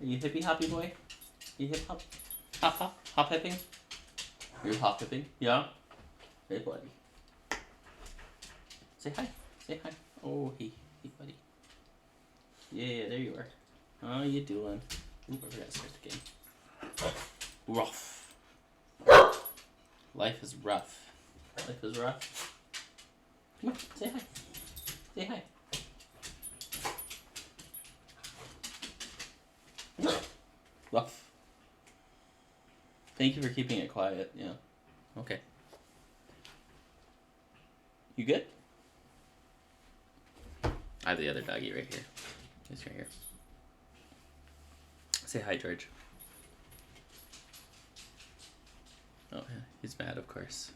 Are you hippie hoppy boy? You hip hop? Hop hipping? You're hop hipping? Yeah? Hey buddy. Say hi. Say hi. Oh, hey buddy. Yeah, there you are. How you doing? Ooh, I forgot to start the game. Rough. Life is rough. Life is rough. Come on, say hi. Say hi. Rough. Thank you for keeping it quiet. Yeah. Okay. You good? I have the other doggy right here. He's right here. Say hi, George. Oh, yeah. He's mad, of course.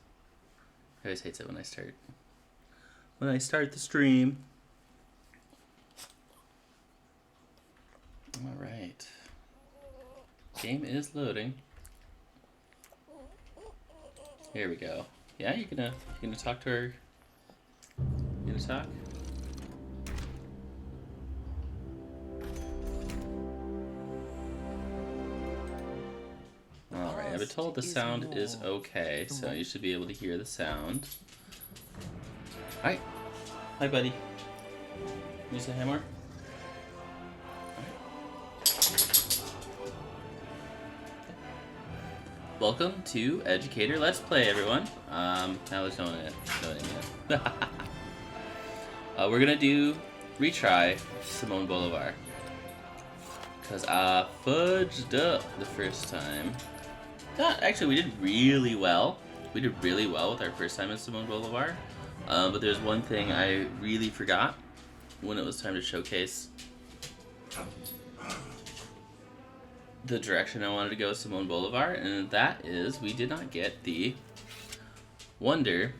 He always hates it when I start the stream. All right. Game is loading. Here we go. Yeah, you gonna talk to her? You gonna talk? Alright, I've been told the sound is okay, so you should be able to hear the sound. Hi. Hi, buddy. Can you say hi more? Welcome to Educator Let's Play, everyone. Now there's no name yet. We're gonna do retry Simone Bolivar. Because I fudged up the first time. Actually, we did really well. We did really well with our first time at Simone Bolivar. But there's one thing I really forgot when it was time to showcase the direction I wanted to go with Simone Bolivar, and that is we did not get the wonder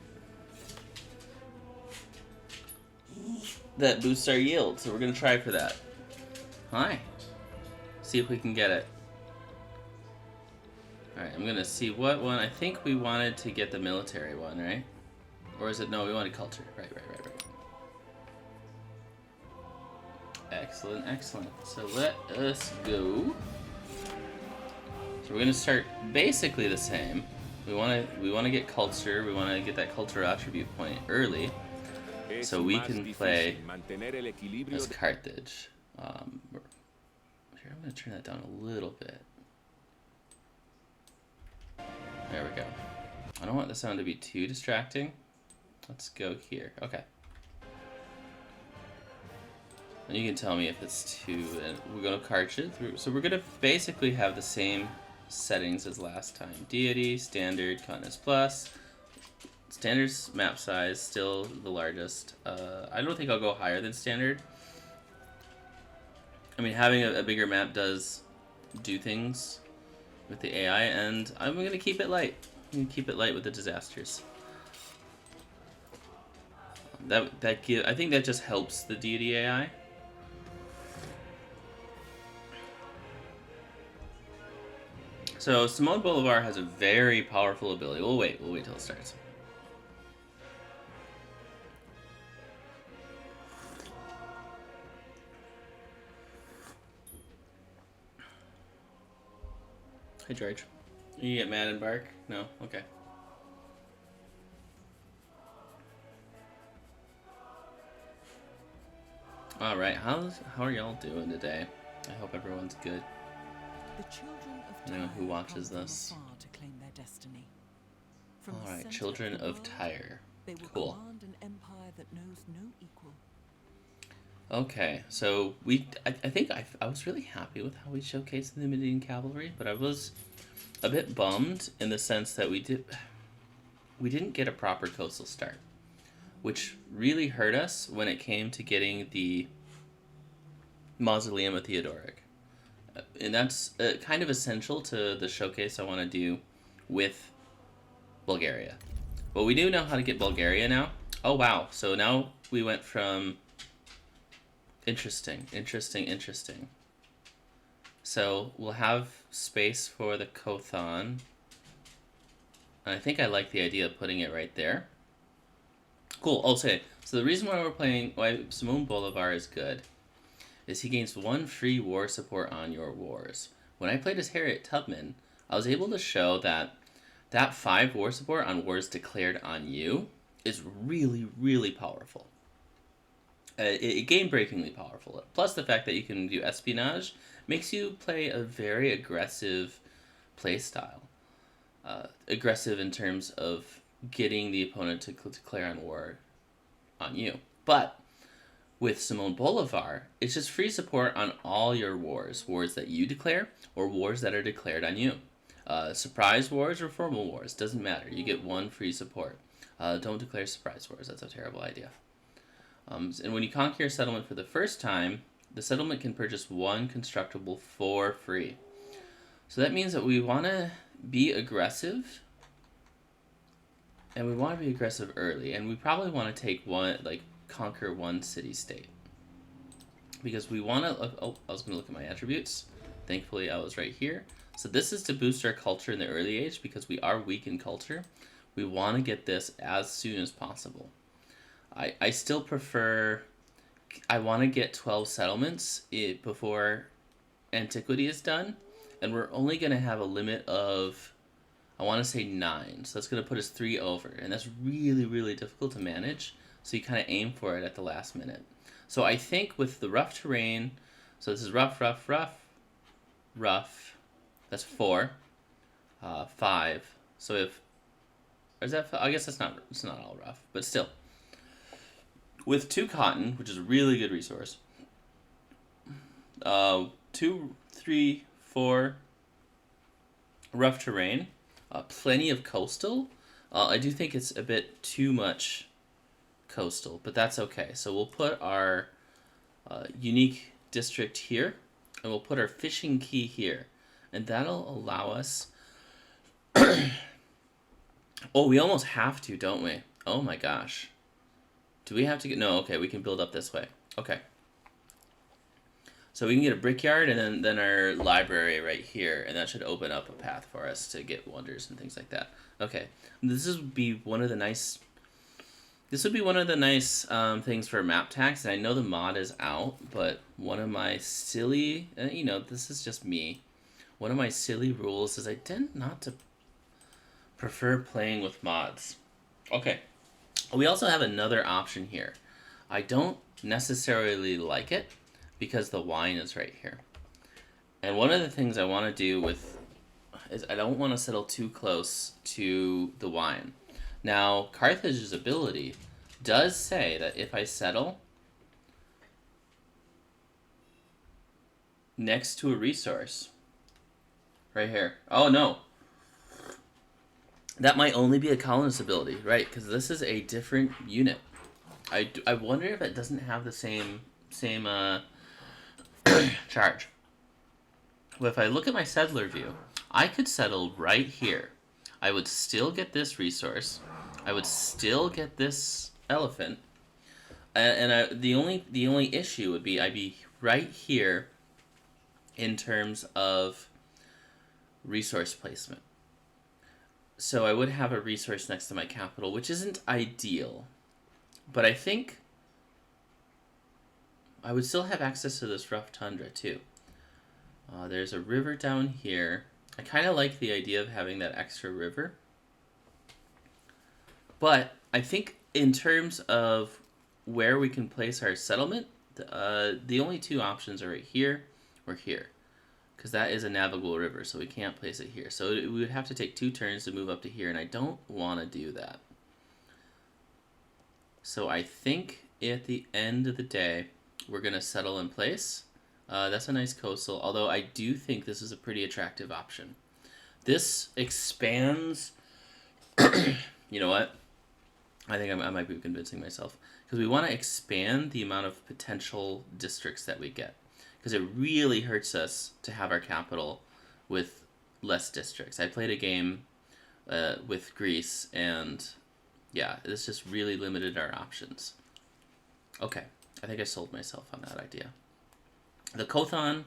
that boosts our yield, so we're going to try for that. Hi. See if we can get it. Alright, I'm going to see what one. I think we wanted to get the military one, right? Or is it, no, we wanted culture. Right. Excellent, excellent. So let us go. So we're going to start basically the same. We want to get culture. We want to get that culture attribute point early, so we can play as Carthage. Here, I'm going to turn that down a little bit. There we go. I don't want the sound to be too distracting. Let's go here. Okay. And you can tell me if it's too. We're going to Carthage. So we're going to basically have the same settings as last time. Deity, standard, continents plus. Standard's map size, still the largest. I don't think I'll go higher than standard. I mean, having a bigger map does do things with the AI, and I'm going to keep it light. I'm going to keep it light with the disasters. I think that just helps the deity AI. So Simone Bolivar has a very powerful ability. We'll wait till it starts. Hey George. You get mad and bark? No? Okay. Alright, how are y'all doing today? I hope everyone's good. The children of I don't know who watches this. to claim their destiny. Alright, Children of Tyre. Cool. Command an empire that knows no equal. Okay, so I think I was really happy with how we showcased the Numidian cavalry, but I was a bit bummed in the sense that we didn't get a proper coastal start, which really hurt us when it came to getting the Mausoleum of Theodoric. And that's kind of essential to the showcase I want to do with Bulgaria. But we do know how to get Bulgaria now. Oh wow, so now we went from interesting. So we'll have space for the Kothon. And I think I like the idea of putting it right there. Cool. Okay, so the reason why why Simone Bolivar is good is he gains 1 free war support on your wars. When I played as Harriet Tubman, I was able to show that 5 war support on wars declared on you is really, really powerful. Game-breakingly powerful. Plus the fact that you can do espionage makes you play a very aggressive play style. Aggressive in terms of getting the opponent to declare on war on you. But with Simone Bolivar, it's just free support on all your wars. Wars that you declare or wars that are declared on you. Surprise wars or formal wars, doesn't matter. You get 1 free support. Don't declare surprise wars. That's a terrible idea. And when you conquer a settlement for the first time, the settlement can purchase 1 constructible for free. So that means that we want to be aggressive, and we want to be aggressive early, and we probably want to take conquer 1 city-state. Because we want to... Oh, I was going to look at my attributes. Thankfully, I was right here. So this is to boost our culture in the early age, because we are weak in culture. We want to get this as soon as possible. I still prefer... I want to get 12 settlements before Antiquity is done, and we're only going to have a limit of, I want to say 9. So that's going to put us 3 over, and that's really, really difficult to manage. So you kind of aim for it at the last minute. So I think with the rough terrain, so this is rough, that's 4, 5. So if, or is that, I guess it's not all rough, but still. With 2 cotton, which is a really good resource, 2, 3, 4 rough terrain, plenty of coastal. I do think it's a bit too much coastal, but that's okay. So we'll put our unique district here, and we'll put our fishing key here, and that'll allow us... Oh, we almost have to, don't we? Oh my gosh. Do we have to get... No, okay, we can build up this way. Okay. So we can get a brickyard and then our library right here, and that should open up a path for us to get wonders and things like that. Okay. This would be one of the nice... This would be one of the nice things for map tax, and I know the mod is out, but one of my silly... this is just me. One of my silly rules is I tend not to prefer playing with mods. Okay. We also have another option here. I don't necessarily like it because the wine is right here. And one of the things I want to do is I don't want to settle too close to the wine. Now, Carthage's ability does say that if I settle next to a resource, right here. Oh, no. That might only be a colonist ability, right? Because this is a different unit. I wonder if it doesn't have the same charge. Well, if I look at my settler view, I could settle right here. I would still get this resource. I would still get this elephant. The only issue would be I'd be right here in terms of resource placement. So I would have a resource next to my capital, which isn't ideal. But I think I would still have access to this rough tundra, too. There's a river down here. I kind of like the idea of having that extra river. But I think in terms of where we can place our settlement, the only 2 options are right here or here. Because that is a navigable river, so we can't place it here. So we would have to take 2 turns to move up to here, and I don't want to do that. So I think at the end of the day, we're going to settle in place. That's a nice coastal, although I do think this is a pretty attractive option. This expands... You know what? I think I might be convincing myself. Because we want to expand the amount of potential districts that we get. Because it really hurts us to have our capital with less districts. I played a game with Greece, and yeah, this just really limited our options. Okay, I think I sold myself on that idea. The Kothon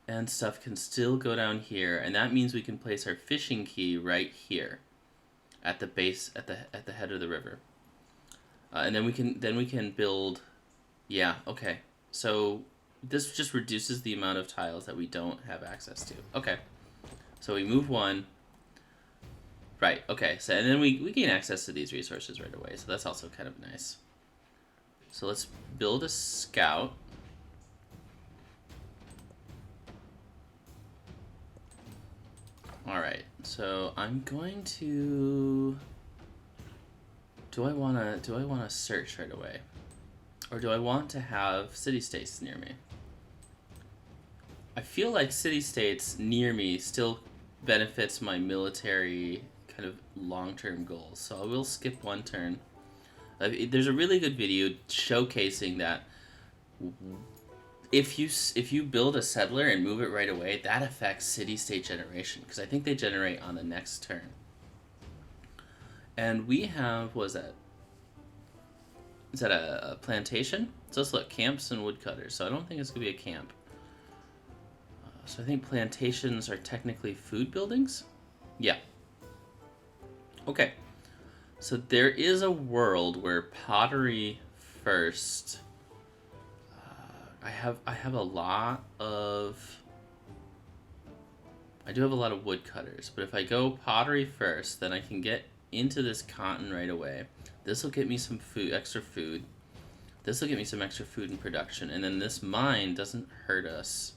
and stuff can still go down here, and that means we can place our fishing key right here at the base, at the head of the river. And then we can build... Yeah, okay. So This just reduces the amount of tiles that we don't have access to. Okay. So we move one. Right, okay. So and then we gain access to these resources right away. So that's also kind of nice. So let's build a scout. Alright, so I'm going to... Do I wanna search right away? Or do I want to have city-states near me? I feel like city-states near me still benefits my military kind of long-term goals. So I will skip one turn. There's a really good video showcasing that if you build a settler and move it right away, that affects city-state generation, because I think they generate on the next turn. And we have, what is that? Is that a plantation? So let's look, camps and woodcutters. So I don't think it's gonna be a camp. So I think plantations are technically food buildings? Yeah. Okay. So there is a world where pottery first. I have a lot of. I do have a lot of woodcutters, but if I go pottery first, then I can get into this cotton right away. This will get me some food, extra food. This will get me some extra food in production, and then this mine doesn't hurt us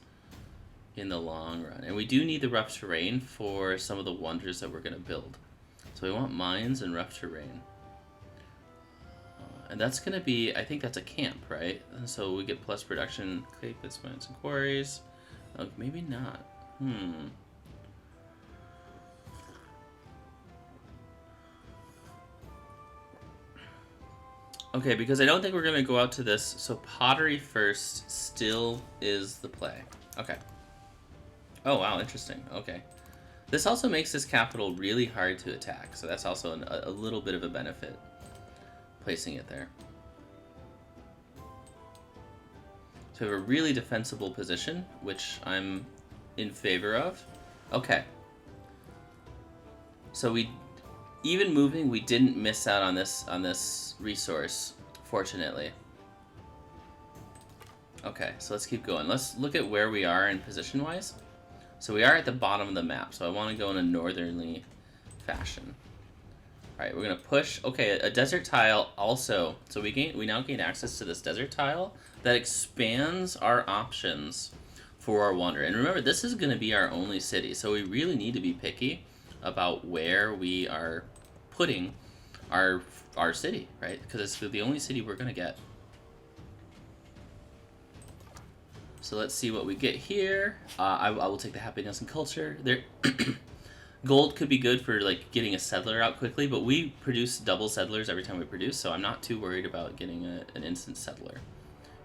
in the long run. And we do need the rough terrain for some of the wonders that we're going to build. So we want mines and rough terrain. And that's going to be, I think that's a camp, right? And so we get plus production, clay pits, mines, and quarries. Maybe not. Okay, because I don't think we're going to go out to this, so pottery first still is the play. Okay. Oh, wow, interesting. Okay. This also makes this capital really hard to attack, so that's also a little bit of a benefit, placing it there. So we have a really defensible position, which I'm in favor of. Okay. So even moving, we didn't miss out on this resource, fortunately. Okay, so let's keep going. Let's look at where we are in position-wise. So we are at the bottom of the map, so I want to go in a northerly fashion. Alright, we're going to push. Okay, a desert tile also. So we now gain access to this desert tile that expands our options for our wander. And remember, this is going to be our only city, so we really need to be picky about where we are putting our city, right? Because it's the only city we're going to get. So let's see what we get here. I will take the happiness and culture. There, gold could be good for like getting a settler out quickly, but we produce double settlers every time we produce, so I'm not too worried about getting an instant settler.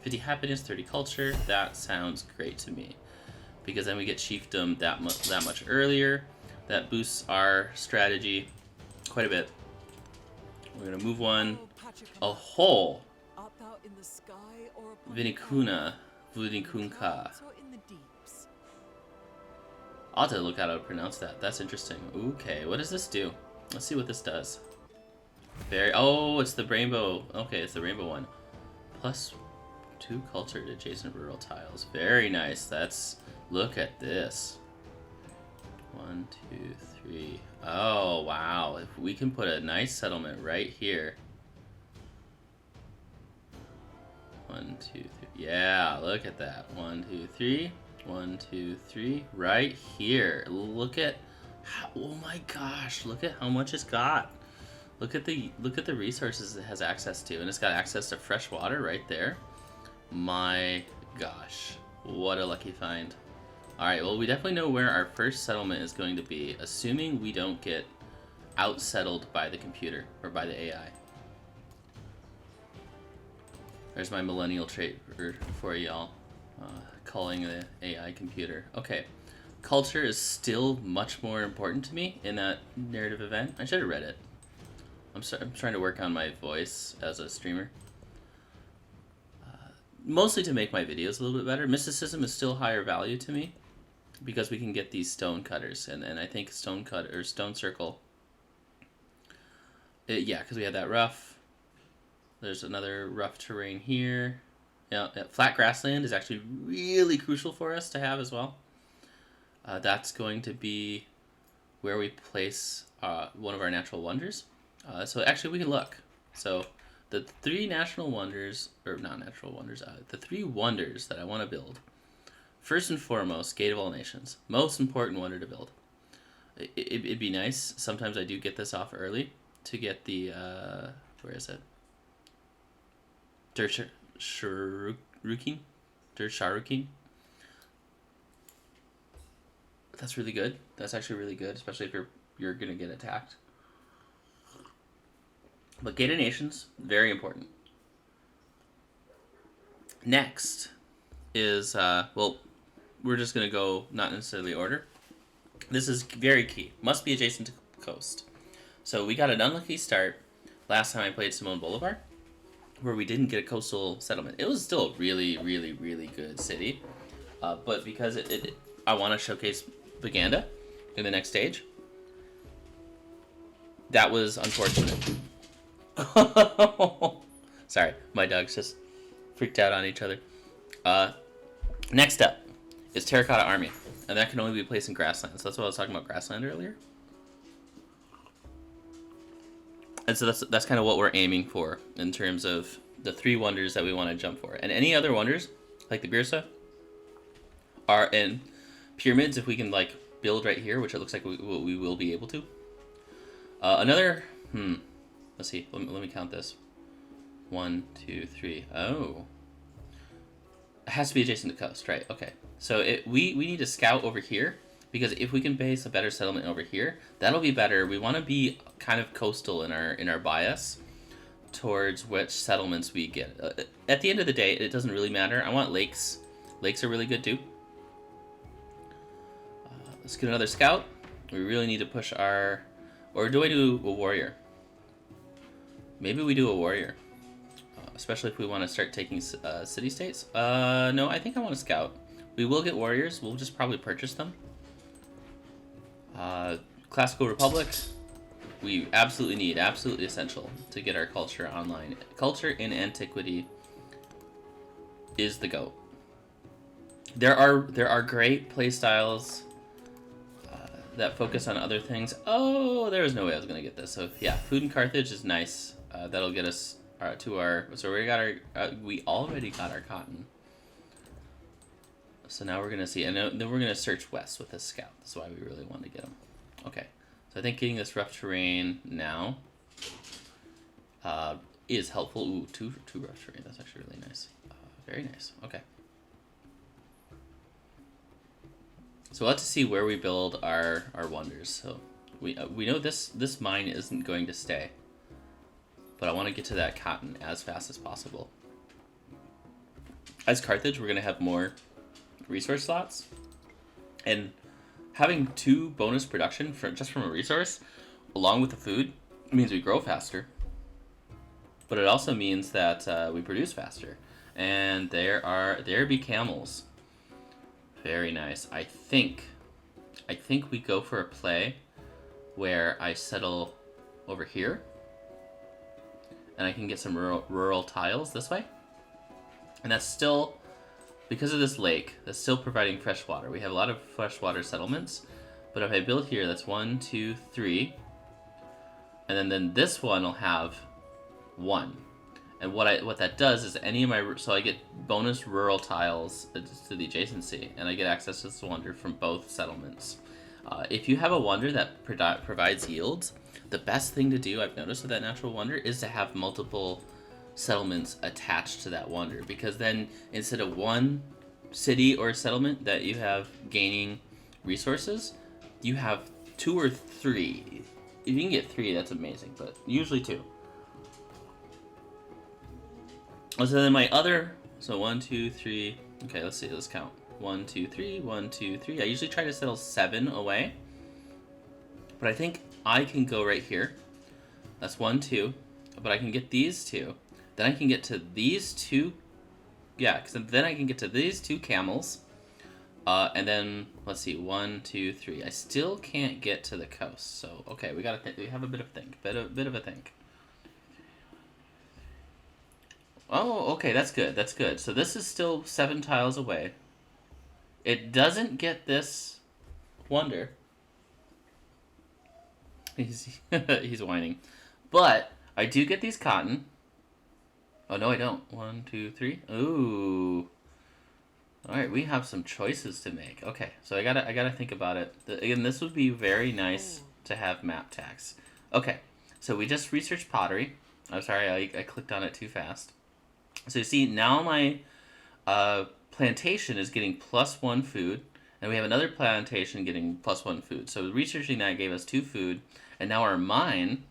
50 happiness, 30 culture. That sounds great to me, because then we get chiefdom that much earlier. That boosts our strategy quite a bit. We're gonna move one. A hole. Vinicuna. Vudikunka. I'll have to look out how to pronounce that. That's interesting. Okay, what does this do? Let's see what this does. Oh, it's the rainbow. Okay, it's the rainbow one. Plus 2 culture to adjacent rural tiles. Very nice. Look at this. 1, 2, 3. Oh, wow. If we can put a nice settlement right here. 1, 2, 3. Yeah, look at that. 1, 2, 3. 1, 2, 3. Right here. Look at oh my gosh, look at how much it's got. Look at the resources it has access to, and it's got access to fresh water right there. My gosh, what a lucky find. Alright, well, we definitely know where our first settlement is going to be, assuming we don't get out-settled by the computer, or by the AI. There's my millennial trait for y'all, calling the AI computer. Okay, culture is still much more important to me in that narrative event. I should have read it. I'm trying to work on my voice as a streamer. Mostly to make my videos a little bit better. Mysticism is still higher value to me, because we can get these stone cutters, and I think stone circle. Yeah, because we have that rough. There's another rough terrain here, Yeah, yeah. Flat grassland is actually really crucial for us to have as well. That's going to be where we place one of our natural wonders. So actually, we can look. So the three national wonders, or not natural wonders, the three wonders that I want to build. First and foremost, Gate of All Nations. Most important wonder to build. It'd be nice. Sometimes I do get this off early to get the, where is it? Sharukin? Sharukin? That's really good. That's actually really good, especially if you're gonna get attacked. But Gate of Nations, very important. Next is, well, we're just gonna go not necessarily order. This is very key. Must be adjacent to coast. So we got an unlucky start last time I played Simone Bolivar, where we didn't get a coastal settlement. It was still a really, really, really good city, but because I want to showcase Baganda in the next stage. That was unfortunate. Sorry, my dogs just freaked out on each other. Next up is Terracotta Army, and that can only be placed in grassland. So that's what I was talking about, grassland earlier. And so that's kind of what we're aiming for in terms of the three wonders that we want to jump for. And any other wonders, like the Birsa, are in pyramids if we can like build right here, which it looks like we will be able to. Let's see. Let me count this. 1, 2, 3. Oh. It has to be adjacent to coast, right? Okay. So we need to scout over here, because if we can base a better settlement over here, that'll be better. We want to be kind of coastal in our bias towards which settlements we get. At the end of the day, it doesn't really matter. I want lakes. Lakes are really good too. Let's get another scout. We really need to push our... Or do I do a warrior? Maybe we do a warrior. Especially if we want to start taking city-states. No, I think I want to scout. We will get warriors. We'll just probably purchase them. Classical Republic. We absolutely need, absolutely essential to get our culture online. Culture in Antiquity is the GOAT. There are great playstyles that focus on other things. Oh, there was no way I was going to get this. So yeah, food in Carthage is nice. That'll get us to our... So we got our... we already got our cotton. So now we're going to see... And then we're going to search west with this scout. That's why we really want to get them. Okay. So I think getting this rough terrain now is helpful. Ooh, two rough terrain. That's actually really nice. Very nice. Okay. So we'll have to see where we build our wonders. So we know this mine isn't going to stay, but I want to get to that cotton as fast as possible. As Carthage, we're going to have more resource slots, and having 2 bonus production just from a resource, along with the food, means we grow faster. But it also means that we produce faster, and there be camels. Very nice. I think we go for a play where I settle over here, and I can get some rural tiles this way. And that's still, because of this lake, that's still providing fresh water. We have a lot of freshwater settlements, but if I build here, that's 1, 2, 3, and then this one will have 1. And what that does is any of my... So I get bonus rural tiles to the adjacency, and I get access to this wonder from both settlements. If you have a wonder that provides yields, the best thing to do, I've noticed with that natural wonder, is to have multiple settlements attached to that wonder. Because then, instead of one city or settlement that you have gaining resources, you have 2 or 3. If you can get 3, that's amazing, but usually 2. So then my other, so 1, 2, 3, okay, let's see, let's count. 1, 2, 3, 1, 2, 3. I usually try to settle 7 away, but I think I can go right here. That's 1, 2, but I can get these 2. Then I can get to these 2, yeah, because then I can get to these 2 camels, and then, let's see, 1, 2, 3. I still can't get to the coast, so, okay, we have a bit of a think, bit of a think. Oh, okay, that's good. That's good. So this is still 7 tiles away. It doesn't get this wonder. He's whining. But I do get these cotton. Oh no, I don't. 1, 2, 3. Ooh. All right, we have some choices to make. Okay, so I gotta think about it. Again, this would be very nice to have map tax. Okay, so we just researched pottery. I'm sorry, I clicked on it too fast. So you see, now my plantation is getting +1 food, and we have another plantation getting +1 food. So researching that gave us 2 food, and now our mine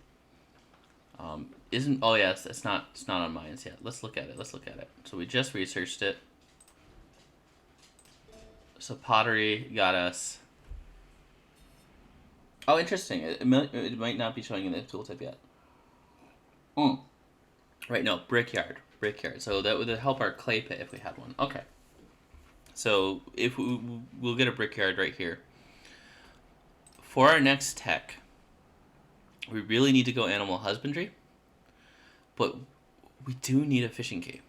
isn't. Oh yes, it's not on mines yet. Let's look at it. So we just researched it. So pottery got us. Oh, interesting. It might not be showing in the tooltip yet. Right, no, brickyard. So that would help our clay pit if we had one. Okay. So if we'll get a brickyard right here. For our next tech, we really need to go animal husbandry, but we do need a fishing key.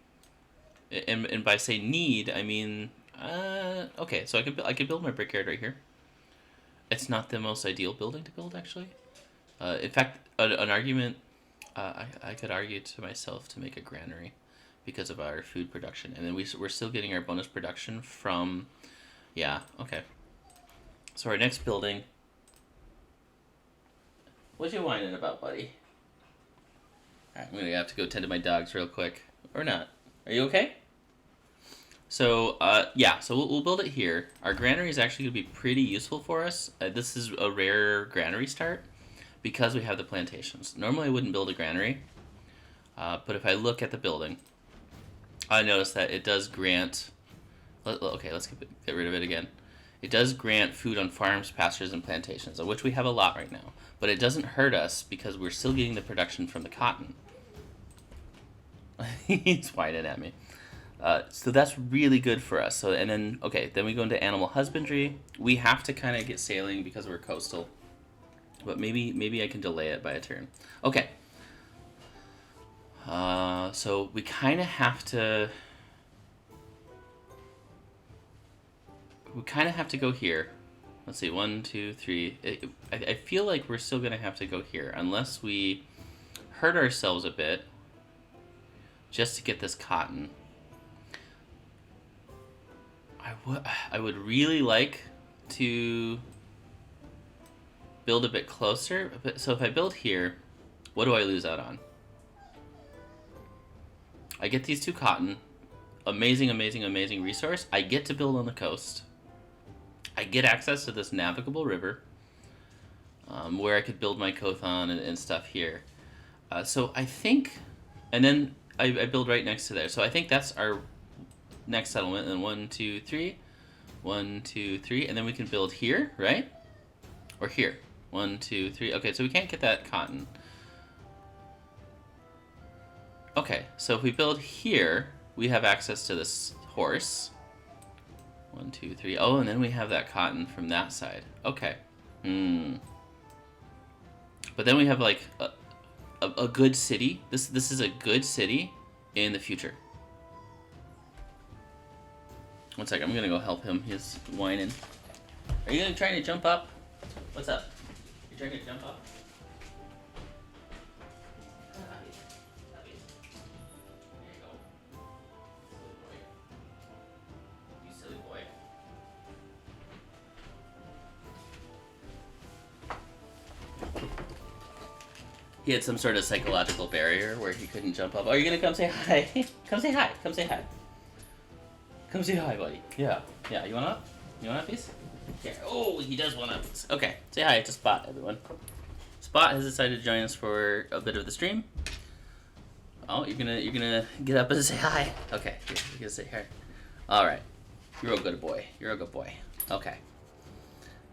And by say need, I mean okay. So I could build my brickyard right here. It's not the most ideal building to build, actually. In fact, an argument I could argue to myself to make a granary because of our food production, and then we're still getting our bonus production from. Yeah. Okay. So our next building. What you whining about, buddy? Alright, I'm gonna have to go tend to my dogs real quick. Or not. Are you okay? So, yeah, so we'll build it here. Our granary is actually going to be pretty useful for us. This is a rare granary start because we have the plantations. Normally I wouldn't build a granary, but if I look at the building, I notice that it does grant... Okay, let's get rid of it again. It does grant food on farms, pastures, and plantations, of which we have a lot right now. But it doesn't hurt us because we're still getting the production from the cotton. He's whining at me. So that's really good for us. So and then then we go into animal husbandry. We have to kind of get sailing because we're coastal, but maybe I can delay it by a turn. Okay. So we kind of have to. We kind of have to go here. Let's see, 1, 2, 3. I feel like we're still gonna have to go here unless we hurt ourselves a bit, just to get this cotton. I would really like to build a bit closer. So if I build here, what do I lose out on? I get these 2 cotton. Amazing, amazing, amazing resource. I get to build on the coast. I get access to this navigable river where I could build my Kothon and stuff here. So I think... And then I build right next to there. So I think that's our... next settlement, and 1, 2, 3, 1, 2, 3, and then we can build here, right? Or here, 1, 2, 3. Okay, so we can't get that cotton. Okay, so if we build here, we have access to this horse. 1, 2, 3. Oh, and then we have that cotton from that side. Okay. But then we have like a good city. This is a good city in the future. 1 second, I'm gonna go help him. He's whining. Are you trying to jump up? What's up? You trying to jump up? There you go. Silly boy. You silly boy. He had some sort of psychological barrier where he couldn't jump up. Oh, you're gonna come say hi? Come say hi. Come say hi. Come say hi, buddy. Yeah. Yeah, you want up? You want a piece? Here. Oh, he does want a piece. Okay, say hi to Spot, everyone. Spot has decided to join us for a bit of the stream. Oh, you're gonna get up and say hi. Okay, you're gonna say hi. All right. You're a good boy. You're a good boy. Okay.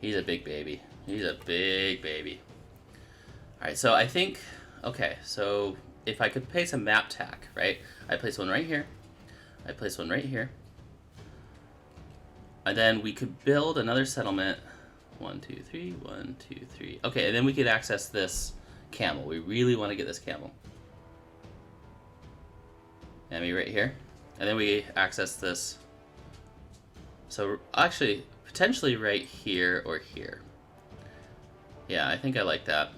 He's a big baby. He's a big baby. All right, so I think, okay, so if I could place a map tack, right? I place one right here. I place one right here. And then we could build another settlement. 1, 2, 3, 1, 2, 3. Okay, and then we could access this camel. We really want to get this camel. Maybe right here. And then we access this. So actually, potentially right here or here. Yeah, I think I like that.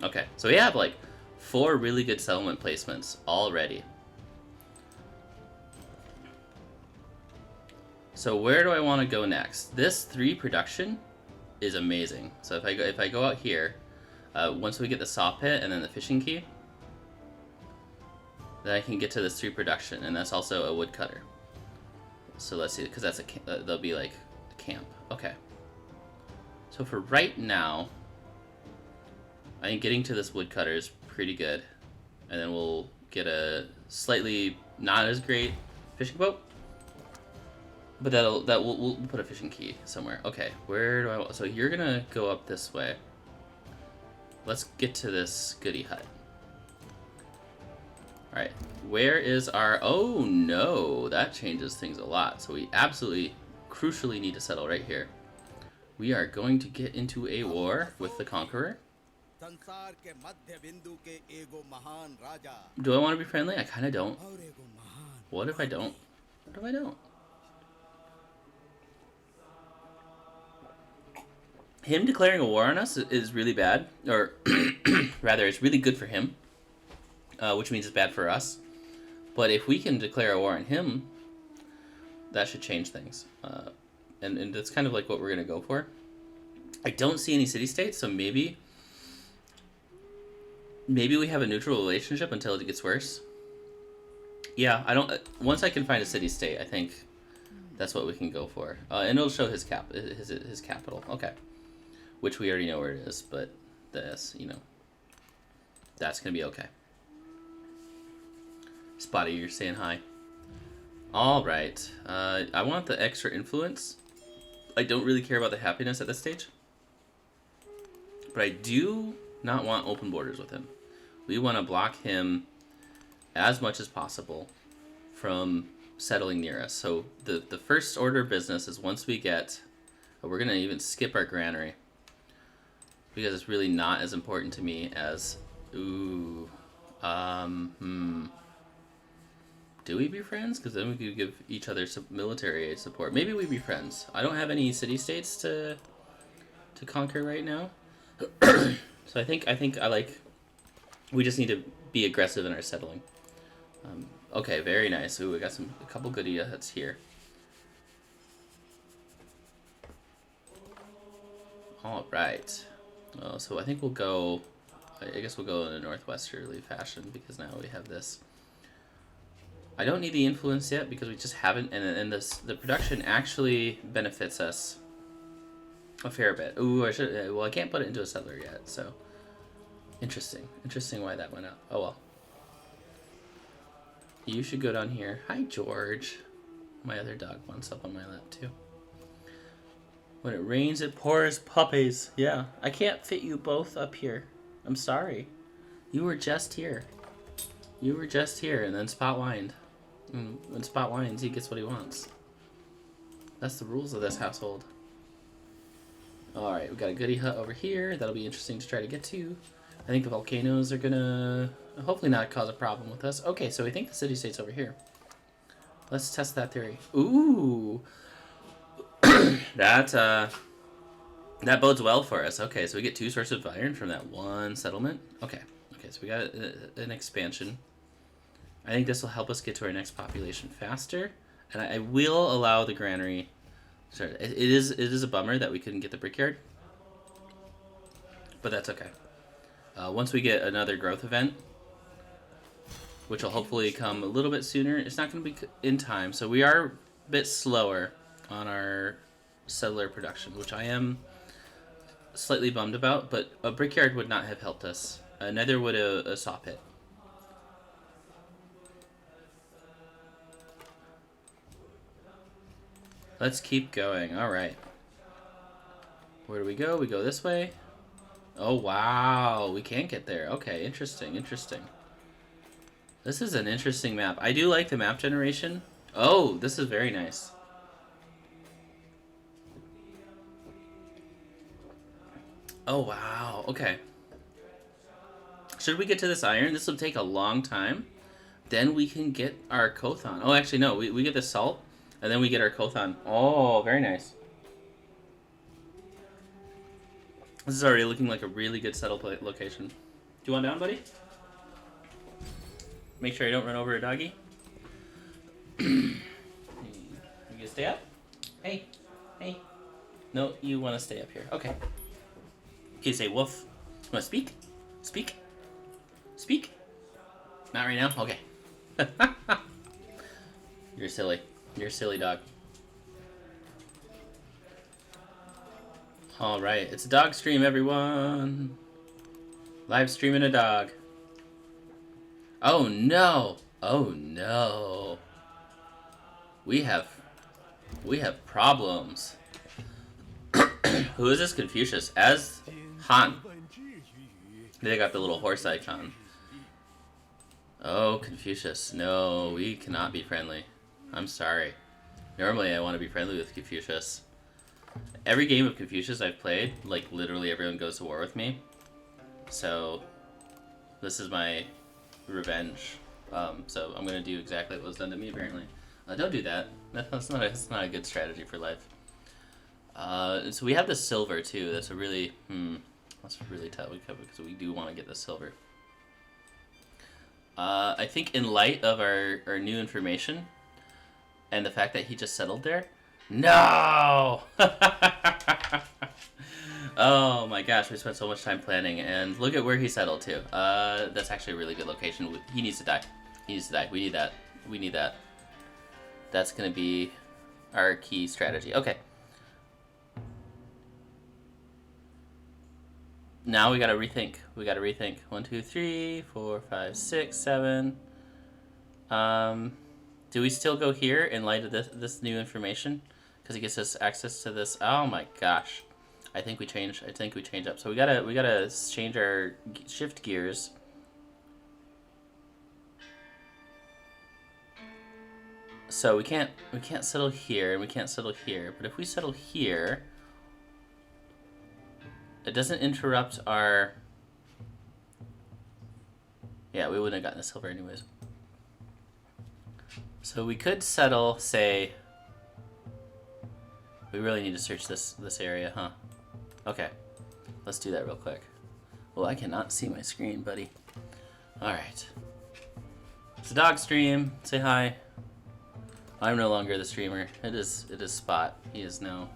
Okay, so we have like 4 really good settlement placements already. So where do I want to go next? This 3 production is amazing. So if I go out here, once we get the saw pit and then the fishing key, then I can get to this 3 production, and that's also a woodcutter. So let's see, because that's they'll be like a camp. Okay. So for right now, I think getting to this woodcutter is pretty good, and then we'll get a slightly not as great fishing boat. But we'll put a fishing key somewhere. Okay, where do I? So you're gonna go up this way. Let's get to this goody hut. All right, where is our? Oh no, that changes things a lot. So we absolutely, crucially need to settle right here. We are going to get into a war with the conqueror. Do I want to be friendly? I kind of don't. What if I don't? What if I don't? Him declaring a war on us is really bad, or rather, it's really good for him, which means it's bad for us. But if we can declare a war on him, that should change things. And that's kind of like what we're going to go for. I don't see any city-states, so maybe we have a neutral relationship until it gets worse. Yeah, I don't. Once I can find a city-state, I think that's what we can go for. And it'll show his capital. Okay. Which we already know where it is, but this, that's going to be okay. Spotty, you're saying hi. All right. I want the extra influence. I don't really care about the happiness at this stage. But I do not want open borders with him. We want to block him as much as possible from settling near us. So the first order of business is once we get... we're going to even skip our granary. Because it's really not as important to me as... Ooh. Do we be friends? Because then we could give each other some military support. Maybe we be friends. I don't have any city-states to conquer right now. So I think I like... We just need to be aggressive in our settling. Okay, very nice. Ooh, we got a couple good huts here. All right. So I think we'll go... I guess we'll go in a northwesterly fashion because now we have this. I don't need the influence yet because we just haven't, and the production actually benefits us a fair bit. Ooh, I can't put it into a settler yet, so interesting why that went up. Oh well. You should go down here. Hi, George. My other dog wants up on my lap too. When it rains, it pours puppies. Yeah, I can't fit you both up here. I'm sorry. You were just here. And then Spot whined. And when Spot whines, he gets what he wants. That's the rules of this household. Alright, we got a goody hut over here. That'll be interesting to try to get to. I think the volcanoes are gonna hopefully not cause a problem with us. Okay, so we think the city-state's over here. Let's test that theory. Ooh! That bodes well for us. Okay, so we get 2 sources of iron from that one settlement. Okay, so we got an expansion. I think this will help us get to our next population faster. And I will allow the granary. Sorry, it is a bummer that we couldn't get the brickyard. But that's okay. Once we get another growth event, which will hopefully come a little bit sooner, it's not going to be in time. So we are a bit slower on our settler production, which I am slightly bummed about, but a brickyard would not have helped us. Neither would a saw pit. Let's keep going. All right. Where do we go? We go this way. Oh, wow. We can't get there. Okay, interesting. This is an interesting map. I do like the map generation. Oh, this is very nice. Oh, wow. Okay. Should we get to this iron? This will take a long time. then we can get our Kothon. Oh, actually, no. We get the salt, and then we get our Kothon. Oh, very nice. This is already looking like a really good settle location. Do you want down, buddy? Make sure I don't run over a doggy. You gonna stay up? Hey. Hey. No, you want to stay up here. Okay. Okay, say woof. You want to speak? Speak? Speak? Not right now? Okay. You're silly. You're a silly dog. Alright, it's a dog stream, everyone. Live streaming a dog. Oh no! Oh no! We have problems. Who is this Confucius? As Han. They got the little horse icon. Oh, Confucius. No, we cannot be friendly. I'm sorry. Normally I want to be friendly with Confucius. Every game of Confucius I've played, like literally everyone goes to war with me. So this is my revenge. So I'm gonna do exactly what was done to me apparently. Don't do that. That's not a good strategy for life. So we have the silver too. That's a really that's really tough because we do want to get the silver. I think in light of our new information and the fact that he just settled there. No! Oh my gosh, we spent so much time planning, and look at where he settled to. That's actually a really good location. He needs to die. He needs to die. We need that. We need that. That's gonna be our key strategy. Okay. Now we gotta rethink. We gotta rethink. 1, 2, 3, 4, 5, 6, 7. Do we still go here in light of this new information? Because it gives us access to this. Oh my gosh. I think we change up. So we gotta change our shift gears. So we can't settle here and we can't settle here. But if we settle here, it doesn't interrupt our. Yeah, we wouldn't have gotten the silver anyways. So we could settle, say. We really need to search this area, huh? Okay, let's do that real quick. Well, I cannot see my screen, buddy. All right. It's a dog stream. Say hi. I'm no longer the streamer. It is Spot. He is now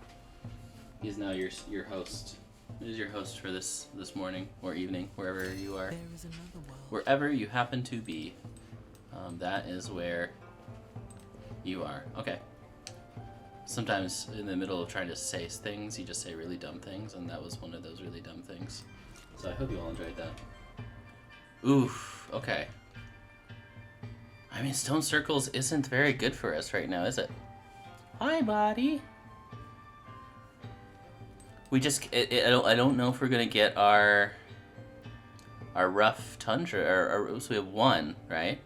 your host. It is your host for this morning or evening, wherever you are. There is another world. Wherever you happen to be, that is where you are. Okay. Sometimes in the middle of trying to say things, you just say really dumb things, and that was one of those really dumb things. So I hope you all enjoyed that. Oof. Okay. I mean, stone circles isn't very good for us right now, is it? Hi, buddy. We just, I don't know if we're gonna get our rough tundra, so we have 1, right?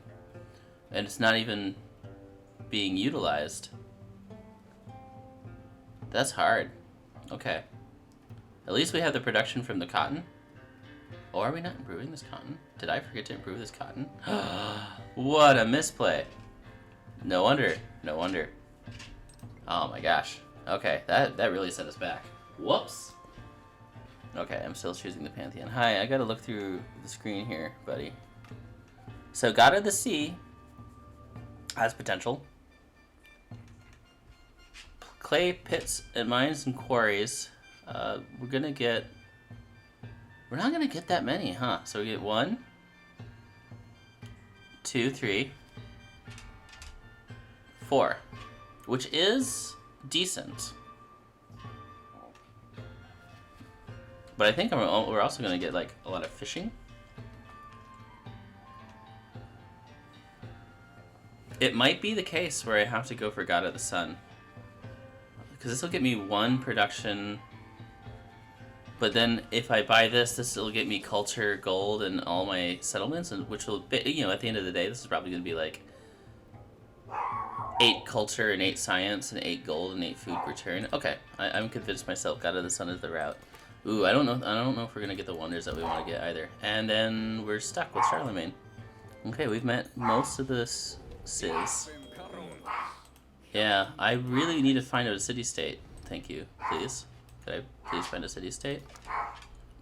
And it's not even being utilized. That's hard. Okay. At least we have the production from the cotton. Oh, are we not improving this cotton? Did I forget to improve this cotton? What a misplay. No wonder. No wonder. Oh my gosh. Okay, that really set us back. Whoops. Okay, I'm still choosing the Pantheon. Hi, I gotta look through the screen here, buddy. So, God of the Sea has potential. Clay pits and mines and quarries. We're not gonna get that many, huh? So we get 1, 2, 3, 4, which is decent. But I think we're also gonna get like a lot of fishing. It might be the case where I have to go for God of the Sun. Because this will get me 1 production, but then if I buy this will get me culture, gold, and all my settlements, and which will be, at the end of the day, this is probably going to be like 8 culture and 8 science and 8 gold and 8 food per turn. Okay, I'm convinced myself. God of the Sun is the route. Ooh, I don't know if we're going to get the wonders that we want to get either. And then we're stuck with Charlemagne. Okay, we've met most of this Sis. Yeah, I really need to find out a city-state. Thank you, please. Could I please find a city-state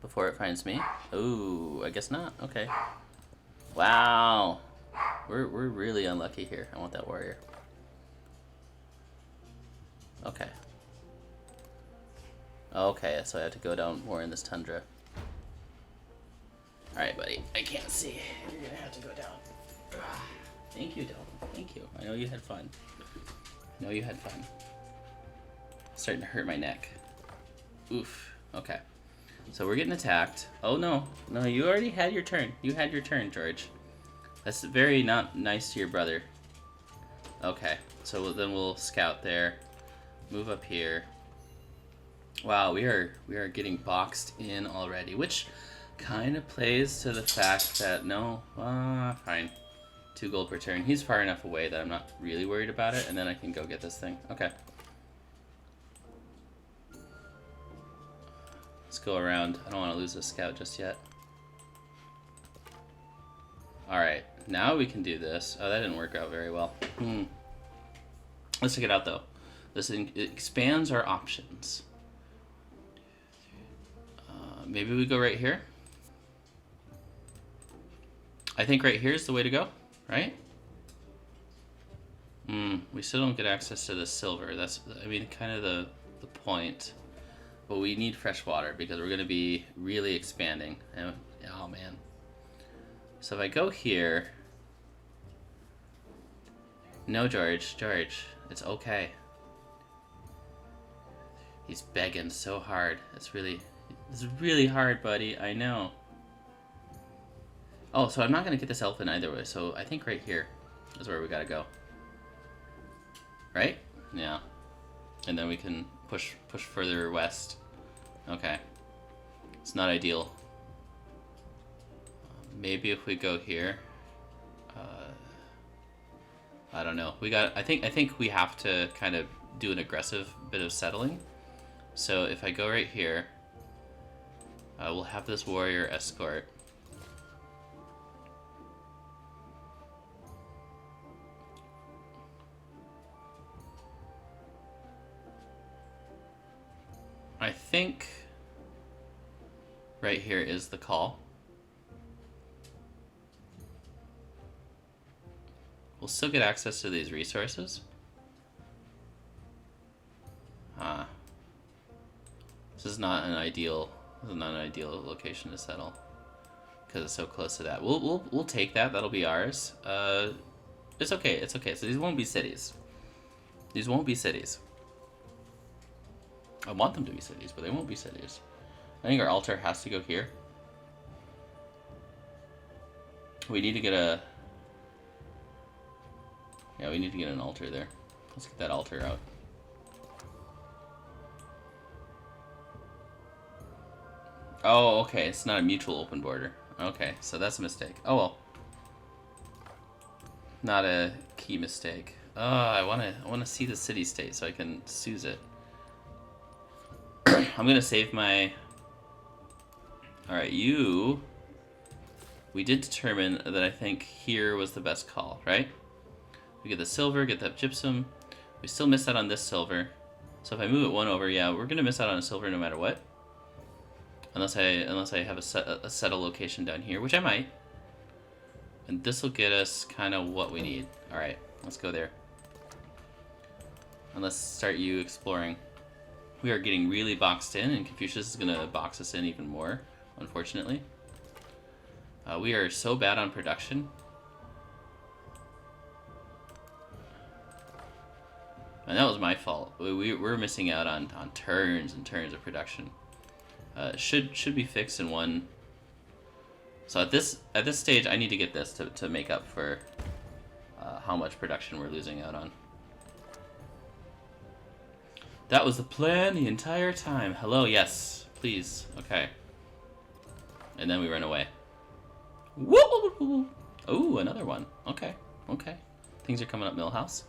before it finds me? Ooh, I guess not. Okay. Wow. We're really unlucky here. I want that warrior. Okay. Okay, so I have to go down more in this tundra. Alright, buddy. I can't see. You're gonna have to go down. Thank you, Dalton. Thank you. I know you had fun. I know you had fun. Starting to hurt my neck. Oof. Okay. So we're getting attacked. Oh no. No, you already had your turn. You had your turn, George. That's very not nice to your brother. Okay. So then we'll scout there. Move up here. Wow, we are getting boxed in already, which kind of plays to the fact that no, fine. 2 gold per turn. He's far enough away that I'm not really worried about it, and then I can go get this thing. Okay. Let's go around. I don't want to lose this scout just yet. Alright, now we can do this. Oh, that didn't work out very well. Let's check it out, though. This expands our options. Maybe we go right here. I think right here is the way to go, right? We still don't get access to the silver. That's, I mean, kind of the point. But we need fresh water because we're going to be really expanding. And, oh, man. So if I go here... No, George. George, it's okay. He's begging so hard. It's really hard, buddy. I know. Oh, so I'm not going to get this elephant either way. So I think right here is where we got to go. Right? Yeah. And then we can push further west. Okay. It's not ideal. Maybe if we go here. I don't know. I think we have to kind of do an aggressive bit of settling. So if I go right here, we'll have this warrior escort. I think right here is the call. We'll still get access to these resources. This is not an ideal location to settle because it's so close to that. We'll take that. That'll be ours. It's okay. It's okay. So these won't be cities. These won't be cities. I want them to be cities, but they won't be cities. I think our altar has to go here. We need to get a... Yeah, we need to get an altar there. Let's get that altar out. Oh, okay. It's not a mutual open border. Okay, so that's a mistake. Oh well. Not a key mistake. Oh, I wanna see the city-state so I can Suze it. I'm gonna save my... Alright, you... We did determine that I think here was the best call, right? We get the silver, get that gypsum. We still miss out on this silver. So if I move it 1 over, yeah, we're gonna miss out on a silver no matter what. Unless I have a settle location down here, which I might. And this will get us kind of what we need. Alright, let's go there. And let's start you exploring. We are getting really boxed in, and Confucius is going to box us in even more, unfortunately. We are so bad on production. And that was my fault. We're missing out on turns and turns of production. Should be fixed in one. So at this stage, I need to get this to make up for how much production we're losing out on. That was the plan the entire time. Hello, yes, please. Okay. And then we run away. Woo! Oh, another one. Okay, okay. Things are coming up, Millhouse.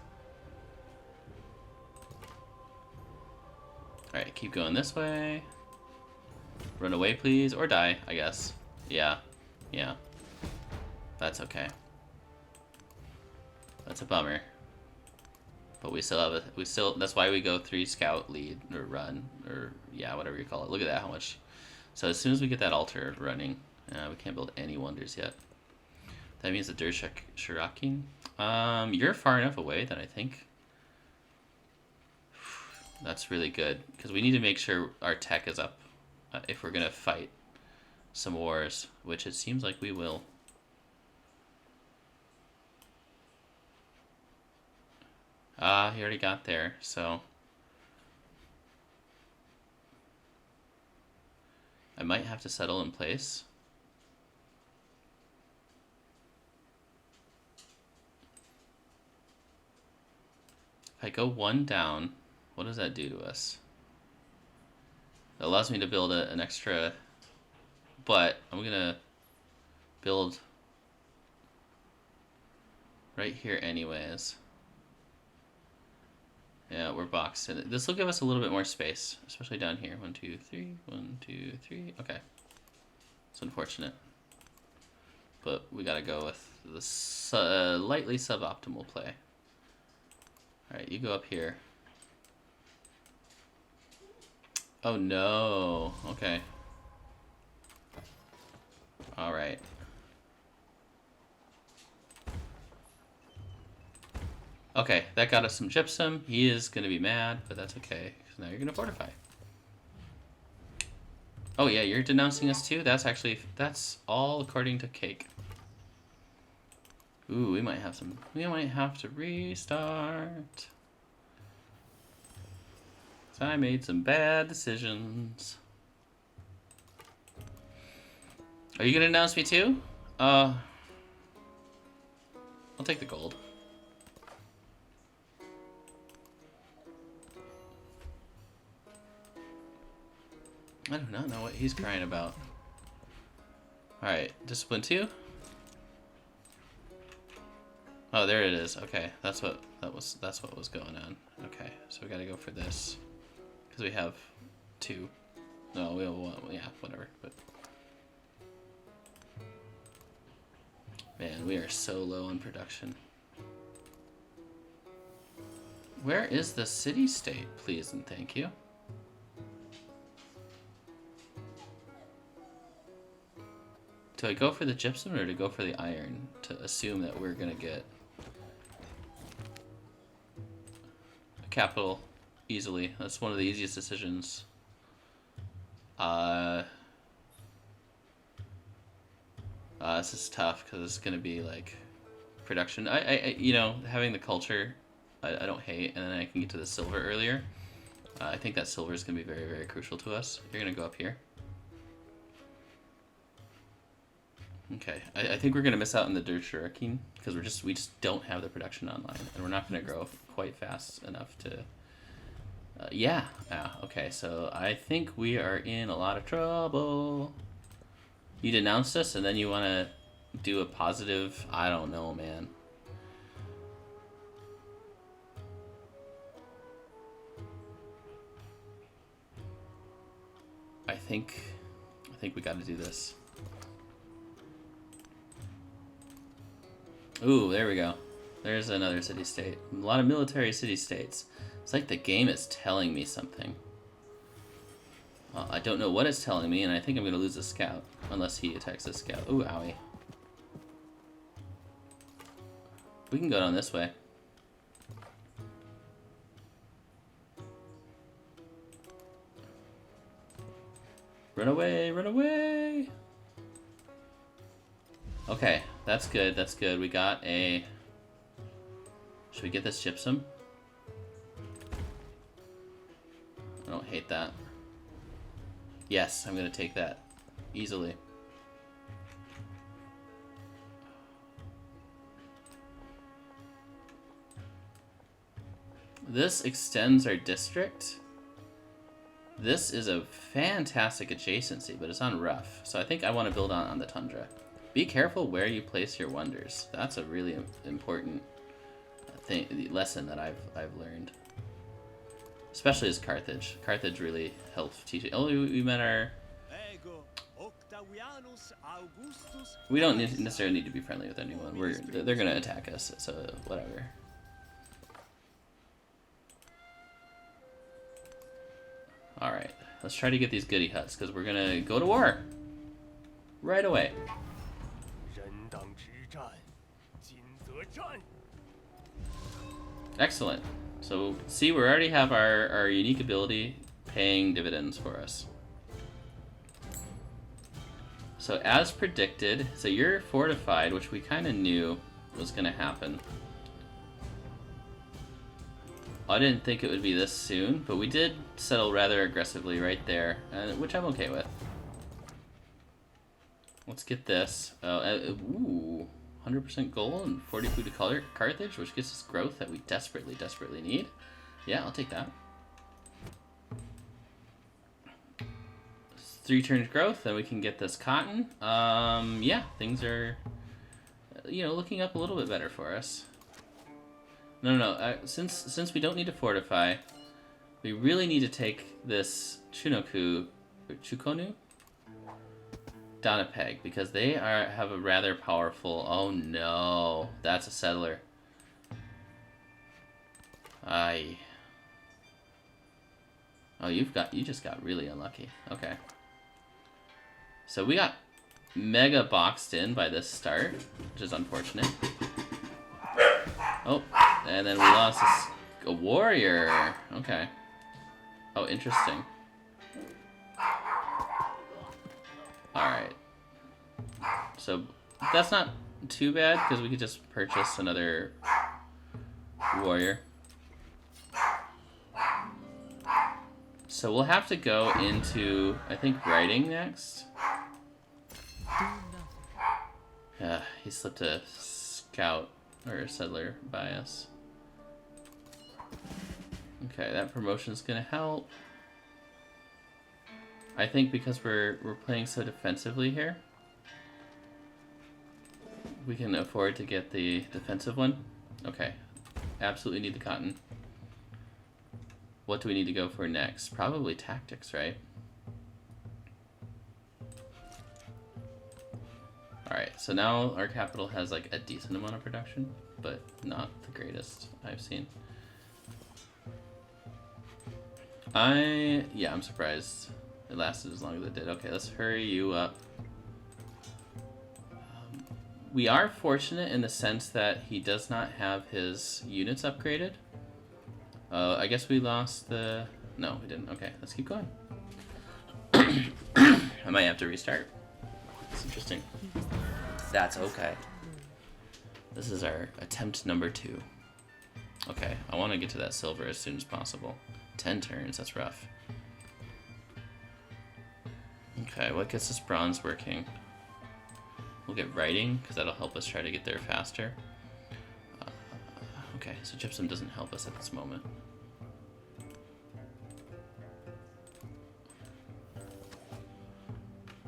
Alright, keep going this way. Run away, please. Or die, I guess. Yeah. Yeah. That's okay. That's a bummer. But we still have that's why we go 3 scout lead or run or yeah, whatever you call it. Look at that, how much. So as soon as we get that altar running, we can't build any wonders yet. That means the Dur Shirakin. You're far enough away that I think that's really good because we need to make sure our tech is up if we're gonna fight some wars, which it seems like we will. He already got there, so I might have to settle in place. If I go 1 down, what does that do to us? It allows me to build an extra, but I'm gonna build right here anyways. Yeah, we're boxed in. This will give us a little bit more space, especially down here. 1, 2, 3. 1, 2, 3. Okay. It's unfortunate. But we gotta go with the lightly suboptimal play. Alright, you go up here. Oh no. Okay. Alright. Okay, that got us some gypsum. He is going to be mad, but that's okay, because now you're going to fortify. Oh yeah, you're denouncing us too? That's all according to Cake. Ooh, we might have to restart. So I made some bad decisions. Are you going to denounce me too? I'll take the gold. I do not know what he's crying about. Alright, discipline 2. Oh, there it is. Okay, that's what was going on. Okay, so we gotta go for this. Because we have 2. No, we have 1. Yeah, whatever. But man, we are so low on production. Where is the city-state, please and thank you? Do I go for the gypsum or to go for the iron to assume that we're gonna get a capital easily? That's one of the easiest decisions. This is tough because it's gonna be like production. I you know, having the culture, I don't hate, and then I can get to the silver earlier. I think that silver is gonna be very, very crucial to us. You're gonna go up here. Okay, I think we're gonna miss out on the Dur Shirakin because we just don't have the production online, and we're not gonna grow quite fast enough to. Yeah. Okay, so I think we are in a lot of trouble. You denounced us, and then you want to do a positive. I don't know, man. I think we got to do this. Ooh, there we go. There's another city-state. A lot of military city-states. It's like the game is telling me something. I don't know what it's telling me, and I think I'm going to lose a scout. Unless he attacks a scout. Ooh, owie. We can go down this way. Run away, run away! Okay, that's good, that's good. We got a... Should we get this gypsum? I don't hate that. Yes, I'm gonna take that. Easily. This extends our district. This is a fantastic adjacency, but it's on rough. So I think I want to build on the tundra. Be careful where you place your wonders. That's a really important lesson that I've learned. Especially as Carthage. Carthage really helps teach it. Oh, we met our We don't necessarily need to be friendly with anyone. They're gonna attack us, so whatever. All right, let's try to get these goody huts because we're gonna go to war right away. Excellent. So see, we already have our unique ability paying dividends for us. So as predicted, so you're fortified, which we kind of knew was going to happen. I didn't think it would be this soon, but we did settle rather aggressively right there, which I'm okay with. Let's get this. Ooh, 100% gold and 40 food to Carthage, which gives us growth that we desperately, desperately need. Yeah, I'll take that. 3 turns growth, then we can get this cotton. Yeah, things are, looking up a little bit better for us. No. Since we don't need to fortify, we really need to take this Chukonu down a peg because they have a rather powerful. Oh no, that's a settler. Aye. Oh, you just got really unlucky. Okay. So we got mega boxed in by this start, which is unfortunate. Oh, and then we lost a warrior. Okay. Oh, interesting. Alright. So that's not too bad because we could just purchase another warrior. So we'll have to go into, I think, writing next. He slipped a scout or a settler by us. Okay, that promotion's gonna help. I think because we're playing so defensively here, we can afford to get the defensive one. Okay, absolutely need the cotton. What do we need to go for next? Probably tactics, right? Alright, so now our capital has like a decent amount of production, but not the greatest I've seen. I'm surprised it lasted as long as it did. Okay, let's hurry you up. We are fortunate in the sense that he does not have his units upgraded. I guess we lost the... No, we didn't. Okay, let's keep going. I might have to restart. It's interesting. That's okay. This is our attempt number 2. Okay, I want to get to that silver as soon as possible. 10 turns, that's rough. Okay, what gets this bronze working? We'll get writing, because that'll help us try to get there faster. Okay, so gypsum doesn't help us at this moment.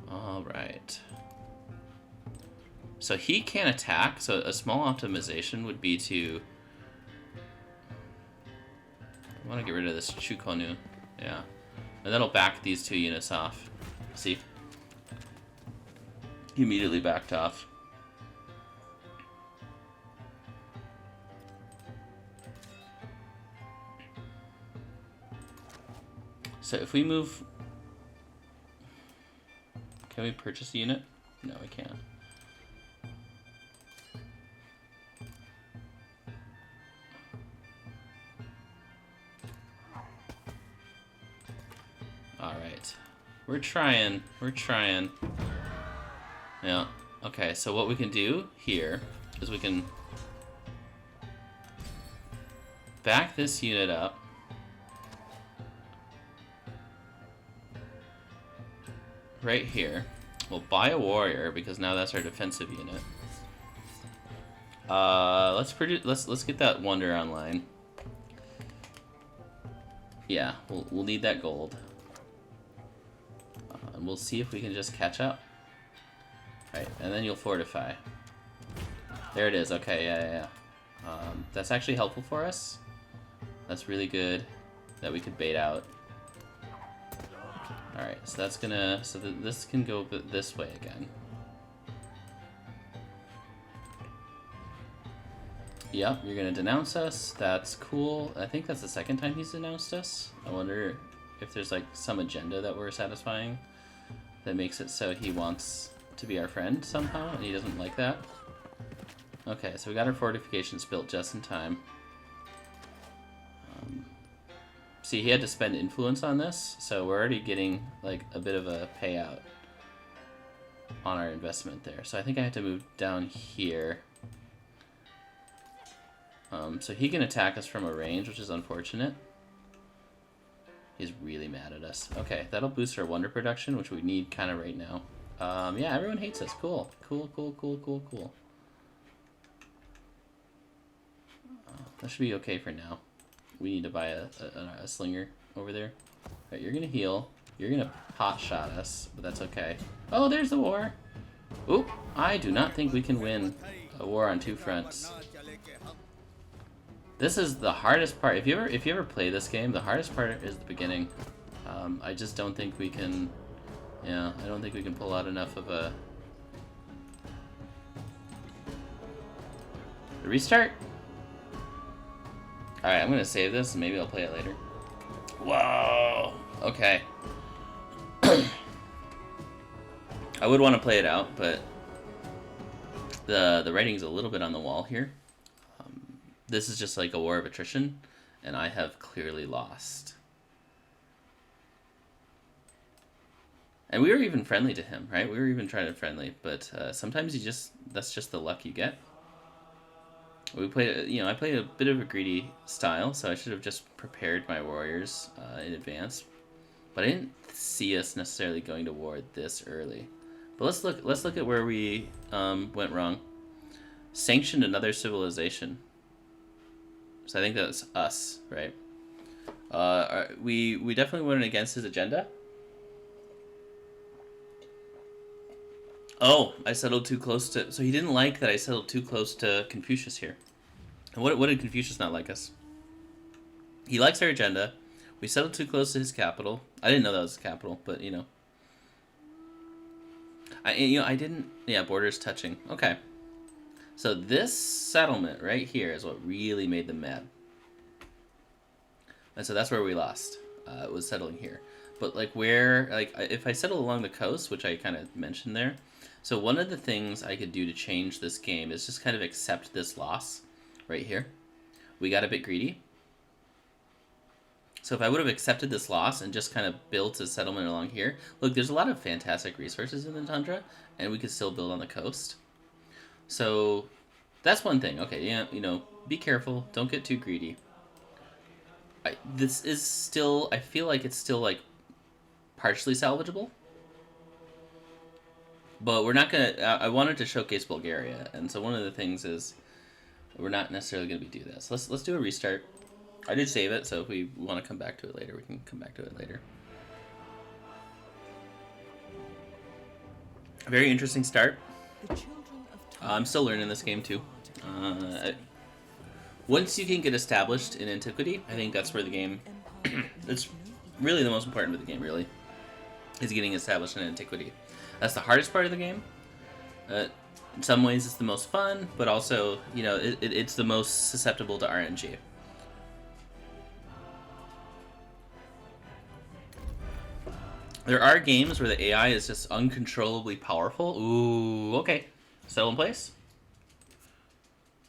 Alright. So he can't attack, so a small optimization would be to... I want to get rid of this Chukonu. Yeah. And that'll back these 2 units off. See? He immediately backed off. So if we move... Can we purchase a unit? No, we can't. Alright. We're trying. Yeah. Okay, so what we can do here is we can back this unit up. Right here. We'll buy a warrior because now that's our defensive unit. Let's get that wonder online. Yeah, we'll need that gold. And we'll see if we can just catch up. Right, and then you'll fortify. There it is. Okay, yeah. That's actually helpful for us. That's really good that we could bait out. Alright, so that's gonna... So this can go this way again. Yep, you're gonna denounce us. That's cool. I think that's the second time he's denounced us. I wonder if there's like some agenda that we're satisfying that makes it so he wants to be our friend somehow, and he doesn't like that. Okay, so we got our fortifications built just in time. See, he had to spend influence on this, so we're already getting like a bit of a payout on our investment there. So I think I have to move down here. So he can attack us from a range, which is unfortunate. He's really mad at us. Okay, that'll boost our wonder production, which we need kind of right now. Yeah, everyone hates us. Cool. Cool, cool, cool, cool, cool. That should be okay for now. We need to buy a slinger over there. Alright, you're gonna heal. You're gonna pot shot us, but that's okay. Oh, there's the war! Oop! I do not think we can win a war on two fronts. This is the hardest part. If you ever play this game, the hardest part is the beginning. I just don't think we can. Yeah, I don't think we can pull out enough of a restart. All right, I'm gonna save this and maybe I'll play it later. Whoa. Okay. I would want to play it out, but the writing's a little bit on the wall here. This is just like a war of attrition, and I have clearly lost. And we were even friendly to him, right? We were even trying to be friendly, but sometimes that's just the luck you get. We played, I played a bit of a greedy style, so I should have just prepared my warriors in advance. But I didn't see us necessarily going to war this early. But let's look at where we went wrong. Sanctioned another civilization. So I think that's us, right? We definitely went against his agenda. Oh, I settled too close to... So he didn't like that I settled too close to Confucius here. And what did Confucius not like us? He likes our agenda. We settled too close to his capital. I didn't know that was his capital, but, I didn't... Yeah, borders touching. Okay. So this settlement right here is what really made them mad. And so that's where we lost. It was settling here. But if I settle along the coast, which I kind of mentioned there, so one of the things I could do to change this game is just kind of accept this loss right here. We got a bit greedy. So if I would have accepted this loss and just kind of built a settlement along here, look, there's a lot of fantastic resources in the tundra, and we could still build on the coast. So that's one thing. Okay, yeah, be careful. Don't get too greedy. This is still, I feel like it's still like partially salvageable. But we're not going to, I wanted to showcase Bulgaria. And so one of the things is we're not necessarily going to do this. Let's do a restart. I did save it, so if we want to come back to it later, we can come back to it later. Very interesting start. I'm still learning this game too. Once you can get established in Antiquity, I think that's where the game... it's really the most important of the game, really, is getting established in Antiquity. That's the hardest part of the game. In some ways, it's the most fun, but also, it's the most susceptible to RNG. There are games where the AI is just uncontrollably powerful. Ooh, okay. Settle in place.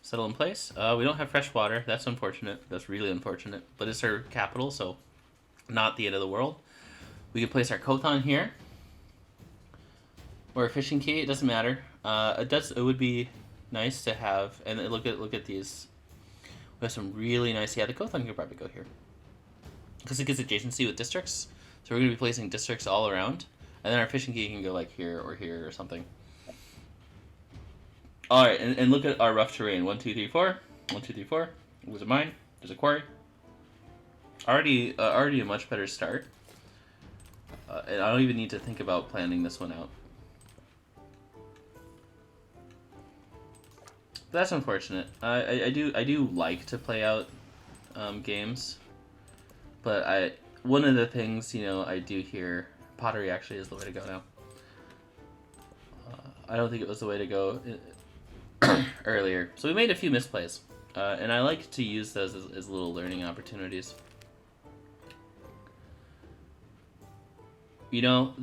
Settle in place. We don't have fresh water. That's unfortunate. That's really unfortunate. But it's our capital, so not the end of the world. We can place our Kothon here. Or a fishing key. It doesn't matter. It would be nice to have. And look at these. We have some really nice. Yeah, the Kothon could probably go here because it gives adjacency with districts. So we're going to be placing districts all around. And then our fishing key can go like here or something. Alright, and look at our rough terrain. 1, 2, 3, 4. 1, 2, 3, 4. There's a mine. There's a quarry. Already a much better start. And I don't even need to think about planning this one out. But that's unfortunate. I do like to play out games. But one of the things, I do here pottery actually is the way to go now. I don't think it was the way to go earlier. So we made a few misplays, and I like to use those as little learning opportunities. You know,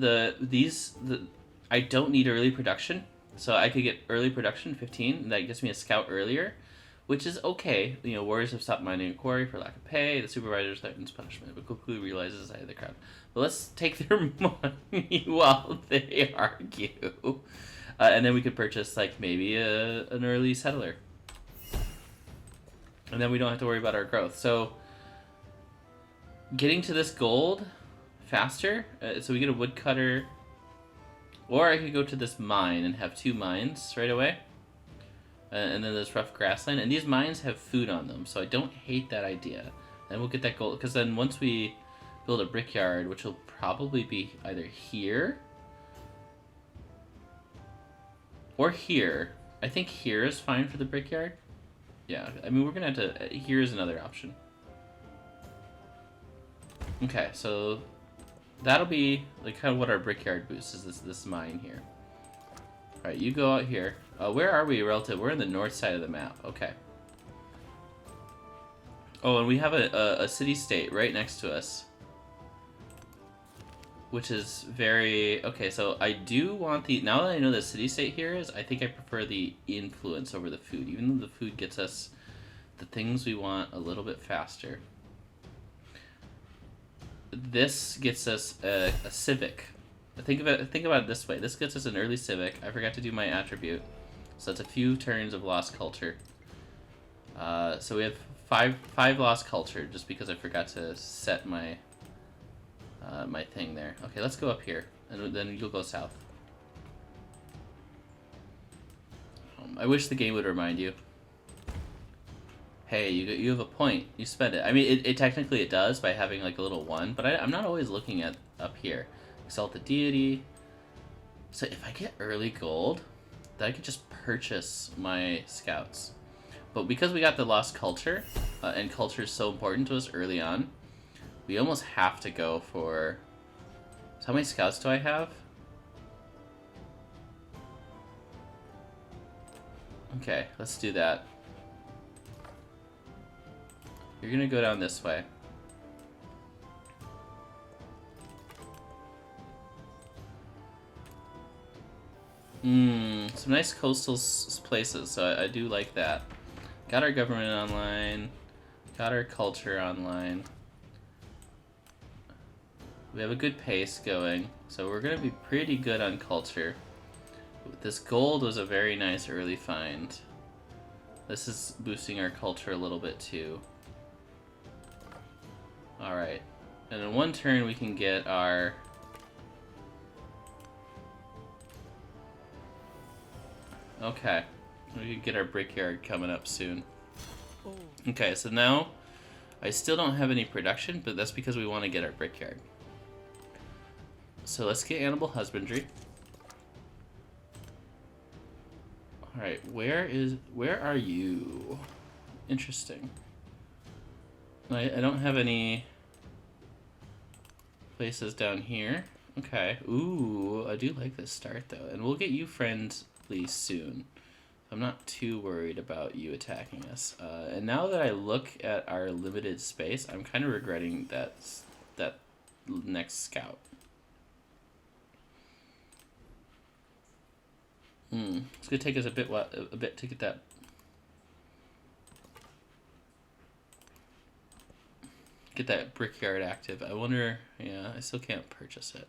I don't need early production, so I could get early production 15, and that gets me a scout earlier, which is okay. You know, warriors have stopped mining a quarry for lack of pay. The supervisor threatens punishment, but quickly realizes I had the crowd. But let's take their money while they argue, and then we could purchase like maybe an early settler, and then we don't have to worry about our growth. So getting to this gold faster, so we get a woodcutter, or I could go to this mine and have 2 mines right away, and then this rough grassland, and these mines have food on them, so I don't hate that idea. And we'll get that gold, because then once we build a brickyard, which will probably be either here or here. I think here is fine for the brickyard. Yeah, I mean, we're gonna have to, here's another option. Okay, so that'll be like kind of what our brickyard boost is, this mine here. Alright, you go out here. Where are we relative? We're in the north side of the map. Okay. Oh, and we have a city-state right next to us, which is very... Okay, so I do want the... Now that I know the city-state here is, I think I prefer the influence over the food, even though the food gets us the things we want a little bit faster. This gets us a civic. Think about it this way. This gets us an early civic. I forgot to do my attribute, so that's a few turns of lost culture. So we have five lost culture just because I forgot to set my my thing there. Okay, let's go up here, and then you'll go south. I wish the game would remind you. Hey, you have a point. You spend it. I mean, it technically it does by having like a little 1, but I'm not always looking at up here. Exalt the deity. So if I get early gold, then I could just purchase my scouts. But because we got the lost culture, and culture is so important to us early on, we almost have to go for... So how many scouts do I have? Okay, let's do that. You're gonna go down this way. Some nice coastal places, so I do like that. Got our government online. Got our culture online. We have a good pace going, so we're gonna be pretty good on culture. This gold was a very nice early find. This is boosting our culture a little bit too. Alright, and in 1 turn we can get our... Okay, we can get our brickyard coming up soon. Okay, so now I still don't have any production, but that's because we want to get our brickyard. So let's get animal husbandry. Alright, where are you? Interesting. I don't have any places down here. Okay. Ooh, I do like this start though. And we'll get you friendly soon. I'm not too worried about you attacking us. And now that I look at our limited space, I'm kind of regretting that next scout. It's gonna take us a bit to get that. Get that brickyard active. I wonder, yeah, I still can't purchase it.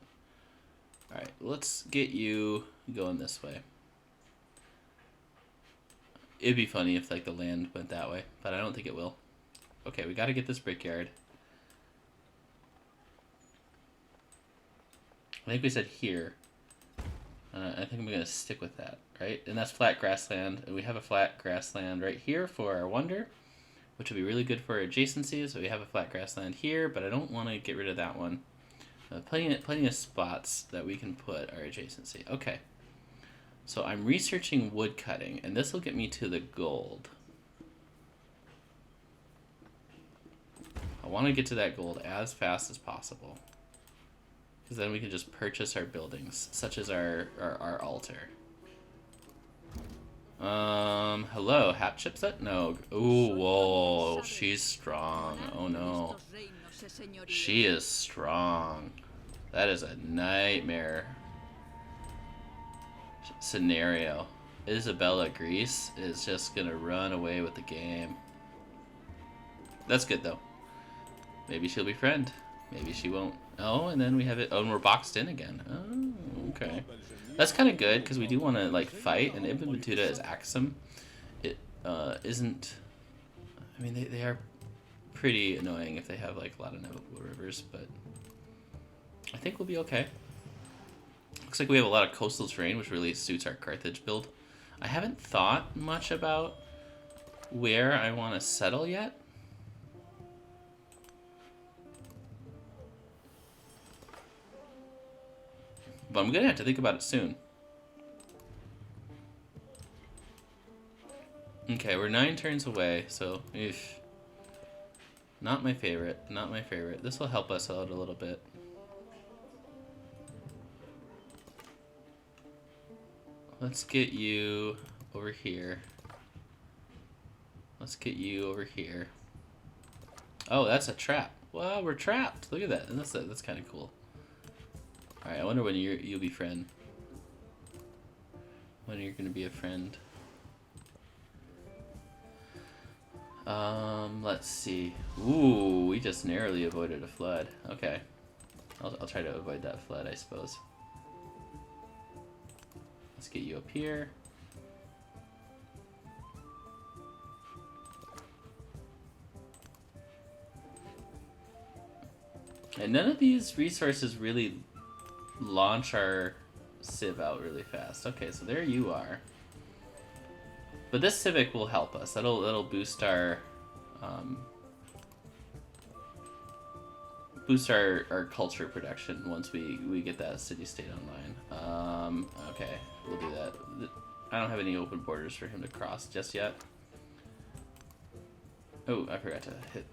Alright, let's get you going this way. It'd be funny if like the land went that way, but I don't think it will. Okay, we gotta get this brickyard. I think we said here. I think I'm gonna stick with that, right? And that's flat grassland, and we have a flat grassland right here for our wonder, which will be really good for adjacency. So we have a flat grassland here, but I don't want to get rid of that one. Plenty of spots that we can put our adjacency. Okay, so I'm researching wood cutting, and this will get me to the gold. I want to get to that gold as fast as possible. Because then we can just purchase our buildings, such as our altar. Hello, hat chipset? No. Ooh, whoa, she's strong. Oh no. She is strong. That is a nightmare scenario. Isabella Grease is just gonna run away with the game. That's good though. Maybe she'll befriend. Maybe she won't. Oh, and then we have it. Oh, and we're boxed in again. Oh, okay. That's kind of good because we do want to like fight. And Ibn Battuta is Axum. It isn't. I mean, they are pretty annoying if they have like a lot of navigable rivers, but I think we'll be okay. Looks like we have a lot of coastal terrain, which really suits our Carthage build. I haven't thought much about where I want to settle yet. But I'm gonna have to think about it soon. Okay, we're 9 turns away, so not my favorite. Not my favorite. This will help us out a little bit. Let's get you over here. Let's get you over here. Oh, that's a trap. Wow, we're trapped. Look at that. And that's kind of cool. All right, I wonder when you'll be friend. When you're gonna be a friend. Let's see. Ooh, we just narrowly avoided a flood. Okay, I'll try to avoid that flood, I suppose. Let's get you up here. And none of these resources really launch our civ out really fast. Okay, so there you are. But this civic will help us. That'll boost our culture production once we get that city state online. Okay, we'll do that. I don't have any open borders for him to cross just yet. Oh, I forgot to hit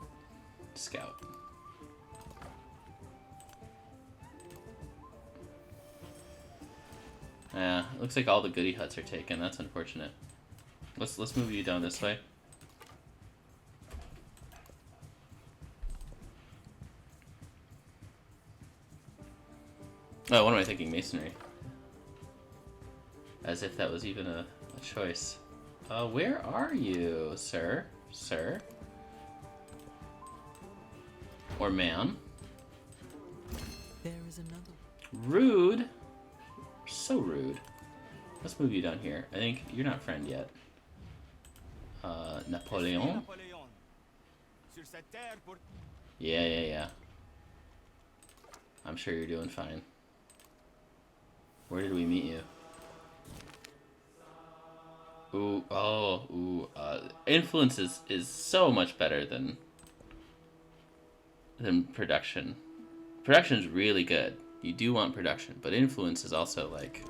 scout. Yeah, looks like all the goody huts are taken. That's unfortunate. Let's move you down this way. Oh, what am I thinking? Masonry. As if that was even a choice. Where are you, sir? Sir? Or ma'am? There is another. Rude. So rude. Let's move you down here. I think you're not friend yet. Napoleon? Yeah. I'm sure you're doing fine. Where did we meet you? Influence is so much better than production. Production's really good. You do want production, but influence is also like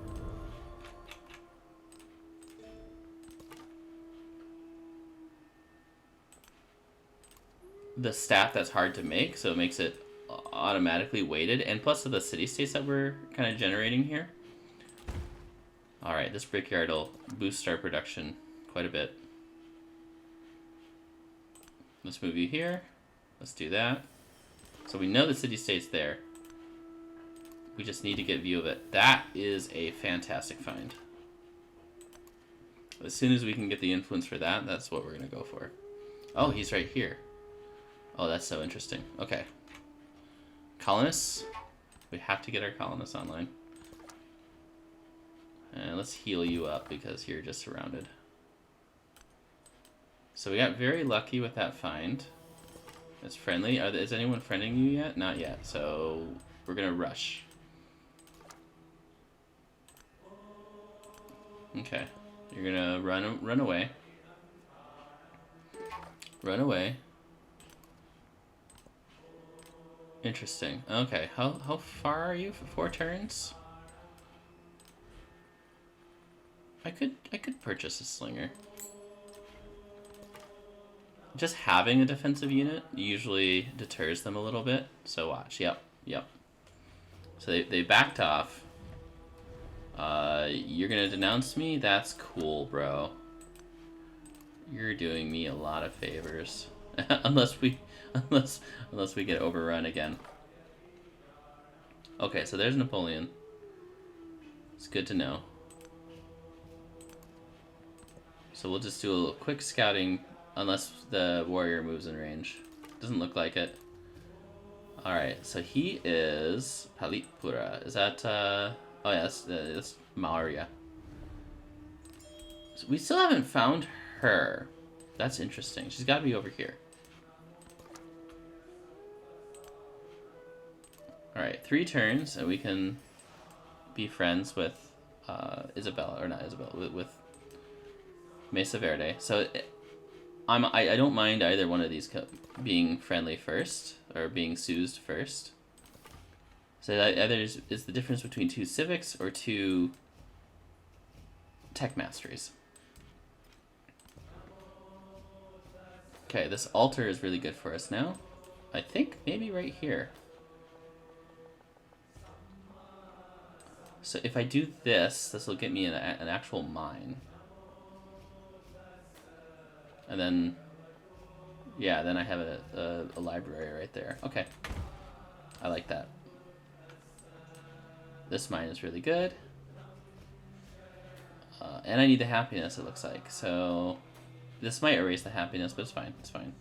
the stat that's hard to make, so it makes it automatically weighted, and plus of the city states that we're kind of generating here. Alright, this brickyard will boost our production quite a bit. Let's move you here. Let's do that. So we know the city state's there. We just need to get view of it. That is a fantastic find. As soon as we can get the influence for that, that's what we're going to go for. Oh, he's right here. Oh, that's so interesting. Okay. Colonists. We have to get our colonists online. And let's heal you up because you're just surrounded. So we got very lucky with that find. It's friendly. Is anyone friending you yet? Not yet. So we're going to rush. Okay. You're going to run away. Run away. Interesting. Okay. How far are you for 4 turns? I could purchase a slinger. Just having a defensive unit usually deters them a little bit. So watch. Yep. So they backed off. You're gonna denounce me? That's cool, bro. You're doing me a lot of favors. unless we get overrun again. Okay, so there's Napoleon. It's good to know. So we'll just do a little quick scouting, unless the warrior moves in range. Doesn't look like it. Alright, so he is Palitpura. Is that, oh yeah, that's Maurya. So we still haven't found her. That's interesting. She's got to be over here. Alright, 3 turns, and we can be friends with Isabella, or not Isabella, with Mesa Verde. So I don't mind either one of these being friendly first, or being soothed first. So that either is the difference between 2 civics or 2 tech masteries. Okay, this altar is really good for us now. I think maybe right here. So if I do this, this will get me an actual mine. And then, yeah, then I have a library right there. Okay, I like that. This mine is really good. And I need the happiness, it looks like. So this might erase the happiness, but it's fine. It's fine.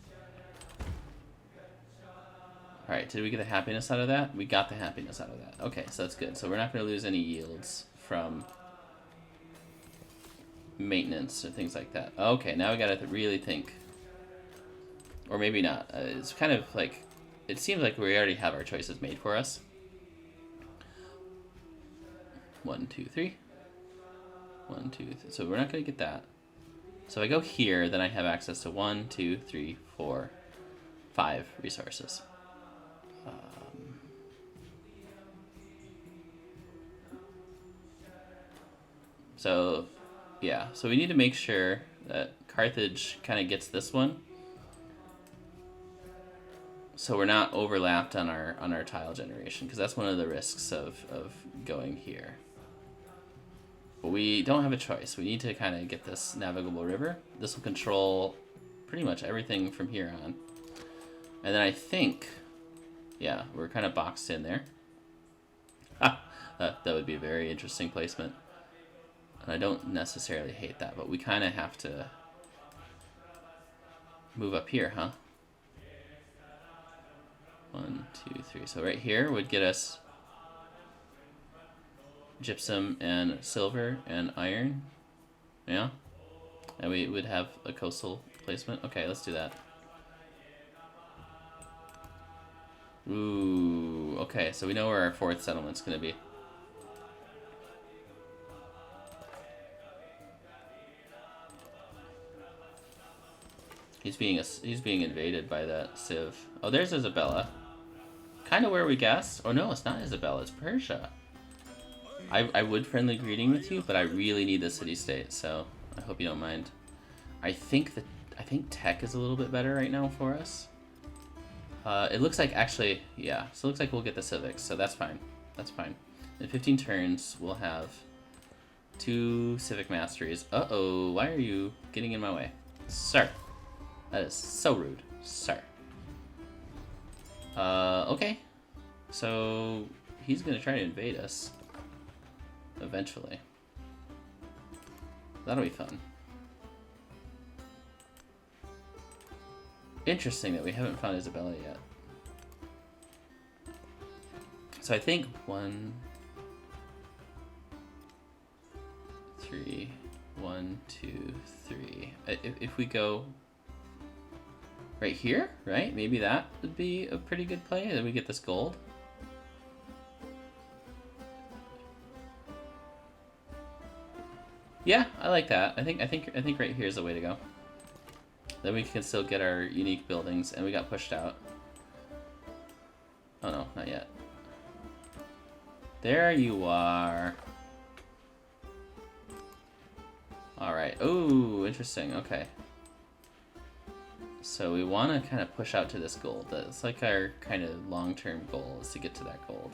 Alright, did we get the happiness out of that? We got the happiness out of that. Okay, so that's good. So we're not going to lose any yields from maintenance or things like that. Okay, now we got to really think. Or maybe not. It's kind of like, it seems like we already have our choices made for us. 1, 2, 3. 1, 2, 3. So we're not going to get that. So if I go here, then I have access to 1, 2, 3, 4, 5 resources. So, yeah. So we need to make sure that Carthage kind of gets this one, so we're not overlapped on our tile generation, because that's one of the risks of going here. But we don't have a choice. We need to kind of get this navigable river. This will control pretty much everything from here on. And then I think, yeah, we're kind of boxed in there. That would be a very interesting placement. And I don't necessarily hate that, but we kind of have to move up here, huh? 1, 2, 3. So right here would get us gypsum and silver and iron. Yeah? And we would have a coastal placement. Okay, let's do that. Ooh, okay, so we know where our 4th settlement's going to be. He's being invaded by that civ. Oh, there's Isabella. Kind of where we guessed. Oh no, it's not Isabella, it's Persia. I would friendly greeting with you, but I really need the city-state, so I hope you don't mind. I think tech is a little bit better right now for us. It looks like, actually, yeah, so it looks like we'll get the civics, so that's fine. That's fine. In 15 turns, we'll have 2 civic masteries. Uh-oh, why are you getting in my way? Sir. That is so rude, sir. Okay. So, he's gonna try to invade us. Eventually. That'll be fun. Interesting that we haven't found Isabella yet. So I think 1, 3, 1, 2, 3. If we go right here, right? Maybe that would be a pretty good play. Then we get this gold. Yeah, I like that. I think right here is the way to go. Then we can still get our unique buildings, and we got pushed out. Oh no, not yet. There you are. Alright. Oh, interesting. Okay. So we want to kind of push out to this gold. That's like our kind of long-term goal, is to get to that gold.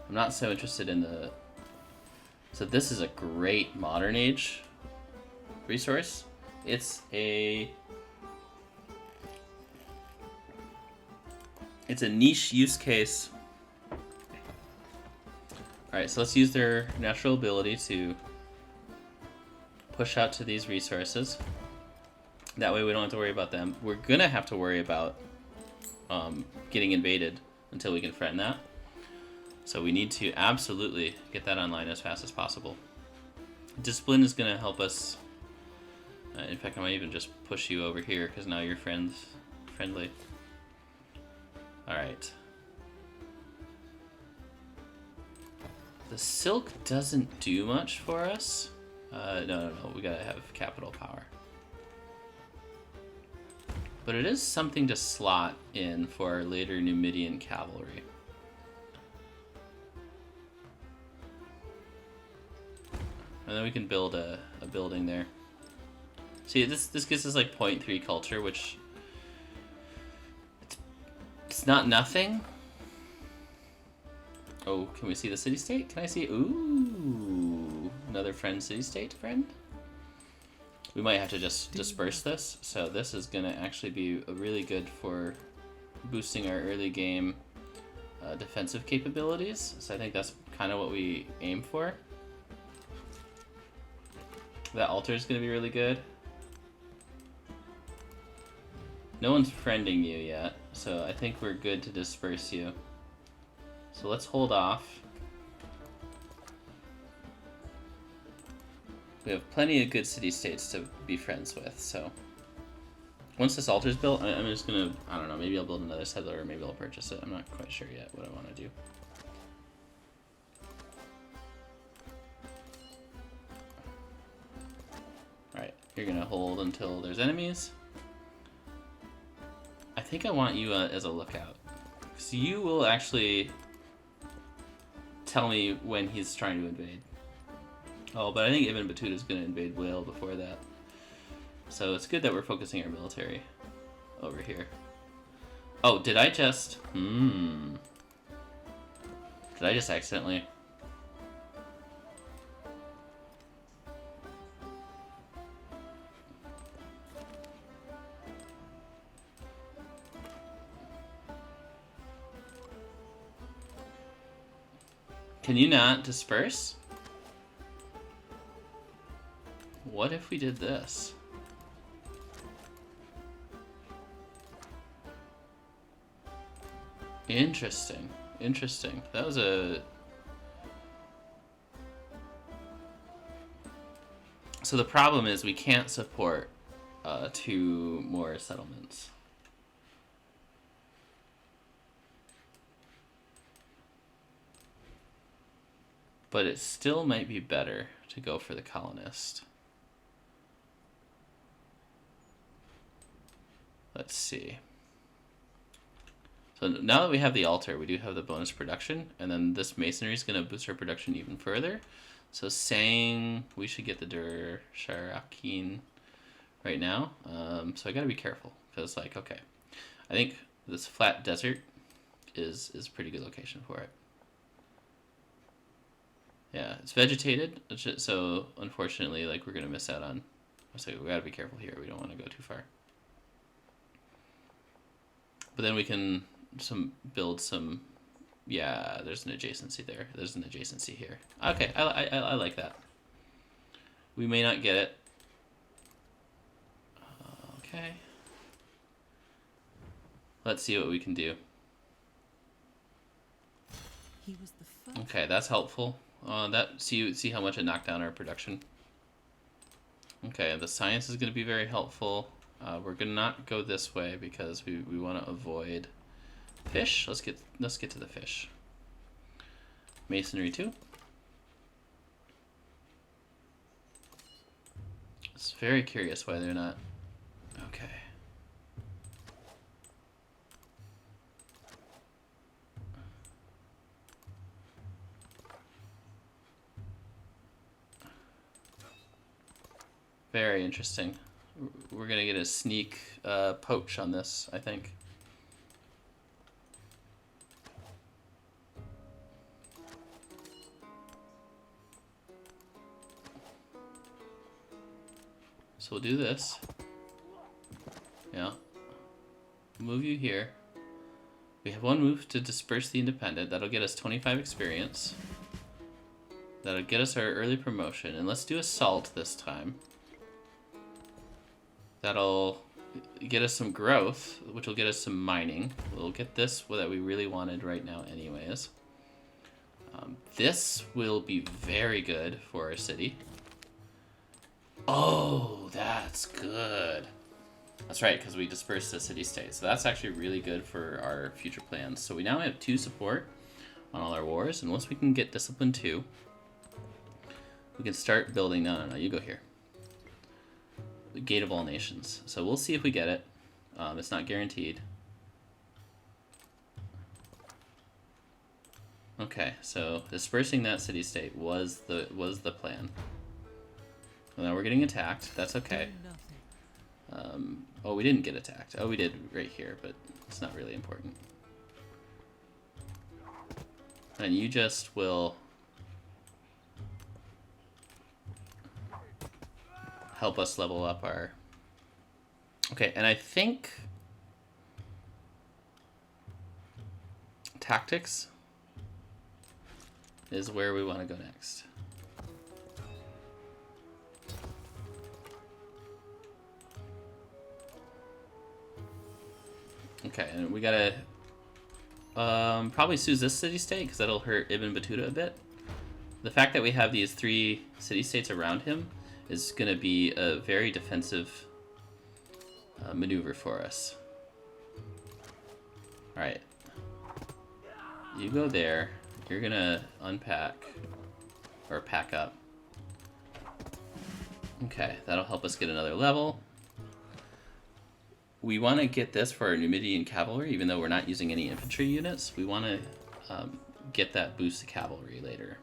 I'm not so interested in the... So this is a great modern age resource. It's a niche use case. Alright, so let's use their natural ability to push out to these resources. That way we don't have to worry about them. We're gonna have to worry about getting invaded until we can threaten that. So we need to absolutely get that online as fast as possible. Discipline is gonna help us. In fact, I might even just push you over here because now you're friendly. Alright. The silk doesn't do much for us. No. We gotta have capital power. But it is something to slot in for our later Numidian cavalry. And then we can build a building there. See, this gives us like 0.3 culture, which it's not nothing. Oh, can we see the city-state? Can I see? Ooh, another city-state friend. We might have to just disperse this. So this is gonna actually be really good for boosting our early game defensive capabilities. So I think that's kind of what we aim for. That altar is gonna be really good. No one's friending you yet, so I think we're good to disperse you. So let's hold off. We have plenty of good city-states to be friends with, so... Once this altar's built, I'm just gonna... I don't know, maybe I'll build another settler, or maybe I'll purchase it. I'm not quite sure yet what I want to do. Alright, you're gonna hold until there's enemies. I think I want you as a lookout. Because you will actually tell me when he's trying to invade. Oh, but I think Ibn Battuta is going to invade Wales before that. So it's good that we're focusing our military over here. Oh, did I just... Did I just accidentally... Can you not disperse? What if we did this? Interesting. Interesting. That was a... So the problem is we can't support 2 more settlements. But it still might be better to go for the colonist. Let's see. So now that we have the altar, we do have the bonus production, and then this masonry is going to boost our production even further. So saying we should get the Dur Sharakin right now. So I got to be careful because, like, okay, I think this flat desert is a pretty good location for it. Yeah, it's vegetated, so unfortunately, like, we're gonna miss out on. So we gotta be careful here. We don't want to go too far. But then we can build some. Yeah, there's an adjacency there. There's an adjacency here. Okay, I like that. We may not get it. Okay. Let's see what we can do. He was the first. Okay, that's helpful. See how much it knocked down our production. Okay, the science is going to be very helpful. We're going to not go this way because we want to avoid fish. Let's get to the fish. Masonry 2. It's very curious why they're not. Okay. Very interesting. We're gonna get a sneak poach on this, I think. So we'll do this. Yeah. Move you here. We have one move to disperse the independent. That'll get us 25 experience. That'll get us our early promotion. And let's do assault this time. That'll get us some growth, which will get us some mining. We'll get this that we really wanted right now anyways. This will be very good for our city. Oh, that's good. That's right, because we dispersed the city-state. So that's actually really good for our future plans. So we now have 2 support on all our wars. And once we can get Discipline 2, we can start building... No, you go here. The Gate of All Nations. So we'll see if we get it. It's not guaranteed. Okay, so dispersing that city-state was the plan. Well, now we're getting attacked. That's okay. Oh, we didn't get attacked. Oh, we did right here, but it's not really important. And you just will help us level up our... Okay, and I think tactics is where we want to go next. Okay, and we gotta probably seize this city-state because that'll hurt Ibn Battuta a bit. The fact that we have these 3 city-states around him is gonna be a very defensive maneuver for us. Alright. You go there. You're gonna unpack or pack up. Okay, that'll help us get another level. We want to get this for our Numidian cavalry, even though we're not using any infantry units. We want to get that boost to cavalry later.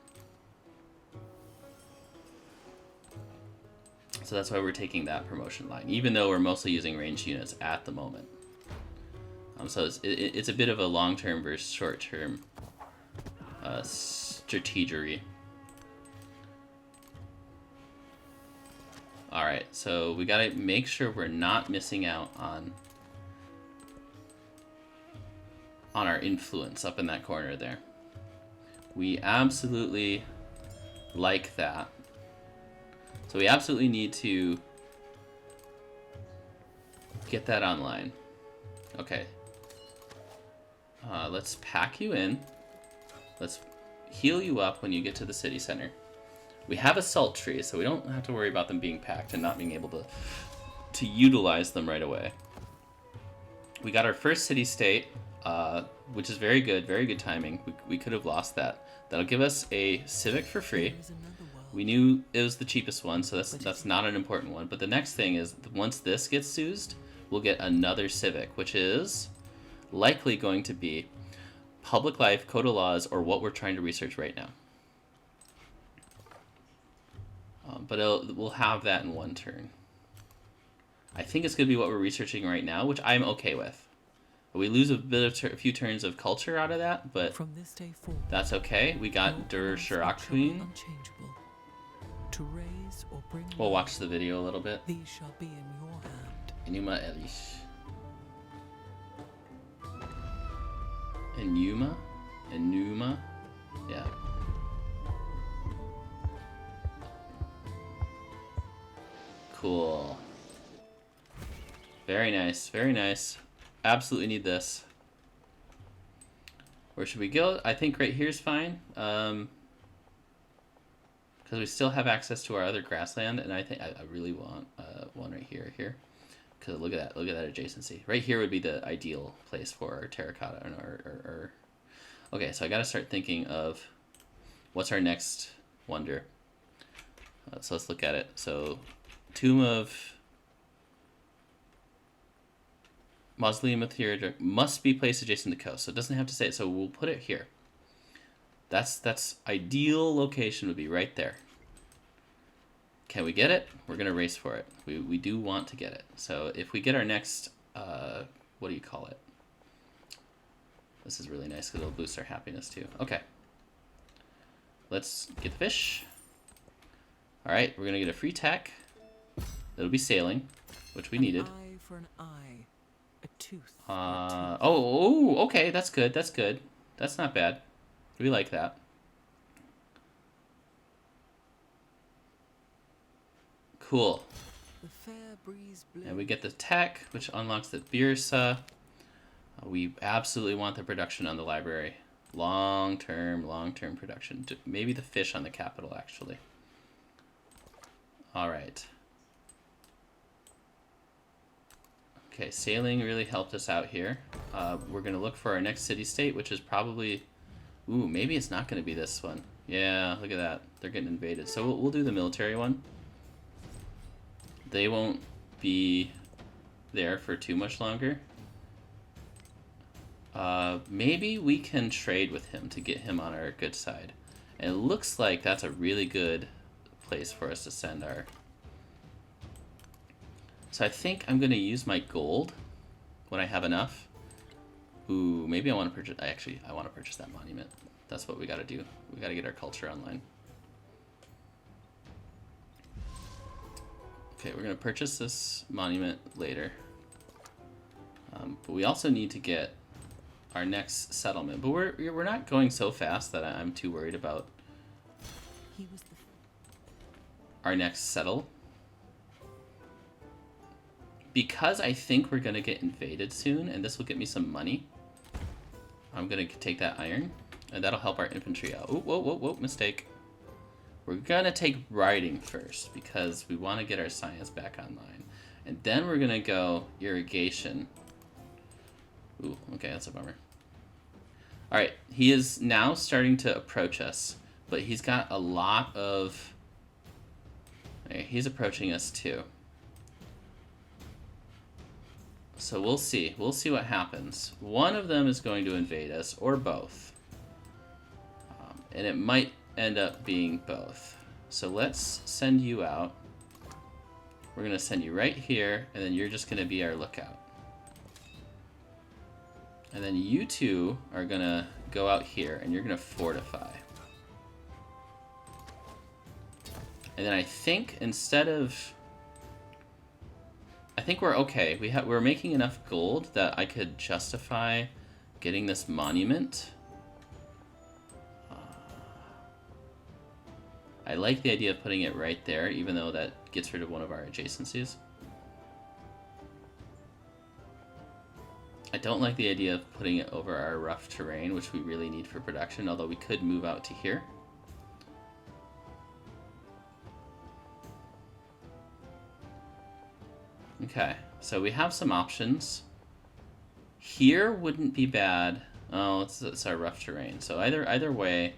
So that's why we're taking that promotion line, even though we're mostly using ranged units at the moment. So it's a bit of a long-term versus short-term strategery. Alright, so we gotta make sure we're not missing out on our influence up in that corner there. We absolutely like that. So we absolutely need to get that online. Okay. Let's pack you in. Let's heal you up when you get to the city center. We have assault trees, so we don't have to worry about them being packed and not being able to utilize them right away. We got our first city-state, which is very good timing. We could have lost that. That'll give us a civic for free. We knew it was the cheapest one, so that's not an important one. But the next thing is, once this gets seized, we'll get another civic, which is likely going to be public life, code of laws, or what we're trying to research right now. But we'll have that in one turn. I think it's going to be what we're researching right now, which I'm okay with. We lose a few turns of culture out of that, but From this day forward, that's okay. We got Der Shiraktuin. We'll watch the video a little bit. These shall be in your hand. Enuma Elish. Enuma? Yeah. Cool. Very nice, very nice. Absolutely need this. Where should we go? I think right here is fine. Because we still have access to our other grassland, and I think I really want one right here. Because look at that adjacency. Right here would be the ideal place for our terracotta and our... Okay, so I got to start thinking of what's our next wonder. So let's look at it. So Tomb of Mausoleum of Theodoric must be placed adjacent to the coast. So it doesn't have to say it. So we'll put it here. That's ideal location would be right there. Can we get it? We're gonna race for it. We do want to get it. So if we get our next, what do you call it? This is really nice because it'll boost our happiness too. Okay. Let's get the fish. All right, we're gonna get a free tech. It'll be sailing, which we needed. An eye for an eye, a tooth for a Oh, tooth. oh, okay, that's good, that's good. That's not bad. We like that. Cool. The fair breeze blows. And we get the tech, which unlocks the Birsa. We absolutely want the production on the library. Long-term production. Maybe the fish on the capital, actually. All right. Okay, sailing really helped us out here. We're going to look for our next city-state, which is probably... Ooh, maybe it's not going to be this one. Yeah, look at that. They're getting invaded. So we'll do the military one. They won't be there for too much longer. Maybe we can trade with him to get him on our good side. And it looks like that's a really good place for us to send our... So I think I'm going to use my gold when I have enough. Ooh, maybe I want to purchase... I want to purchase that monument. That's what we got to do. We got to get our culture online. Okay, we're going to purchase this monument later. But we also need to get our next settlement. But we're not going so fast that I'm too worried about He was the our next settle. Because I think we're going to get invaded soon, and this will get me some money, I'm going to take that iron, and that'll help our infantry out. Oh, whoa, mistake. We're going to take writing first, because we want to get our science back online. And then we're going to go irrigation. Ooh, okay, that's a bummer. Alright, he is now starting to approach us, but he's got a lot of... Okay, he's approaching us too. So we'll see. We'll see what happens. One of them is going to invade us, or both. And it might end up being both. So let's send you out. We're going to send you right here, and then you're just going to be our lookout. And then you two are going to go out here, and you're going to fortify. And then I think instead of... I think we're okay. We're making enough gold that I could justify getting this monument. I like the idea of putting it right there, even though that gets rid of one of our adjacencies. I don't like the idea of putting it over our rough terrain, which we really need for production, although we could move out to here. Okay, so we have some options. Here wouldn't be bad. Oh, it's our rough terrain. So either way,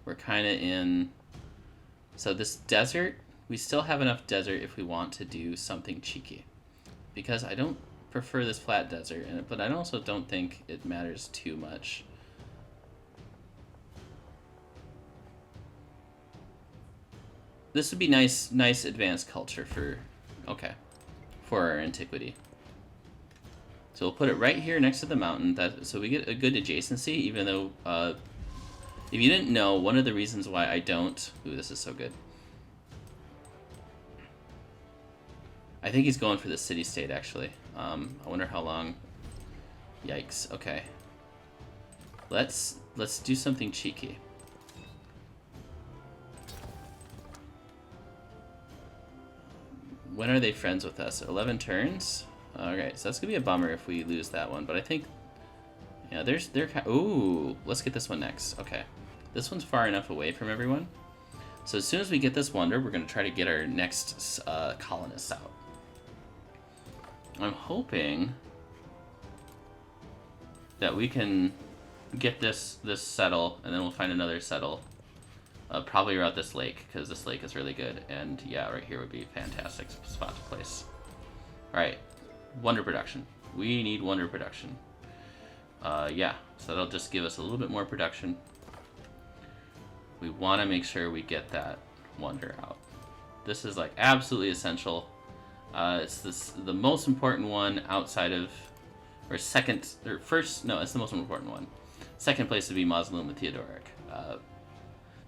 we're kind of in... So this desert, we still have enough desert if we want to do something cheeky. Because I don't prefer this flat desert, but I also don't think it matters too much. This would be nice advanced culture for... Okay. For our antiquity. So we'll put it right here next to the mountain, so we get a good adjacency, even though, if you didn't know, one of the reasons why I don't... Ooh, this is so good. I think he's going for the city-state, actually. I wonder how long... Yikes, okay. Let's do something cheeky. When are they friends with us? 11 turns? Alright, so that's going to be a bummer if we lose that one, but I think... Yeah, ooh, let's get this one next. Okay. This one's far enough away from everyone. So as soon as we get this wonder, we're going to try to get our next colonists out. I'm hoping that we can get this settle, and then we'll find another settle. Probably around this lake, because this lake is really good. And yeah, right here would be a fantastic spot to place. Alright, wonder production. We need wonder production. Yeah, so that'll just give us a little bit more production. We want to make sure we get that wonder out. This is like absolutely essential. It's the most important one outside of, or second, or first, no, it's the most important one. Second place would be Mausoleum with Theodoric.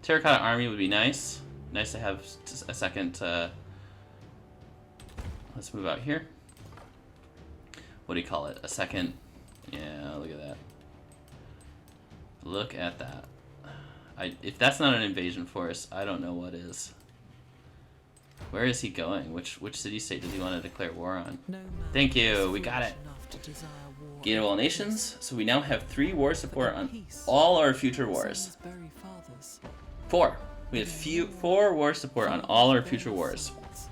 Terracotta Army would be nice. Nice to have a second let's move out here. What do you call it? A second? Yeah, look at that. Look at that. If that's not an invasion force, I don't know what is. Where is he going? Which city-state does he want to declare war on? No man Thank you, is we got it. foolish enough to desire war Gain of all over nations. peace. So we now have 3 war support But on peace, all our future same wars. as bury fathers. 4. We have 4 war support on all our future Bury wars. sons.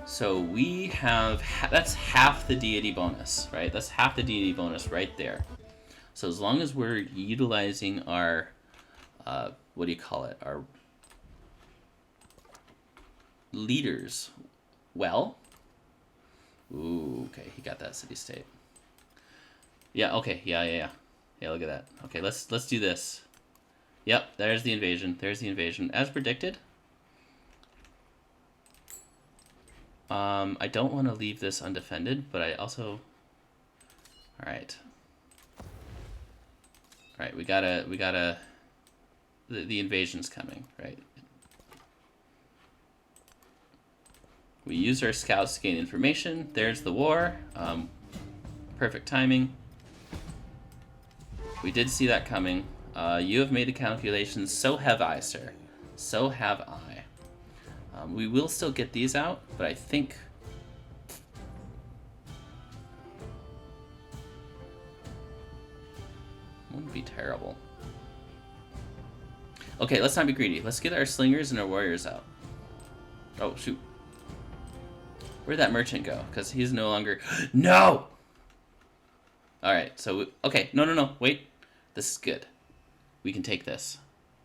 So we have, that's half the deity bonus, right? That's half the deity bonus right there. So as long as we're utilizing our, what do you call it? Our leaders well. Ooh, okay, he got that city-state. Yeah, okay, yeah, look at that. Okay, let's do this. Yep, there's the invasion. There's the invasion. As predicted. I don't want to leave this undefended, but I also... Alright. Alright, we gotta... The invasion's coming, right? We used our scouts to gain information. There's the war. Perfect timing. We did see that coming. You have made the calculations. So have I, sir. So have I. We will still get these out, but I think... Wouldn't be terrible. Okay, let's not be greedy. Let's get our slingers and our warriors out. Oh, shoot. Where'd that merchant go? Because he's no longer... No! Alright, so... Okay, no, wait. This is good. We can take this.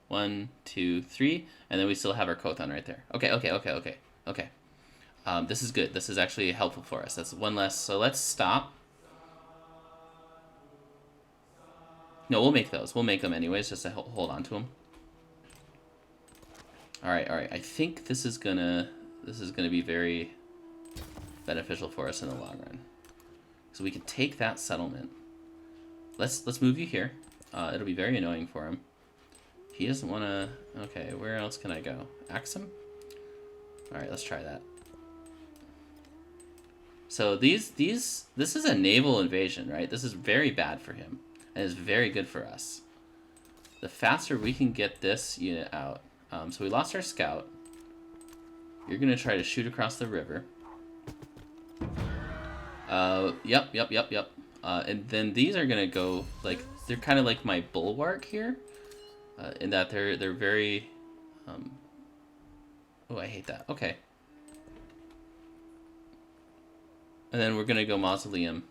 1, 2, 3, and then we still have our Kothan right there. Okay. This is good. This is actually helpful for us. That's one less. So let's stop. No, we'll make those. We'll make them anyways, just to hold on to them. All right. I think this is gonna be very beneficial for us in the long run. So we can take that settlement. Let's move you here. It'll be very annoying for him. He doesn't want to... Okay, where else can I go? Axum? Alright, let's try that. So this is a naval invasion, right? This is very bad for him. And is very good for us. The faster we can get this unit out. So we lost our scout. You're going to try to shoot across the river. Yep. And then these are going to go, like... They're kind of like my bulwark here. In that they're very... Oh, I hate that. Okay. And then we're going to go Mausoleum.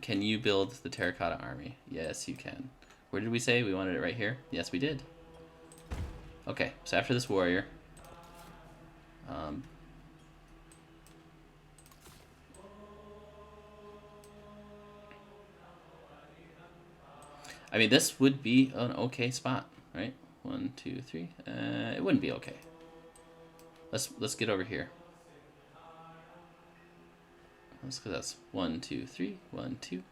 Can you build the Terracotta Army? Yes, you can. Where did we say? We wanted it right here? Yes, we did. Okay, so after this warrior... I mean, this would be an okay spot, right? 1, 2, 3. It wouldn't be okay. Let's get over here. Let's go. That's 1, 2, 3. 1, 2.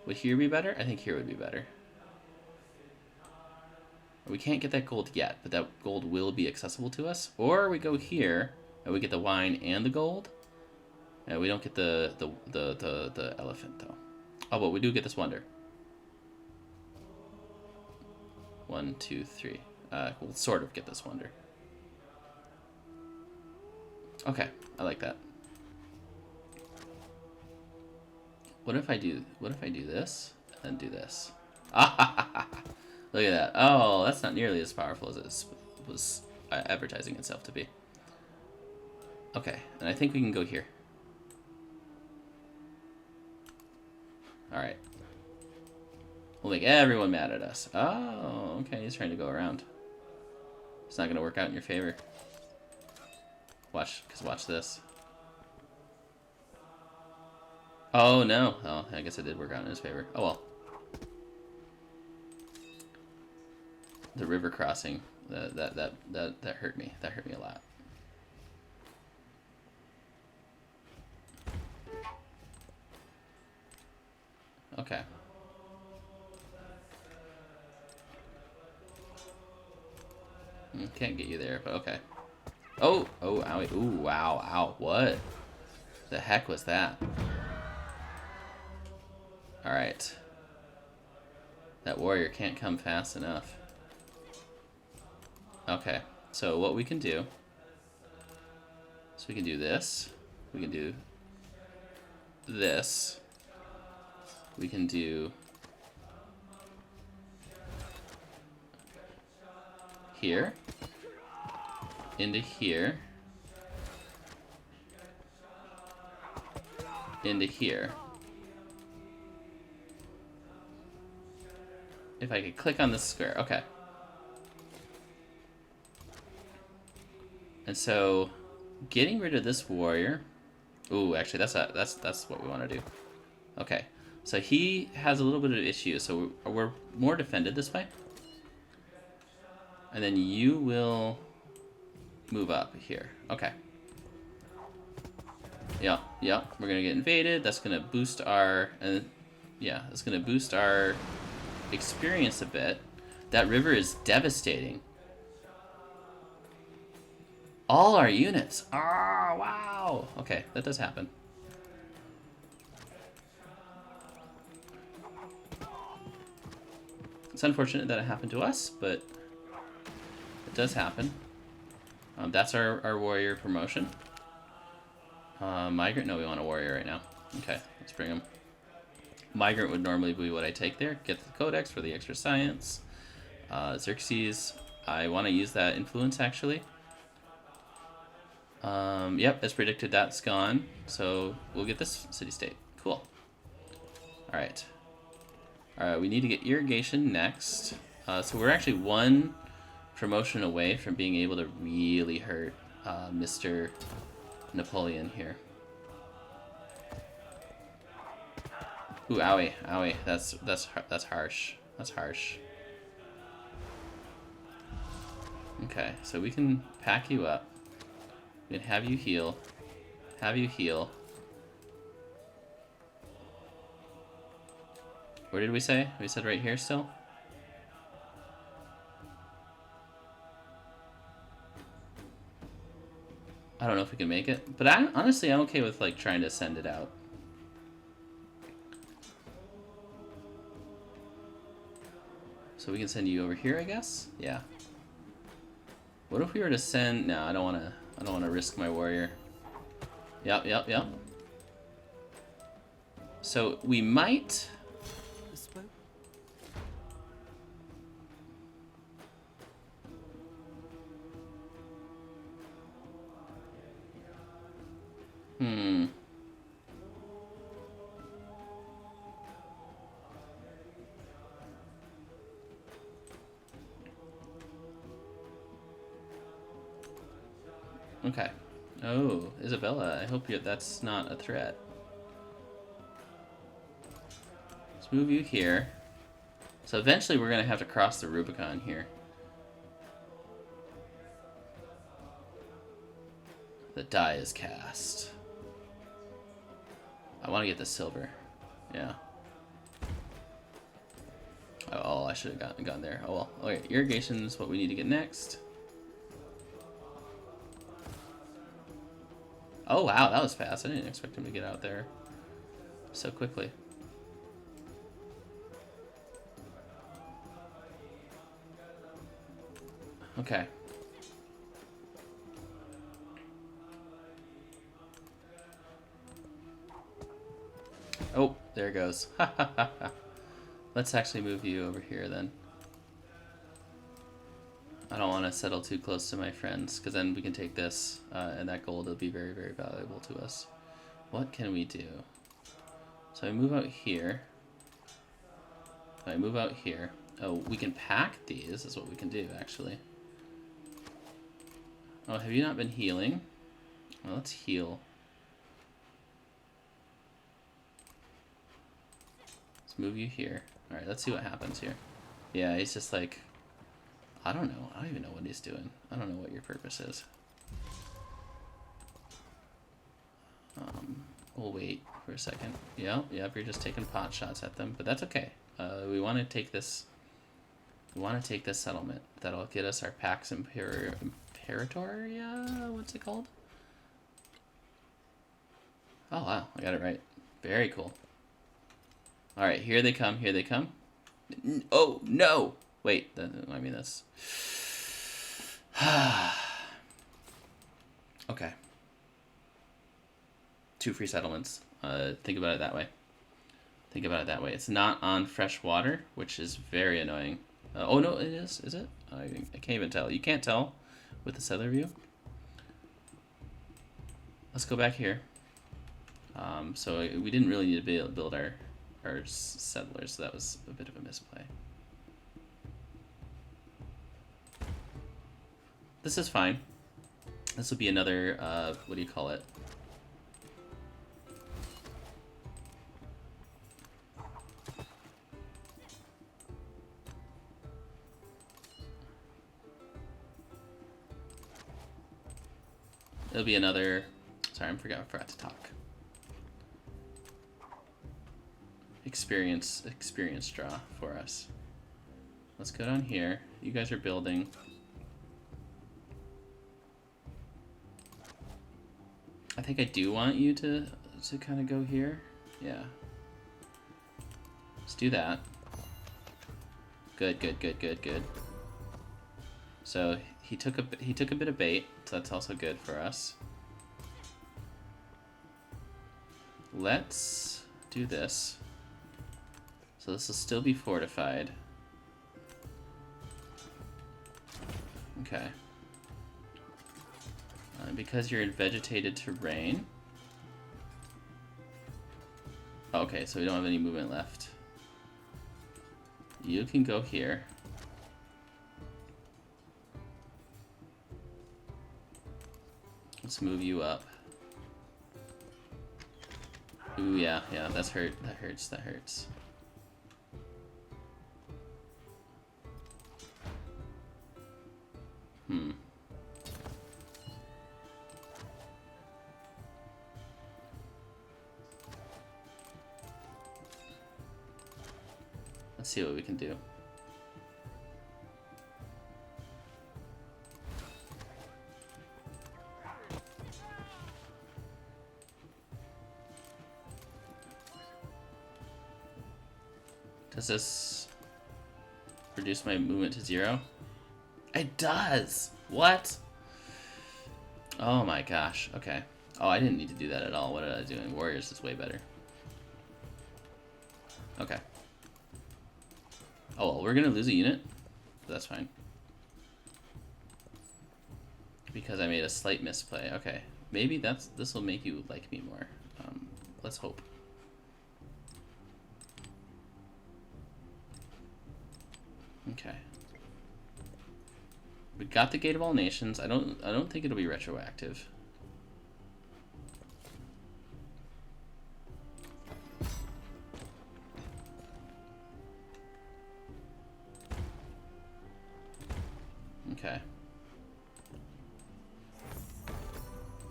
Would here be better? I think here would be better. We can't get that gold yet, but that gold will be accessible to us. Or we go here and we get the wine and the gold. And we don't get the elephant though. Oh, but we do get this wonder. 1, 2, 3. We'll sort of get this wonder. Okay, I like that. What if I do this and then do this? Look at that. Oh, that's not nearly as powerful as it was advertising itself to be. Okay, and I think we can go here. All right. We'll make everyone mad at us. Oh, okay, he's trying to go around. It's not going to work out in your favor. Watch this. Oh, no. Oh, I guess it did work out in his favor. Oh, well. The river crossing, that hurt me. That hurt me a lot. Okay. Can't get you there, but okay. Oh, oh, owie. Ooh, wow, ow. What the heck was that? Alright. That warrior can't come fast enough. Okay, so what we can do... So we can do this. We can do this. We can do... Here. Into here. Into here. If I could click on this square, okay. And so, getting rid of this warrior. Ooh, actually, that's what we want to do. Okay, so he has a little bit of issue, so we're more defended this way. And then you will move up here. Okay. Yeah, yeah, we're gonna get invaded. That's gonna boost our, yeah, that's gonna boost our experience a bit. That river is devastating. All our units. Ah, oh, wow. Okay, that does happen. It's unfortunate that it happened to us, but it does happen. That's our warrior promotion. Migrant? No, we want a warrior right now. Okay, let's bring him. Migrant would normally be what I take there. Get the codex for the extra science. Xerxes. I want to use that influence, actually. Yep, as predicted, that's gone. So we'll get this city-state. Cool. Alright. Alright, we need to get irrigation next. So we're actually one promotion away from being able to really hurt Mr. Napoleon here. Ooh, owie, owie. That's harsh. That's harsh. Okay, so we can pack you up. We can have you heal. Have you heal. Where did we say? We said right here still? I don't know if we can make it, but honestly, I'm okay with like trying to send it out. So we can send you over here, I guess? Yeah. What if we were to send... No, I don't want to risk my warrior. Yep, yep, yep. So we might... Okay. Oh, Isabella, I hope that's not a threat. Let's move you here. So eventually we're going to have to cross the Rubicon here. The die is cast. I want to get the silver. Yeah. Oh, I should have gone there. Oh well. Okay, irrigation is what we need to get next. Oh wow, that was fast. I didn't expect him to get out there so quickly. Okay. Oh, there it goes. Let's actually move you over here then. I don't want to settle too close to my friends, because then we can take this, and that gold will be very, very valuable to us. What can we do? So I move out here. I move out here. Oh, we can pack these, is what we can do, actually. Oh, have you not been healing? Well, let's heal. Let's move you here. Alright, let's see what happens here. Yeah, he's just like... I don't know. I don't even know what he's doing. I don't know what your purpose is. We'll wait for a second. Yep, you're just taking pot shots at them, but that's okay. We want to take this. We want to take this settlement. That'll get us our Pax Territoria? What's it called? Oh, wow. I got it right. Very cool. All right, here they come. Here they come. Oh, no. Wait, I mean, that's... Okay. 2 free settlements. Think about it that way. Think about it that way. It's not on fresh water, which is very annoying. Oh, no, it is. Is it? I can't even tell. You can't tell with the settler view. Let's go back here. So we didn't really need to build our settlers, so that was a bit of a misplay. This is fine. This will be another, what do you call it? It'll be another, sorry, I forgot to talk. Experience draw for us. Let's go down here. You guys are building. I think I do want you to kind of go here. Yeah. Let's do that. Good, good, good, good, good. So he took a bit of bait, so that's also good for us. Let's do this. So this will still be fortified. Okay. Because you're in vegetated terrain. Okay, so we don't have any movement left. You can go here. Let's move you up. Ooh, yeah, that hurts. Let's see what we can do. Does this reduce my movement to 0? It does! What? Oh my gosh, okay. Oh, I didn't need to do that at all. What did I do? Warriors is way better. Okay. Oh, well, we're gonna lose a unit? That's fine. Because I made a slight misplay. Okay. Maybe this will make you like me more. Let's hope. Okay. We got the Gate of All Nations. I don't think it'll be retroactive. Okay.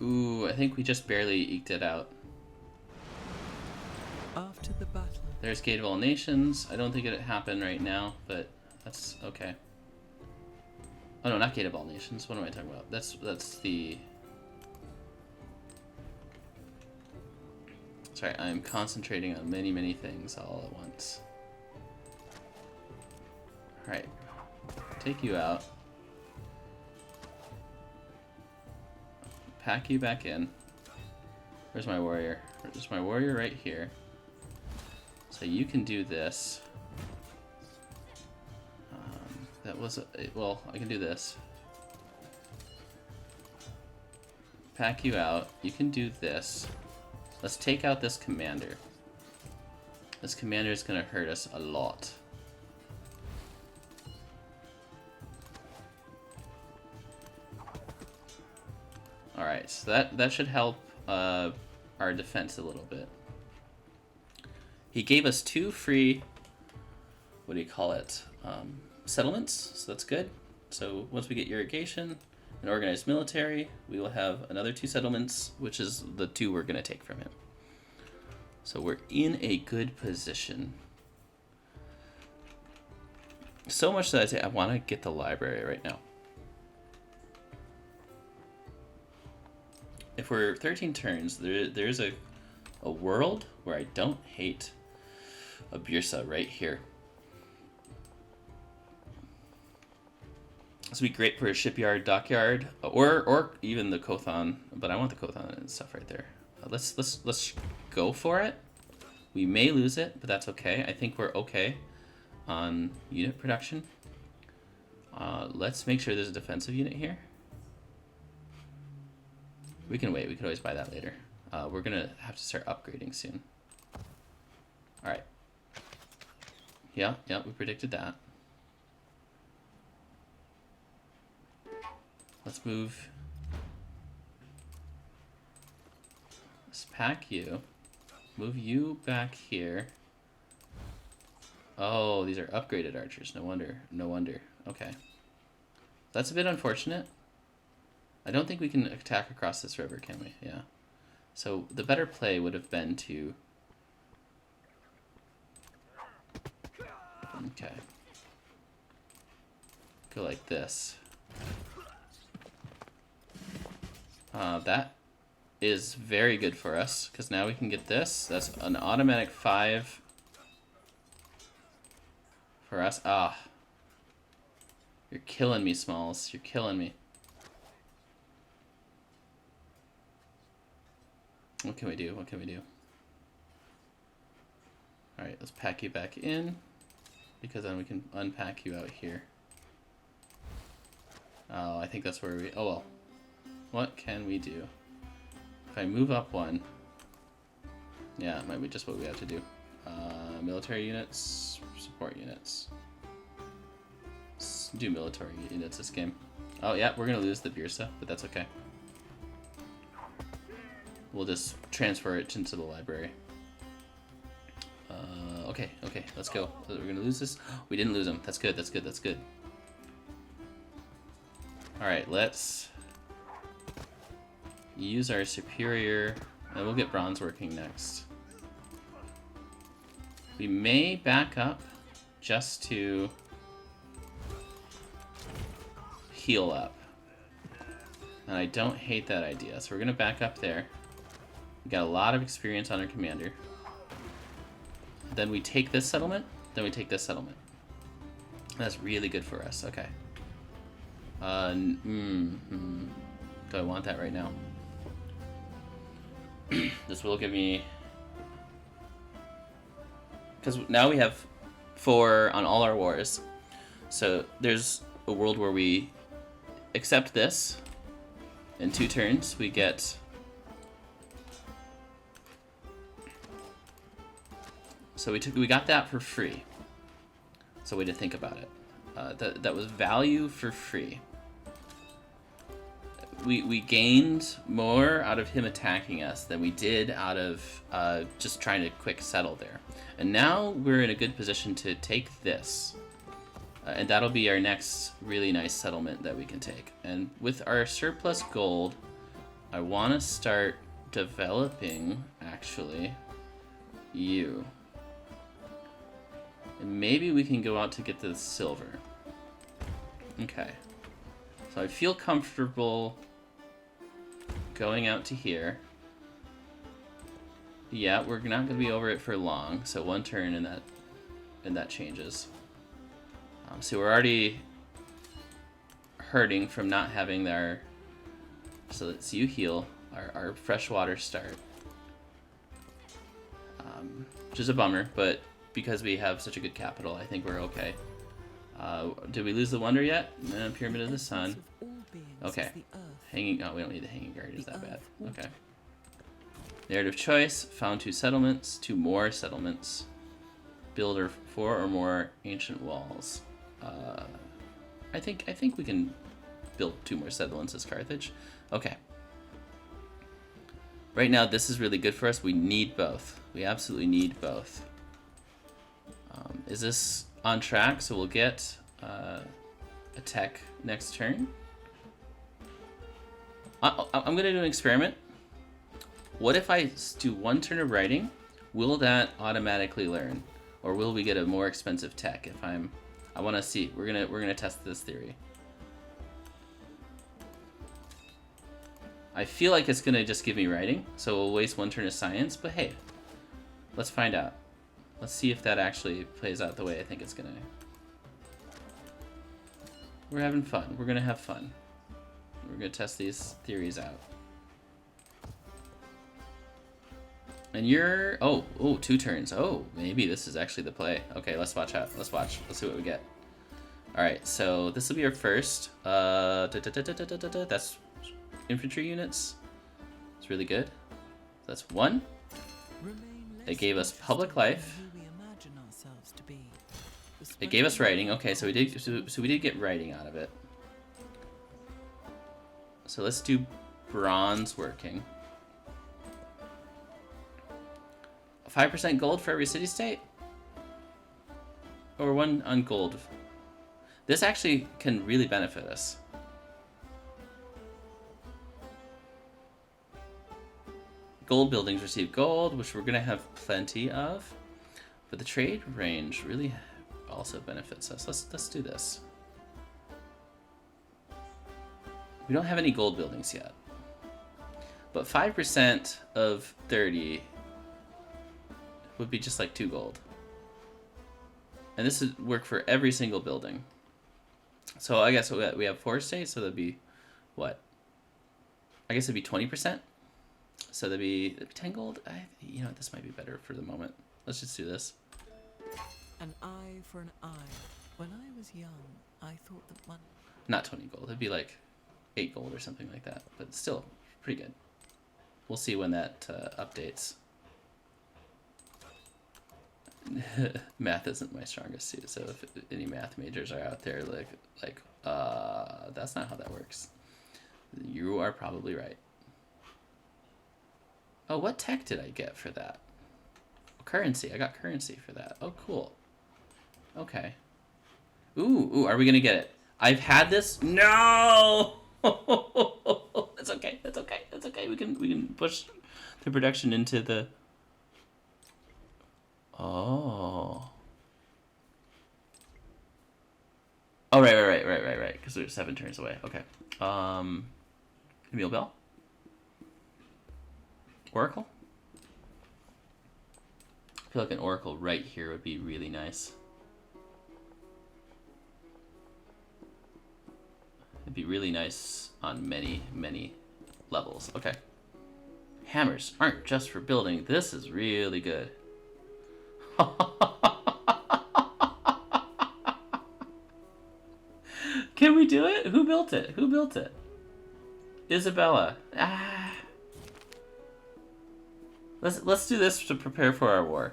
Ooh, I think we just barely eked it out. After the battle. There's Gate of All Nations. I don't think it'll happen right now, but that's okay. Oh no, not Gate of All Nations. What am I talking about? That's the... Sorry, I'm concentrating on many things all at once. Alright. Take you out. Pack you back in. Where's my warrior? There's my warrior right here. So you can do this. That was well, I can do this. Pack you out. You can do this. Let's take out this commander. This commander is going to hurt us a lot. Alright, so that should help our defense a little bit. He gave us 2 free, what do you call it, settlements, so that's good. So once we get irrigation and organized military, we will have another 2 settlements, which is the 2 we're going to take from him. So we're in a good position. So much that I say I want to get the library right now. if we're 13 turns, there's a world where I don't hate a Birsa right here. This would be great for a shipyard, dockyard, or even the Kothon. But I want the Kothon and stuff right there. Let's go for it. We may lose it, but that's okay. I think we're okay on unit production. Let's make sure there's a defensive unit here. We can wait. We can always buy that later. We're gonna have to start upgrading soon. All right. Yeah, we predicted that. Let's move. Let's pack you. Move you back here. Oh, these are upgraded archers. No wonder. No wonder. Okay. That's a bit unfortunate. I don't think we can attack across this river, can we? Yeah. So the better play would have been to... Okay. Go like this. That is very good for us, because now we can get this. That's an automatic 5 for us. Ah. You're killing me, Smalls. You're killing me. What can we do? What can we do? Alright, let's pack you back in, because then we can unpack you out here. Oh, I think that's where we... Oh, well. What can we do? If I move up one... Yeah, it might be just what we have to do. Military units, support units. Let's do military units this game. Oh, yeah, we're going to lose the Birsa, but that's okay. We'll just transfer it into the library. Okay, let's go. We're going to lose this. We didn't lose him. That's good, that's good, that's good. Alright, let's use our superior, and we'll get bronze working next. We may back up just to heal up. And I don't hate that idea, so we're going to back up there. We got a lot of experience on our commander. Then we take this settlement, then we take this settlement. That's really good for us, okay. Do I want that right now? This will give me... Because now we have 4 on all our wars. So there's a world where we accept this. In 2 turns, we get... So we got that for free. That's a way to think about it. That was value for free. We gained more out of him attacking us than we did out of just trying to quick settle there. And now we're in a good position to take this. And that'll be our next really nice settlement that we can take. And with our surplus gold, I want to start developing, actually, you. And maybe we can go out to get the silver. Okay. So I feel comfortable going out to here. Yeah, we're not going to be over it for long, so 1 turn and that changes. So we're already hurting from not having our... So let's you heal, our freshwater start. Which is a bummer, but because we have such a good capital, I think we're okay. Did we lose the wonder yet? Pyramid of the Sun. Okay. Hanging... Oh, we don't need the Hanging Guard. Is that bad? Okay. Narrative choice. Found 2 settlements. 2 more settlements. Build 4 or more ancient walls. I think we can build 2 more settlements as Carthage. Okay. Right now, this is really good for us. We need both. We absolutely need both. Is this on track? So we'll get a tech next turn. I'm going to do an experiment. What if I do 1 turn of writing? Will that automatically learn? Or will we get a more expensive tech if I'm... I want to see. We're gonna test this theory. I feel like it's gonna just give me writing, so we'll waste 1 turn of science, but hey, let's find out. Let's see if that actually plays out the way I think it's gonna. We're having fun. We're gonna have fun. We're gonna test these theories out. And you're... Oh, 2 turns. Oh, maybe this is actually the play. Okay, let's watch out. Let's watch. Let's see what we get. Alright, so this will be our first. That's infantry units. It's really good. That's 1. It gave us public life. It gave us writing. Okay, so we did get writing out of it. So let's do bronze working. 5% gold for every city-state? Or 1 on gold? This actually can really benefit us. Gold buildings receive gold, which we're going to have plenty of. But the trade range really also benefits us. Let's do this. We don't have any gold buildings yet. But 5% of 30 would be just like 2 gold. And this would work for every single building. So I guess we have 4 states, so that'd be what? I guess it'd be 20%. So that'd be 10 gold. You know what, this might be better for the moment. Let's just do this. An eye for an eye. When I was young, I thought that one. Not 20 gold. It'd be like 8 gold or something like that. But still, pretty good. We'll see when that updates. Math isn't my strongest suit, so if any math majors are out there, that's not how that works. You are probably right. Oh, what tech did I get for that? Currency. I got currency for that. Oh, cool. Okay. Ooh, are we gonna get it? I've had this. No. It's okay. It's okay. It's okay. We can push the production into the. Oh. Oh, right. Because we're 7 turns away. Okay. Emil Bell? Oracle? I feel like an Oracle right here would be really nice. It'd be really nice on many, many levels. Okay. Hammers aren't just for building. This is really good. Can we do it? Who built it? Who built it? Isabella. Let's do this to prepare for our war.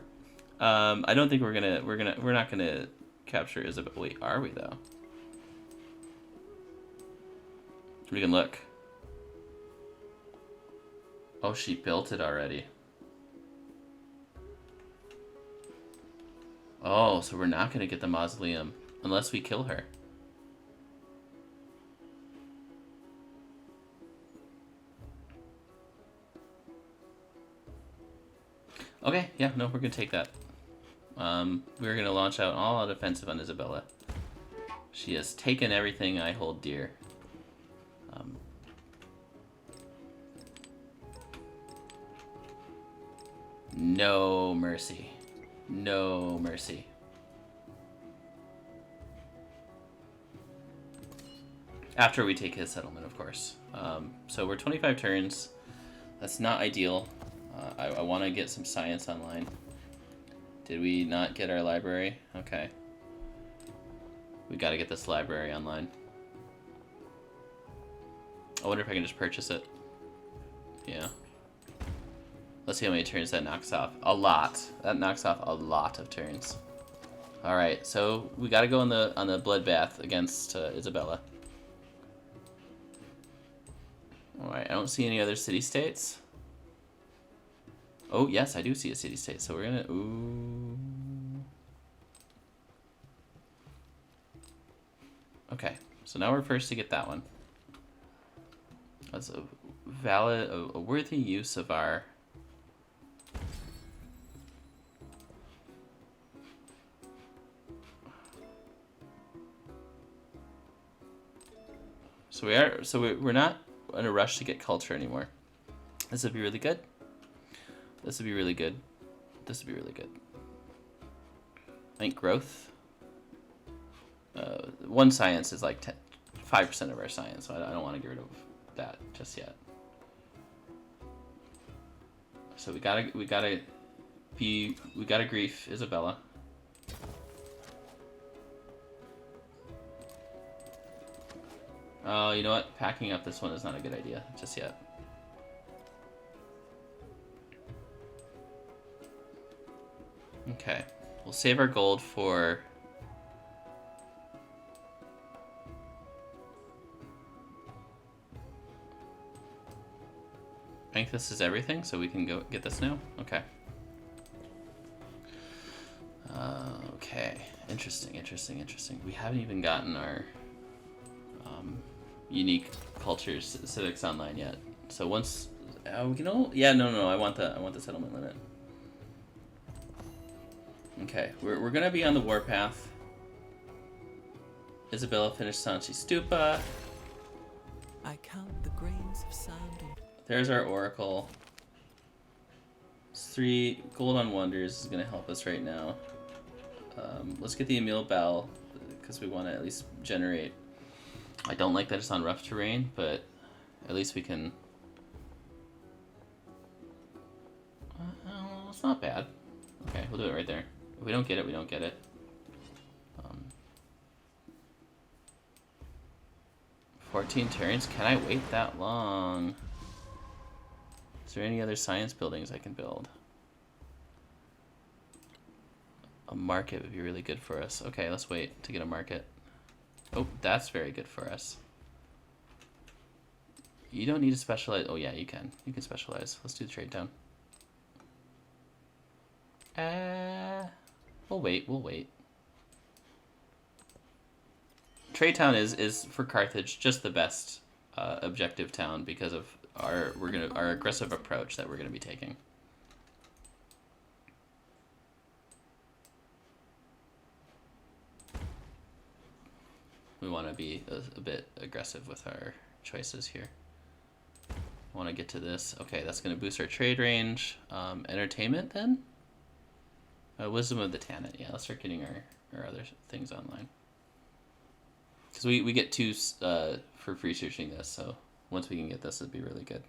I don't think we're not gonna capture Isabella. Wait, are we though? We can look. Oh, she built it already. Oh, so we're not gonna get the mausoleum unless we kill her. Okay, yeah, no, we're gonna take that. We're gonna launch out all out offensive on Isabella. She has taken everything I hold dear. No mercy. No mercy. After we take his settlement, of course. So we're 25 turns. That's not ideal. I want to get some science online. Did we not get our library? Okay. We got to get this library online. I wonder if I can just purchase it. Yeah. Let's see how many turns that knocks off. A lot. That knocks off a lot of turns. All right, so we got to go on the bloodbath against Isabella. All right, I don't see any other city-states. Oh, yes, I do see a city-state, so we're gonna, ooh. Okay, so now we're first to get that one. That's a valid, a worthy use of our... So we're not in a rush to get culture anymore. This would be really good. This would be really good. This would be really good. I think growth. One science is like 5% of our science, so I don't want to get rid of that just yet. So we gotta grief Isabella. Oh, you know what? Packing up this one is not a good idea just yet. Okay, we'll save our gold for. I think this is everything, so we can go get this now. Okay. Okay. Interesting. We haven't even gotten our unique cultures civics online yet. So once, yeah, no. I want the settlement limit. Okay, we're gonna be on the warpath. Isabella finished Sanchi Stupa. I count the grains of sand. There's our oracle. 3 gold on wonders is gonna help us right now. Let's get the Emil Bell because we want to at least generate. I don't like that it's on rough terrain, but at least we can. It's not bad. Okay, we'll do it right there. If we don't get it, we don't get it. 14 turns? Can I wait that long? Is there any other science buildings I can build? A market would be really good for us. Okay, let's wait to get a market. Oh, that's very good for us. You don't need to specialize. Oh yeah, you can. You can specialize. Let's do the trade town. We'll wait. Trade town is for Carthage just the best objective town because of our aggressive approach that we're gonna be taking. We want to be a bit aggressive with our choices here. I want to get to this. Okay, that's going to boost our trade range. Entertainment then? Wisdom of the Tanit. Yeah, let's start getting our other things online. Because we get 2 for researching this, so once we can get this, it'd be really good.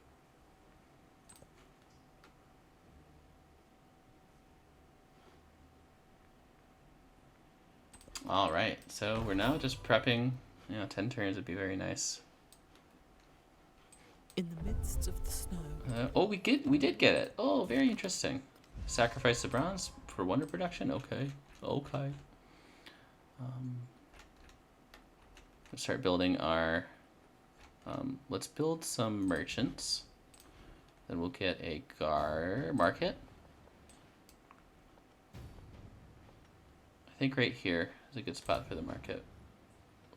Alright, so we're now just prepping. 10 turns would be very nice. In the midst of the snow. Oh, we did get it. Oh, very interesting. Sacrifice the bronze for wonder production? Okay. Let's start building our... let's build some merchants. Then we'll get a market. I think right here is a good spot for the market.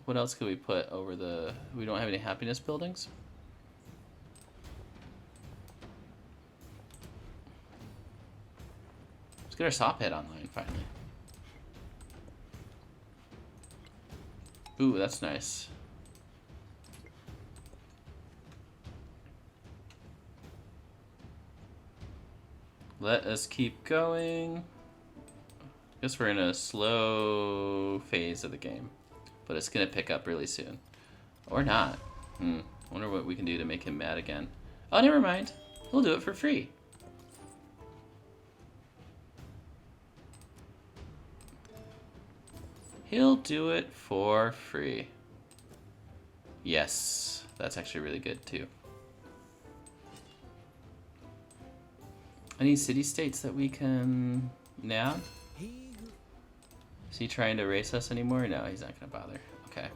What else could we put over the... We don't have any happiness buildings? Let's get our saw pit online, finally. Ooh, that's nice. Let us keep going. Guess we're in a slow phase of the game, but it's gonna pick up really soon. Or not. Wonder what we can do to make him mad again. Oh, never mind. We'll do it for free. He'll do it for free. Yes, that's actually really good too. Any city-states that we can nab? Is he trying to race us anymore? No, he's not gonna bother. Okay.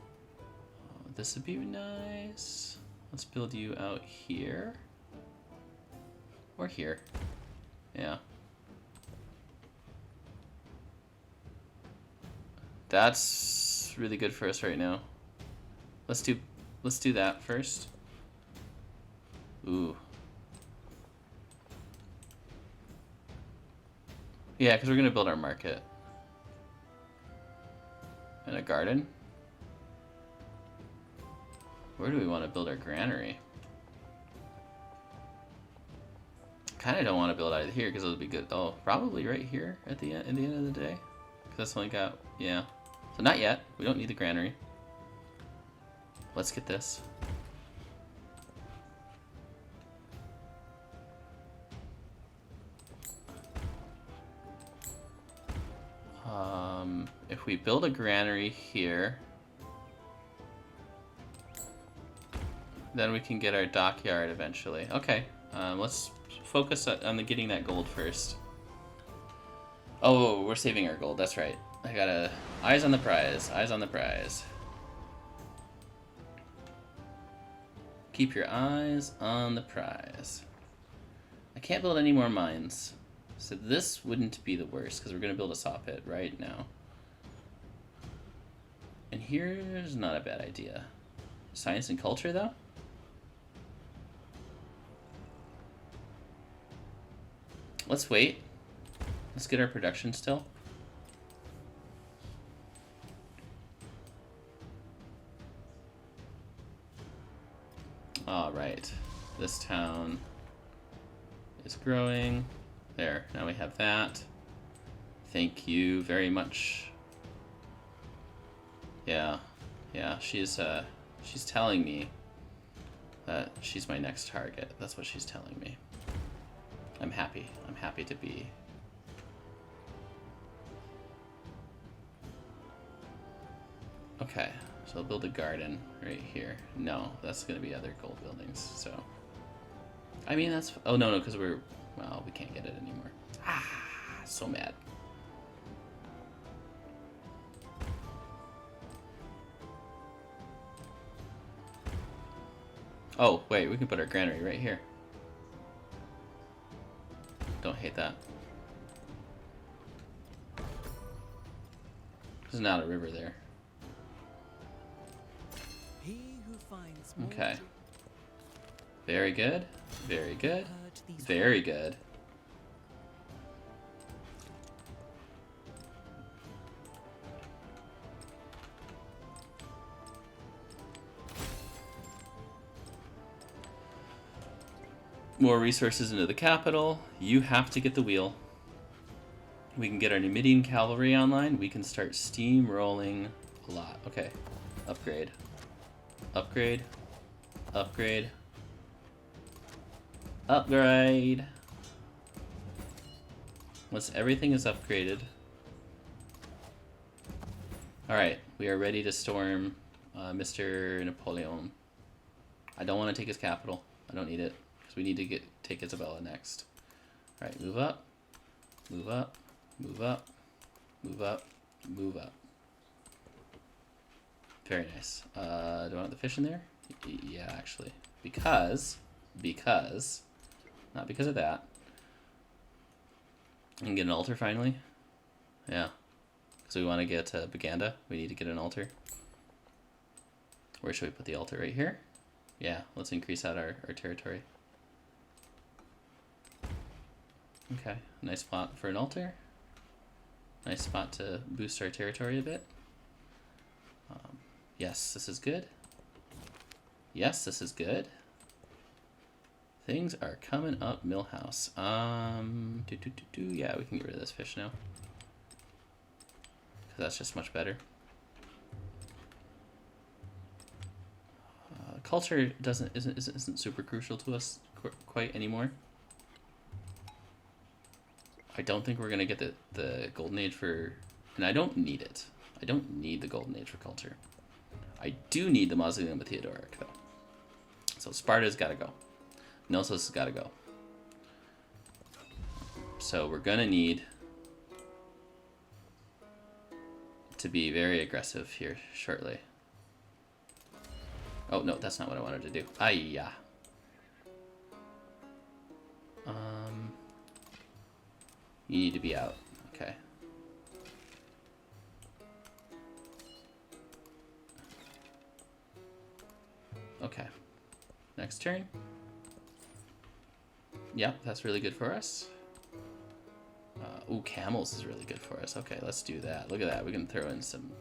Oh, this would be nice. Let's build you out here. Or here. Yeah. That's really good for us right now. Let's do that first. Ooh. Yeah, because we're gonna build our market. And a garden. Where do we want to build our granary? Kind of don't want to build out of here because it'll be good. Oh, probably right here at the end of the day. Because that's only got, yeah. So not yet. We don't need the granary. Let's get this. If we build a granary here, then we can get our dockyard eventually. Okay, let's focus on getting that gold first. Oh, we're saving our gold. That's right. I gotta eyes on the prize. Eyes on the prize. Keep your eyes on the prize. I can't build any more mines, so this wouldn't be the worst because we're gonna build a saw pit right now. And here's not a bad idea. Science and culture, though? Let's wait. Let's get our production still. All right. This town is growing. There, now we have that. Thank you very much. Yeah, she's telling me that she's my next target. That's what she's telling me. I'm happy to be. Okay, so I'll build a garden right here. No, that's gonna be other gold buildings, so. I mean, that's, oh no, because well, we can't get it anymore. Ah, so mad. Oh, wait, we can put our granary right here. Don't hate that. There's not a river there. He who finds more Okay. Very good. Very good. Very good. More resources into the capital. You have to get the wheel. We can get our Numidian cavalry online. We can start steamrolling a lot. Okay. Upgrade. Upgrade. Upgrade. Upgrade. Once everything is upgraded. Alright, we are ready to storm Mr. Napoleon. I don't want to take his capital. I don't need it. Because we need to take Isabella next. Alright, move up. Move up. Move up. Move up. Move up. Very nice. Do I want the fish in there? Yeah, actually. Because, not because of that. I can get an altar finally. Yeah. Because we want to get Baganda. We need to get an altar. Where should we put the altar? Right here? Yeah, let's increase out our territory. Okay, nice spot for an altar. Nice spot to boost our territory a bit. Yes, this is good. Yes, this is good. Things are coming up, Millhouse. Yeah, we can get rid of this fish now. 'Cause that's just much better. Culture isn't super crucial to us quite anymore. I don't think we're gonna get the golden age for, and I don't need it. I don't need the golden age for culture. I do need the mausoleum of Theodoric though. So Sparta's gotta go. Knossos has gotta go. So we're gonna need to be very aggressive here shortly. Oh no, that's not what I wanted to do. Ayya. You need to be out. Okay. Okay. Next turn. Yep, that's really good for us. Ooh, camels is really good for us. Okay, let's do that. Look at that. We can throw in some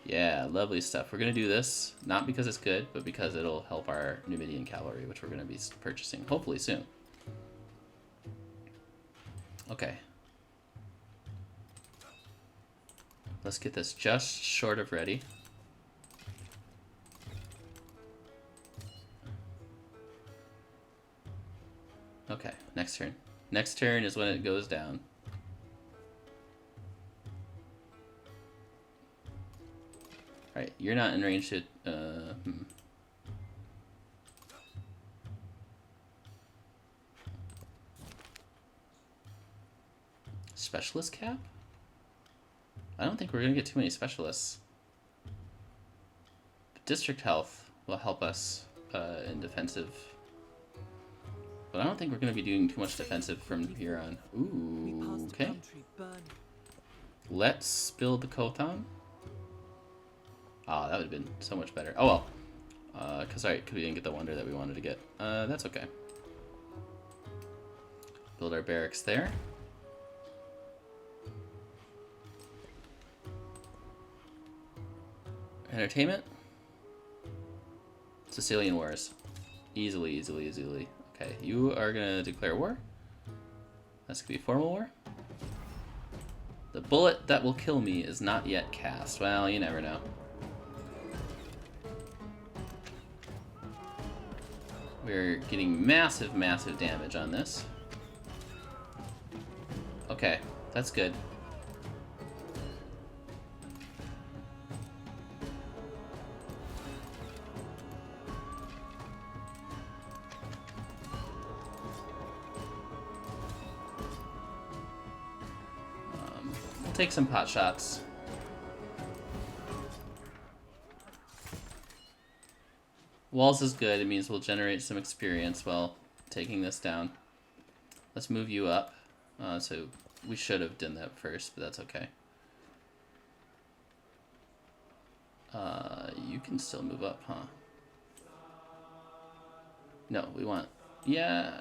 Yeah, lovely stuff. We're going to do this, not because it's good, but because it'll help our Numidian cavalry, which we're going to be purchasing, hopefully soon. Okay. Let's get this just short of ready. Okay, next turn. Next turn is when it goes down. Alright, you're not in range to... Specialist cap? I don't think we're going to get too many specialists. But district health will help us in defensive. But I don't think we're going to be doing too much defensive from here on. Ooh, okay. Let's build the Kothon. Ah, that would have been so much better. Oh well. Because we didn't get the wonder that we wanted to get. That's okay. Build our barracks there. Entertainment. Sicilian Wars. Easily, easily, easily. Okay, you are gonna declare war. That's gonna be formal war. The bullet that will kill me is not yet cast. Well, you never know. We're getting massive, massive damage on this. Okay, that's good. We'll take some pot shots. Walls is good. It means we'll generate some experience while taking this down. Let's move you up. So we should have done that first, but that's okay. You can still move up, huh? No, we want... Yeah,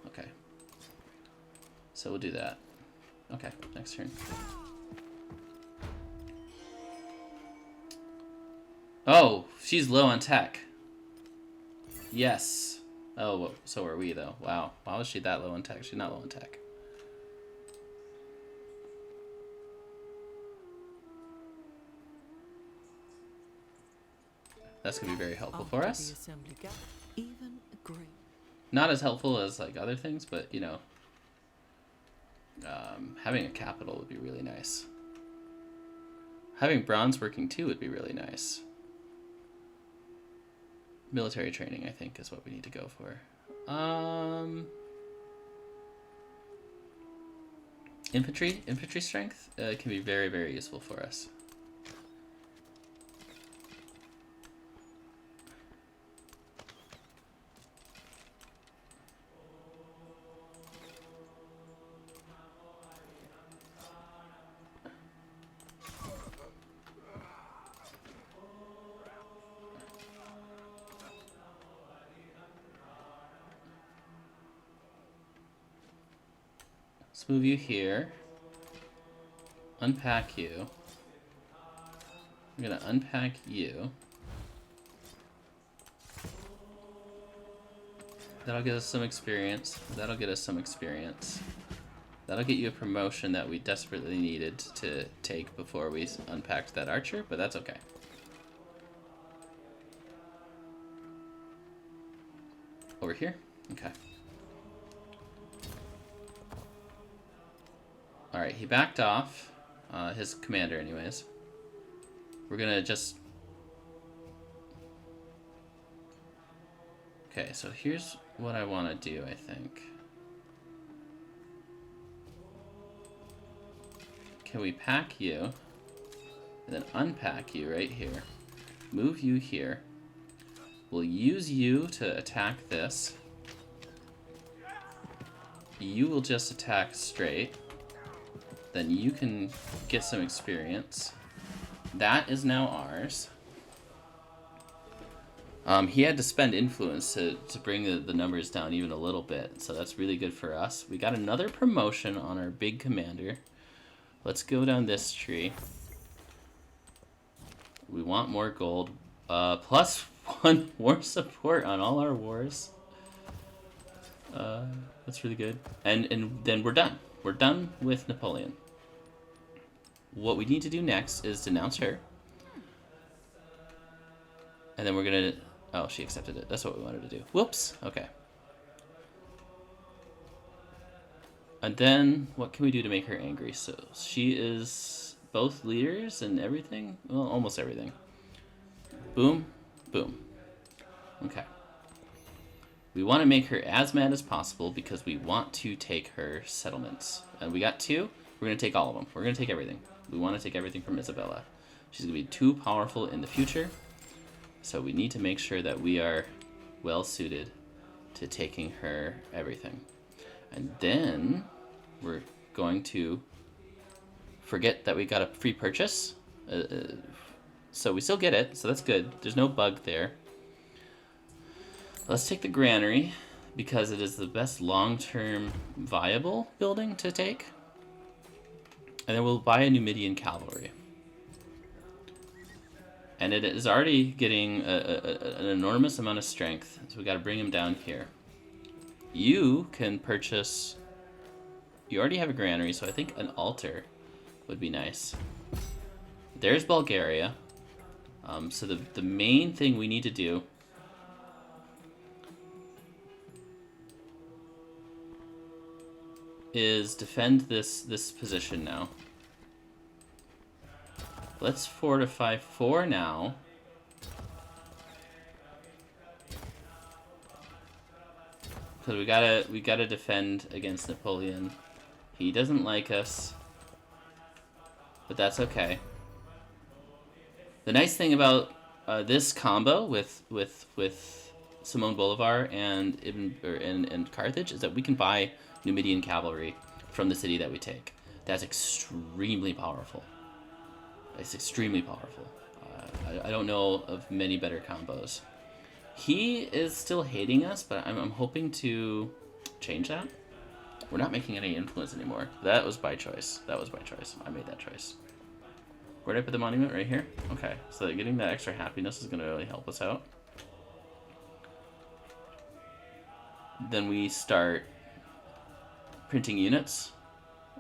okay. So we'll do that. Okay, next turn. Oh, she's low on tech. Yes. Oh, so are we, though. Wow. Why was she that low on tech? She's not low on tech. That's going to be very helpful for us. Not as helpful as, like, other things, but, you know, having a capital would be really nice. Having bronze working, too, would be really nice. Military training, I think, is what we need to go for. Infantry strength can be very, very useful for us. Let's move you here. Unpack you. I'm gonna unpack you. That'll get us some experience. That'll get us some experience. That'll get you a promotion that we desperately needed to take before we unpacked that archer, but that's okay. Over here? Okay. Alright, he backed off. His commander, anyways. We're gonna just... Okay, so here's what I want to do, I think. Can we pack you? And then unpack you right here. Move you here. We'll use you to attack this. You will just attack straight. Then you can get some experience. That is now ours. He had to spend influence to bring the numbers down even a little bit, so that's really good for us. We got another promotion on our big commander. Let's go down this tree. We want more gold. Plus 1 war support on all our wars. That's really good. And then we're done. We're done with Napoleon. What we need to do next is denounce her. And then we're gonna... Oh, she accepted it. That's what we wanted to do. Whoops. Okay. And then, what can we do to make her angry? So, she is both leaders and everything? Well, almost everything. Boom. Boom. Okay. We want to make her as mad as possible because we want to take her settlements. And we got 2. We're going to take all of them. We're going to take everything. We want to take everything from Isabella. She's going to be too powerful in the future. So we need to make sure that we are well suited to taking her everything. And then we're going to forget that we got a free purchase. So we still get it, so that's good. There's no bug there. Let's take the granary because it is the best long-term viable building to take. And then we'll buy a Numidian cavalry. And it is already getting an enormous amount of strength, so we got to bring him down here. You can purchase... You already have a granary, so I think an altar would be nice. There's Bulgaria. So the main thing we need to do is defend this position now. Let's fortify 4 now. Because we gotta defend against Napoleon. He doesn't like us, but that's okay. The nice thing about this combo with Simon Bolivar and Carthage is that we can buy Numidian cavalry from the city that we take. That's extremely powerful. It's extremely powerful. I don't know of many better combos. He is still hating us, but I'm hoping to change that. We're not making any influence anymore. That was by choice. That was by choice. I made that choice. Where did I put the monument? Right here? Okay, so getting that extra happiness is going to really help us out. Then we start printing units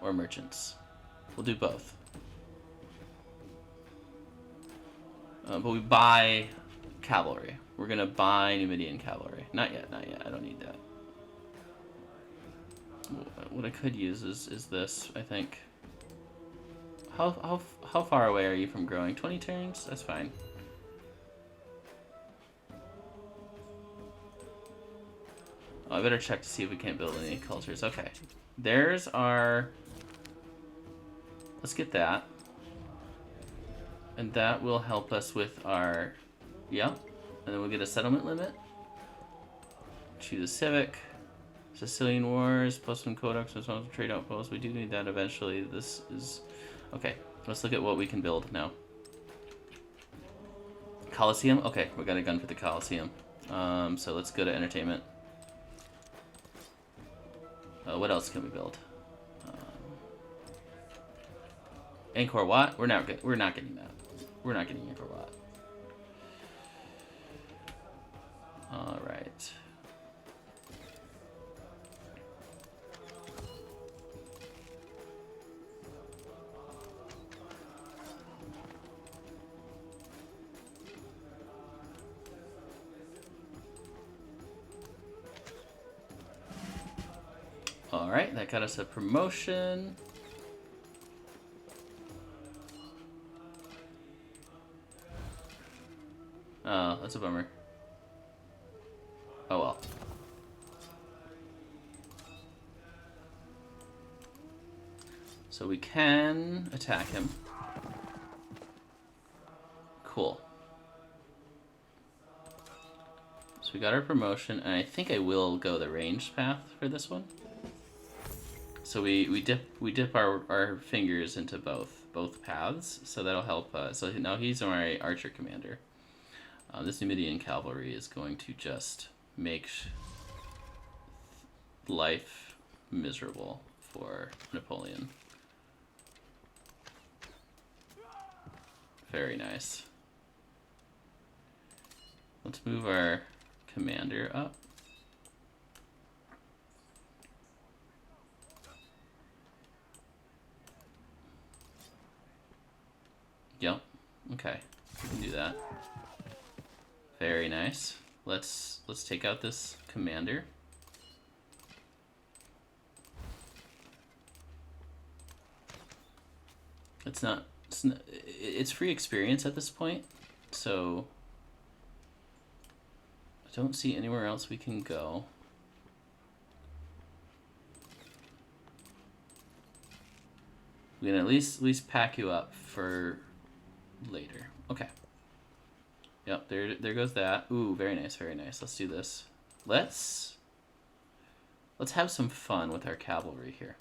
or merchants. We'll do both. But we buy cavalry. We're going to buy Numidian cavalry. Not yet, not yet. I don't need that. What I could use is this, I think. How far away are you from growing? 20 turns? That's fine. Oh, I better check to see if we can't build any cultures. Okay. There's our... Let's get that. And that will help us with our... Yep. And then we'll get a settlement limit. Choose a civic. Sicilian Wars, plus 1 codex, responsible trade outposts. We do need that eventually. This is... Okay, let's look at what we can build now. Colosseum? Okay, we got a gun for the Colosseum. So let's go to entertainment. What else can we build? Angkor Wat? We're not getting that. We're not getting Angkor Wat. All right. Alright, that got us a promotion. Oh, that's a bummer. Oh well. So we can attack him. Cool. So we got our promotion, and I think I will go the ranged path for this one. So we dip our fingers into both paths, so that'll help. So now he's my archer commander. This Numidian cavalry is going to just make life miserable for Napoleon. Very nice. Let's move our commander up. Yep. Okay. We can do that. Very nice. Let's take out this commander. It's free experience at this point, so I don't see anywhere else we can go. We can at least pack you up for later. Okay. Yep, there goes that. Ooh, very nice, very nice. Let's do this. Let's have some fun with our cavalry here.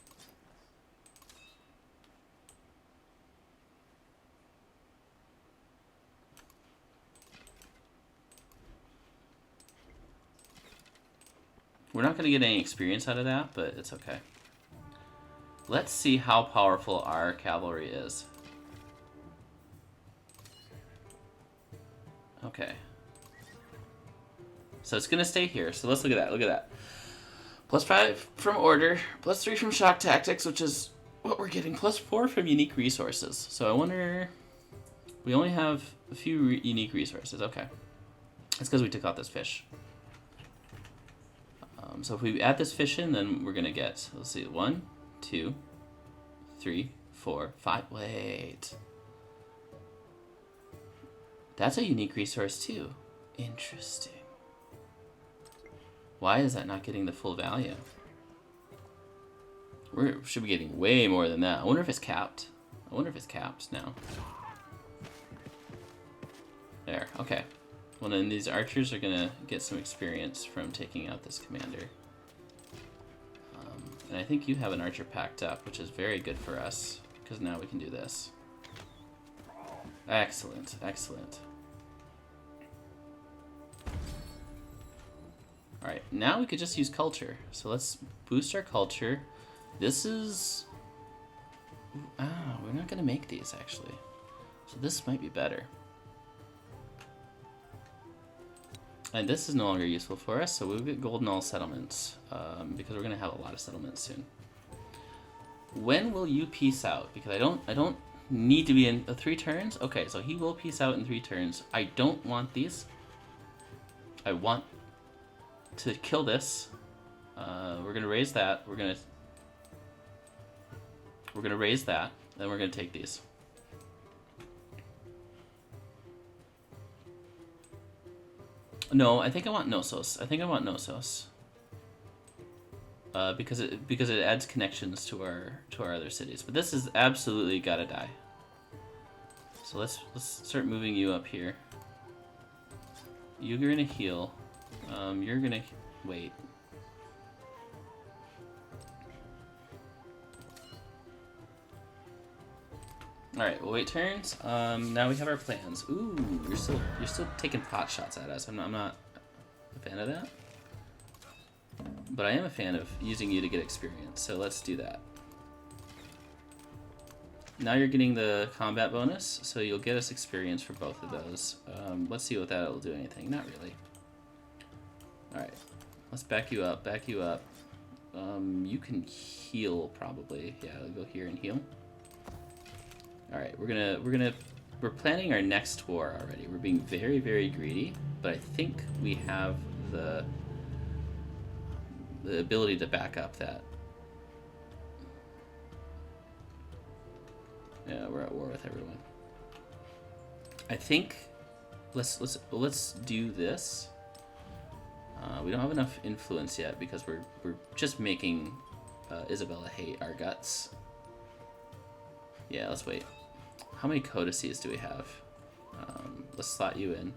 We're not going to get any experience out of that, but it's okay. Let's see how powerful our cavalry is. Okay. So it's going to stay here. So let's look at that. Look at that. +5 from order, +3 from shock tactics, which is what we're getting, +4 from unique resources. So I wonder... We only have a few unique resources. Okay. That's because we took out this fish. So if we add this fish in, then we're going to get, let's see, 1, 2, 3, 4, 5. Wait. That's a unique resource too. Interesting. Why is that not getting the full value? We should be getting way more than that. I wonder if it's capped. I wonder if it's capped now. There, okay. Well, then these archers are gonna get some experience from taking out this commander. And I think you have an archer packed up, which is very good for us, because now we can do this. Excellent, excellent. Alright, now we could just use culture. So let's boost our culture. This is... we're not gonna make these, actually. So this might be better. And this is no longer useful for us, so we'll get golden all settlements, because we're gonna have a lot of settlements soon. When will you peace out? Because I don't need to be in 3 turns. Okay, so he will peace out in 3 turns. I don't want these. I want to kill this. We're gonna raise that. We're gonna raise that. Then we're gonna take these. No, I think I want Knossos. I think I want Knossos. Because it adds connections to our other cities. But this is absolutely gotta die. So let's start moving you up here. You're gonna heal. You're gonna wait. All right, we'll wait turns. Now we have our plans. Ooh, you're still taking pot shots at us. I'm not a fan of that. But I am a fan of using you to get experience, so let's do that. Now you're getting the combat bonus, so you'll get us experience for both of those. Let's see what that'll do anything. Not really. Alright, let's back you up, you can heal probably. Yeah, I'll go here and heal. Alright, we're planning our next war already. We're being very, very greedy, but I think we have the ability to back up that. Yeah, we're at war with everyone. I think let's do this. We don't have enough influence yet because we're just making Isabella hate our guts. Yeah, let's wait. How many codices do we have? Let's slot you in.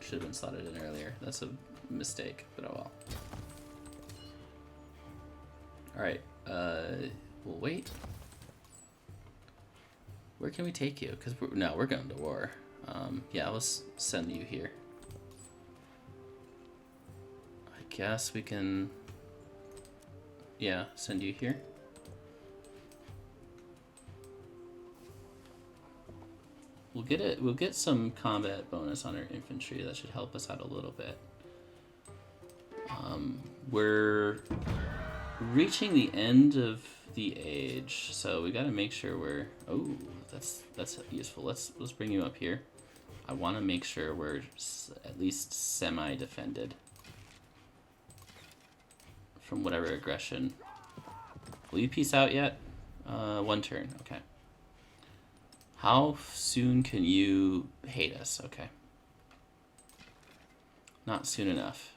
Should have been slotted in earlier. That's a mistake, but oh well. Alright, we'll wait. Where can we take you? Because we're going to war. Yeah, let's send you here. I guess we can... Yeah, send you here. We'll get it. We'll get some combat bonus on our infantry. That should help us out a little bit. We're reaching the end of the age, so we got to make sure we're. Oh, that's useful. Let's bring you up here. I want to make sure we're at least semi-defended from whatever aggression. Will you peace out yet? 1 turn. Okay. How soon can you hate us? Okay. Not soon enough.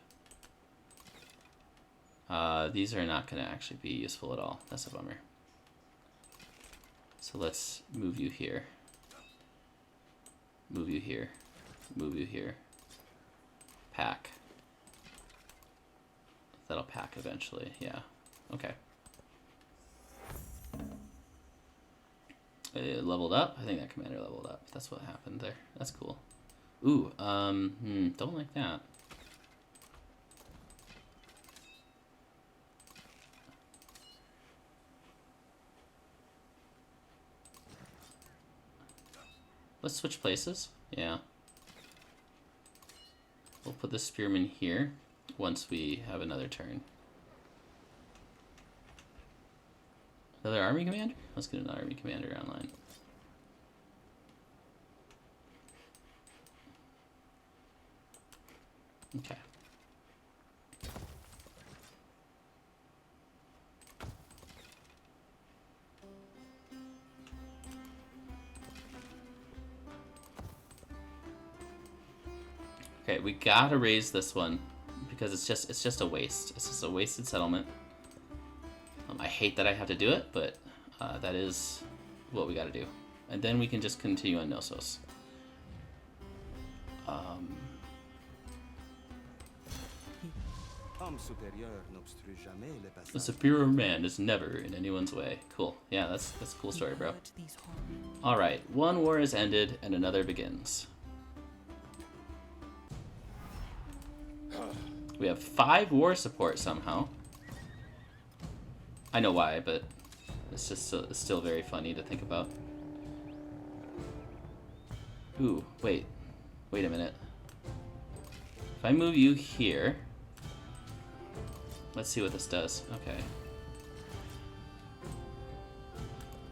These are not going to actually be useful at all. That's a bummer. So let's move you here. Move you here. Move you here. Pack. That'll pack eventually. Yeah. Okay. It leveled up. I think that commander leveled up. That's what happened there. That's cool. Ooh, don't like that. Let's switch places. Yeah. We'll put the spearman here once we have another turn. Another army commander? Let's get another army commander online. Okay. Okay, we gotta raise this one because it's just a waste. It's just a wasted settlement. I hate that I have to do it, but that is what we gotta do. And then we can just continue on Knossos. The superior man is never in anyone's way. Cool. Yeah, that's a cool story, bro. Alright, one war is ended and another begins. We have 5 war support somehow. I know why, but it's just it's still very funny to think about. Ooh, wait a minute. If I move you here, let's see what this does. Okay.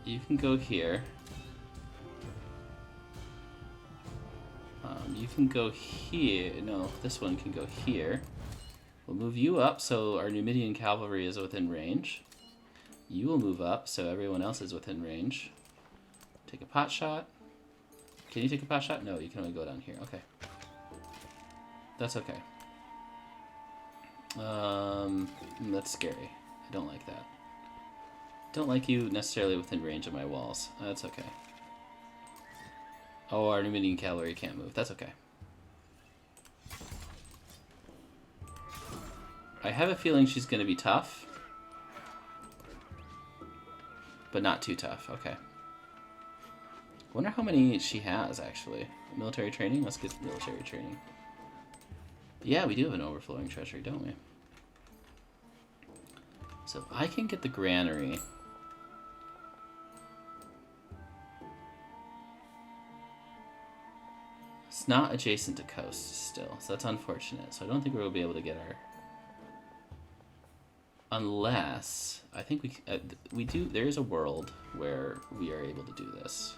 You can go here. You can go here. No, this one can go here. We'll move you up so our Numidian cavalry is within range. You will move up so everyone else is within range. Take a pot shot. Can you take a pot shot? No, you can only go down here. Okay. That's okay. That's scary. I don't like that. Don't like you necessarily within range of my walls. That's okay. Oh, our Numidian cavalry can't move. That's okay. I have a feeling she's going to be tough. But not too tough. Okay. Wonder how many she has, actually. Military training? Let's get military training. Yeah, we do have an overflowing treasury, don't we? So if I can get the granary... It's not adjacent to coast still, so that's unfortunate. So I don't think we'll be able to get our... Unless... I think we do... There is a world where we are able to do this.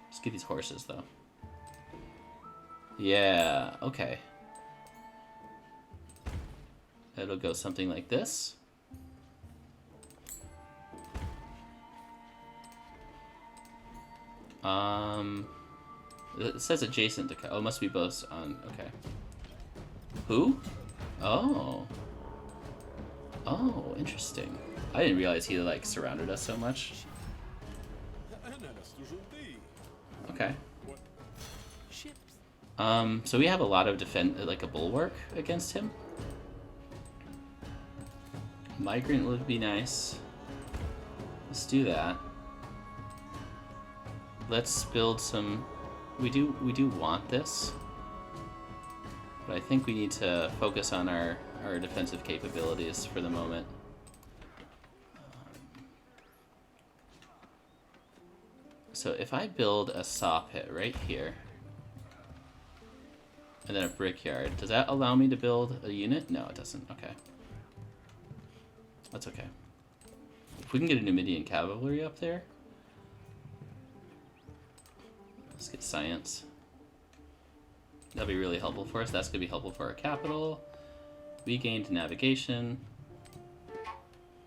Let's get these horses, though. Yeah, okay. It'll go something like this. It says adjacent to... Oh, it must be both on... Okay. Who? Oh. Oh, interesting. I didn't realize he, like, surrounded us so much. Okay. So we have a lot of like a bulwark against him. Migrant would be nice. Let's do that. Let's build some... We do want this. But I think we need to focus on our defensive capabilities for the moment. So if I build a saw pit right here, and then a brickyard, does that allow me to build a unit? No, it doesn't. Okay. That's okay. If we can get a Numidian cavalry up there, let's get science. That'll be really helpful for us. That's going to be helpful for our capital. We gained navigation.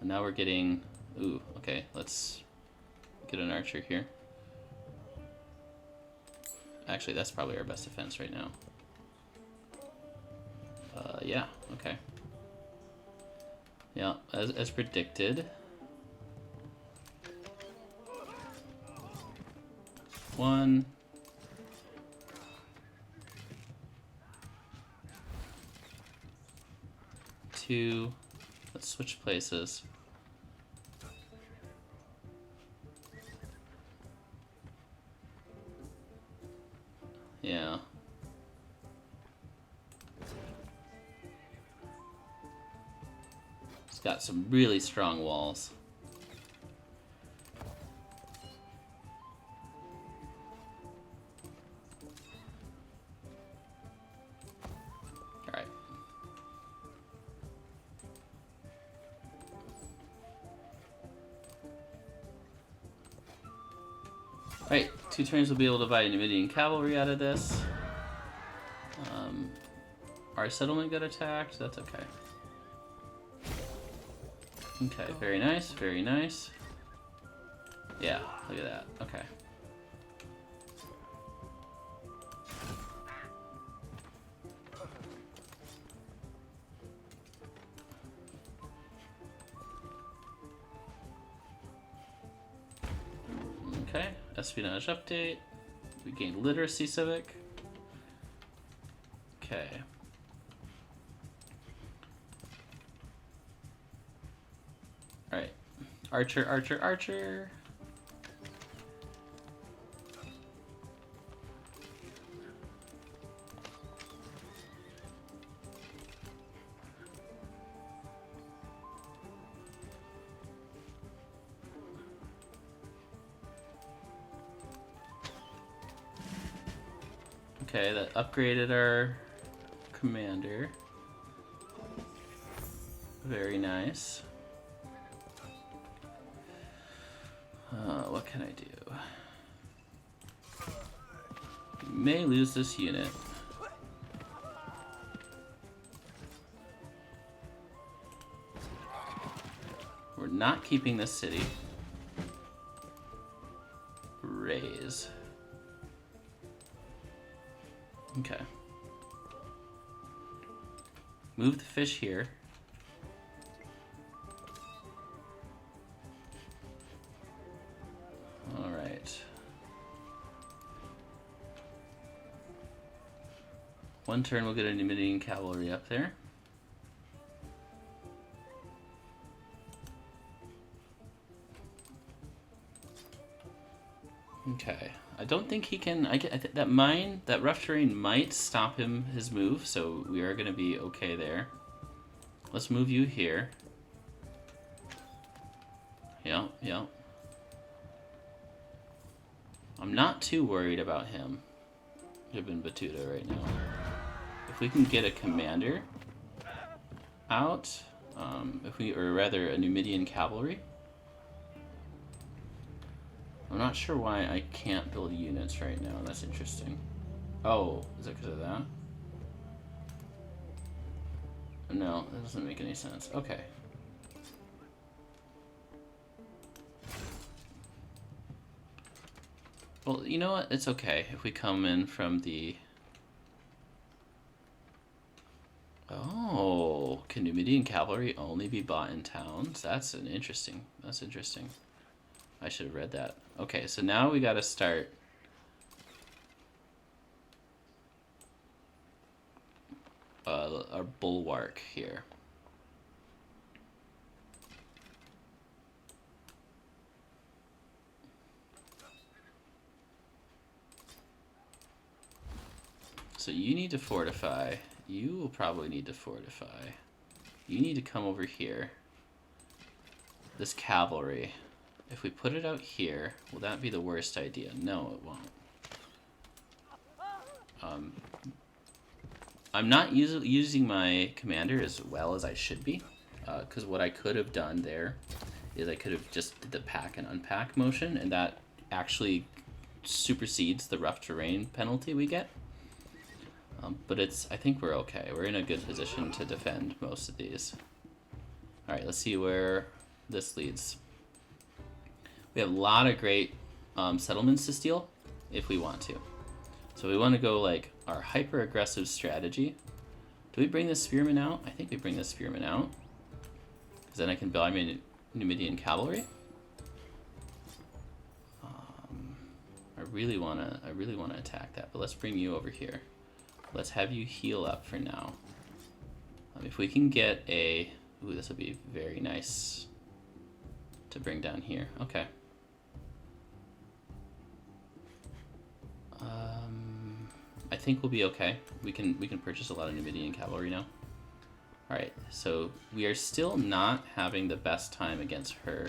And now we're getting... Ooh, okay. Let's get an archer here. Actually, that's probably our best defense right now. Yeah, okay. Yeah, as predicted. 1. 2. Let's switch places. Yeah. It's got some really strong walls. Alright. Alright, 2 turns we'll be able to buy Numidian cavalry out of this. Our settlement got attacked, that's okay. Okay, very nice, very nice. Yeah, look at that, okay. Okay, espionage update. We gained literacy civic. Okay. Alright. Archer, archer, archer. Okay, that upgraded our commander. Very nice. What can I do? We may lose this unit. We're not keeping this city. Raise. Okay. Move the fish here. Alright. 1 turn we'll get a Numidian cavalry up there. Okay. I don't think he can... that mine, that rough terrain might stop him his move, so we are going to be okay there. Let's move you here. Yeah, yeah. I'm not too worried about him. Ibn Battuta right now. If we can get a commander out, or rather a Numidian cavalry. I'm not sure why I can't build units right now. That's interesting. Oh, is it because of that? No, that doesn't make any sense. Okay. Well, you know what? It's okay if we come in from the... Oh, can Numidian cavalry only be bought in towns? That's interesting. That's interesting. I should have read that. Okay, so now we gotta start. Our bulwark here. So you need to fortify. You will probably need to fortify. You need to come over here. This cavalry. if we put it out here, will that be the worst idea? No, it won't. I'm not using my commander as well as I should be, because what I could have done there is I could have just did the pack and unpack motion, and that actually supersedes the rough terrain penalty we get. But I think we're okay. We're in a good position to defend most of these. Alright, let's see where this leads. We have a lot of great settlements to steal if we want to. So we want to go like our hyper-aggressive strategy. Do we bring the Spearman out? I think we bring the Spearman out. Because then I can buy my Numidian cavalry. I really wanna attack that, but let's bring you over here. Let's have you heal up for now. If we can get a... Ooh, this will be very nice to bring down here. Okay. I think we'll be okay. We can purchase a lot of Numidian cavalry now. Alright, so we are still not having the best time against her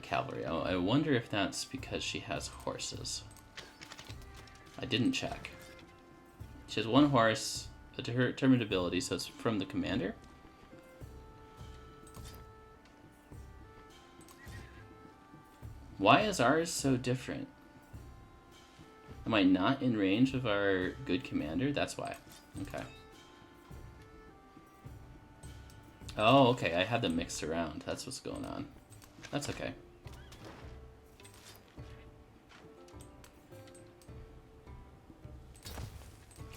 cavalry. Oh, I wonder if that's because she has horses. I didn't check. She has one horse, a determined ability, so it's from the commander. Why is ours so different? Am I not in range of our good commander? That's why. Okay. Oh, okay. I had them mixed around. That's what's going on. That's okay.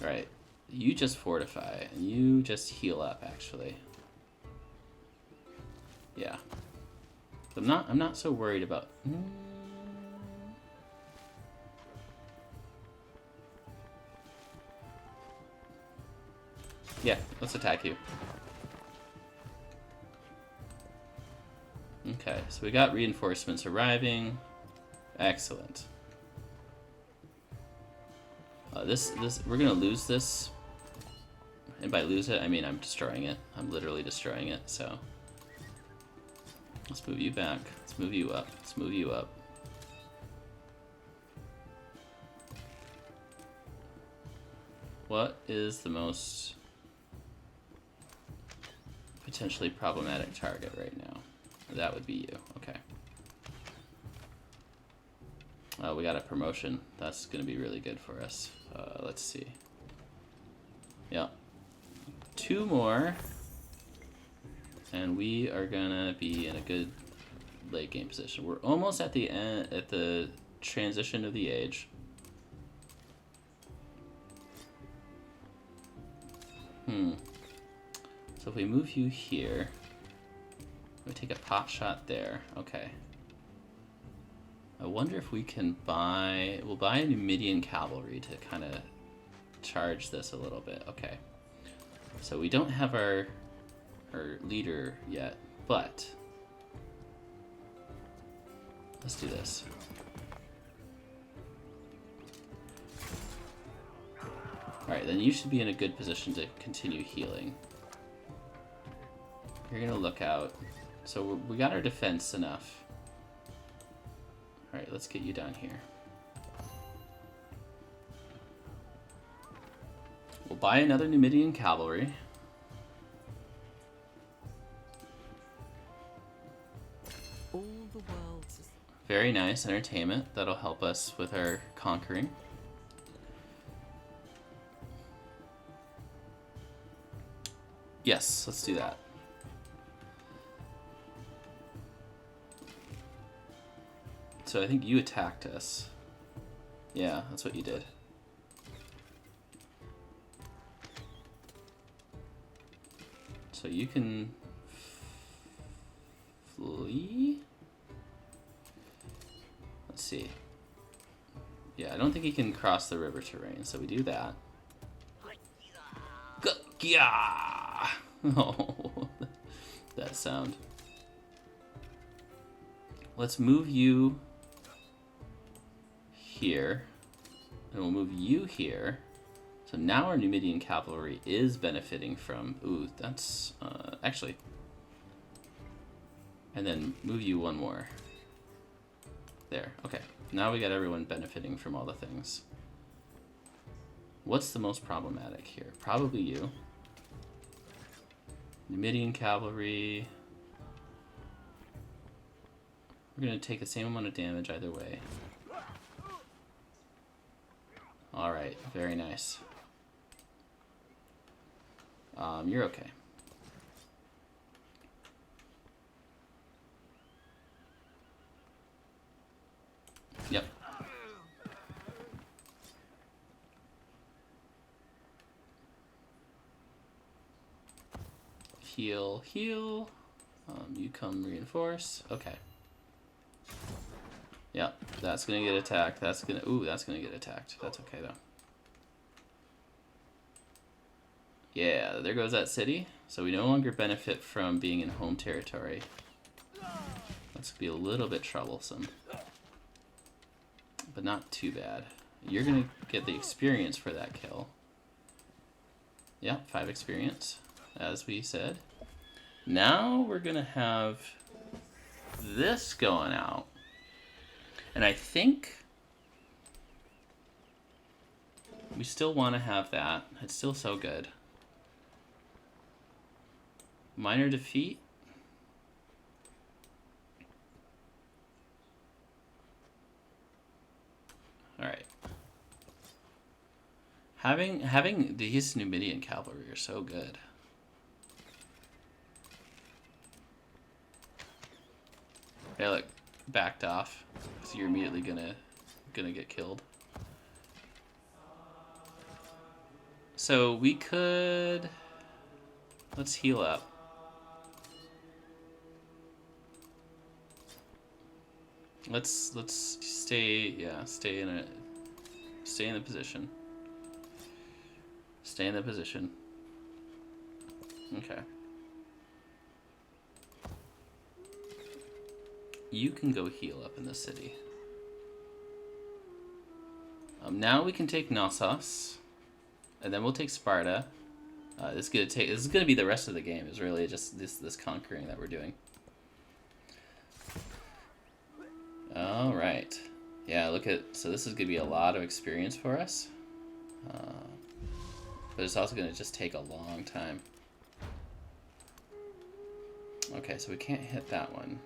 Alright. You just fortify, and you just heal up, actually. Yeah. I'm not so worried about... Yeah, let's attack you. Okay, so we got reinforcements arriving. Excellent. We're gonna lose this. And by lose it, I mean I'm destroying it. I'm literally destroying it, so. Let's move you back. Let's move you up. Let's move you up. What is the most potentially problematic target right now? That would be you. Okay. Oh, we got a promotion. That's going to be really good for us. Let's see. Yeah. 2 more. And we are going to be in a good late game position. We're almost at the end, at the transition of the age. So if we move you here, we take a pot shot there. Okay. I wonder if we can buy... We'll buy a Numidian cavalry to kind of charge this a little bit. Okay. So we don't have our leader yet, but... Let's do this. Alright, then you should be in a good position to continue healing. You're gonna look out. So we got our defense enough. Alright, let's get you down here. We'll buy another Numidian cavalry. All the world's... Very nice entertainment. That'll help us with our conquering. Yes, let's do that. So I think you attacked us. Yeah, that's what you did. So you can flee? Let's see. Yeah, I don't think he can cross the river terrain, so we do that. Yeah! Oh, that sound. Let's move you here, and we'll move you here. So now our Numidian cavalry is benefiting from... Ooh, that's... actually... And then move you one more. There. Okay. Now we got everyone benefiting from all the things. What's the most problematic here? Probably you. Numidian cavalry. We're going to take the same amount of damage either way. Alright, very nice. You're okay. Yep. Heal, heal. You come reinforce. Okay. Yep, that's gonna get attacked. That's gonna get attacked. That's okay though. Yeah, there goes that city. So we no longer benefit from being in home territory. That's gonna be a little bit troublesome. But not too bad. You're gonna get the experience for that kill. Yeah, 5 experience, as we said. Now we're gonna have this going out. And I think we still want to have that. It's still so good. Minor defeat. Alright. Having these Numidian cavalry are so good. Hey, look, backed off. So you're immediately gonna get killed. So we could, let's heal up. Let's stay in the position. Stay in the position. Okay. You can go heal up in the city. Now we can take Knossos, and then we'll take Sparta. This is gonna be the rest of the game. Is really just this conquering that we're doing. All right. Yeah. So this is gonna be a lot of experience for us, but it's also gonna just take a long time. Okay, so we can't hit that one.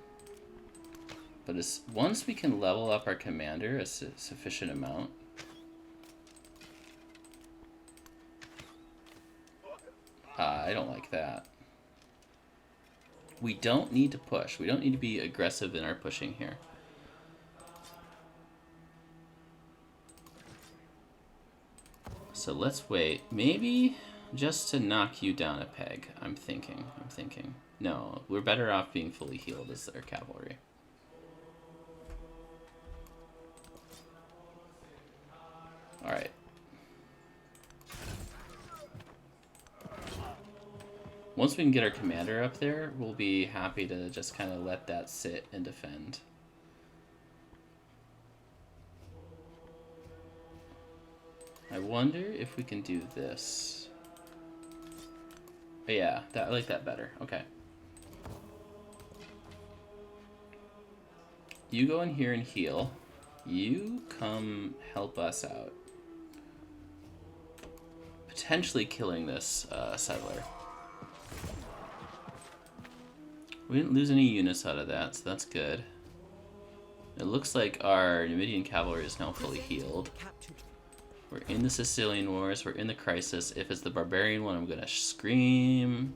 But once we can level up our commander a sufficient amount, I don't like that. We don't need to push. We don't need to be aggressive in our pushing here. So let's wait. Maybe just to knock you down a peg. I'm thinking. No, we're better off being fully healed as their cavalry. Alright. Once we can get our commander up there, we'll be happy to just kind of let that sit and defend. I wonder if we can do this. But yeah, I like that better. Okay. You go in here and heal. You come help us out. Potentially killing this settler. We didn't lose any units out of that, so that's good. It looks like our Numidian cavalry is now fully healed. We're in the Sicilian Wars, we're in the Crisis. If it's the barbarian one, I'm gonna scream.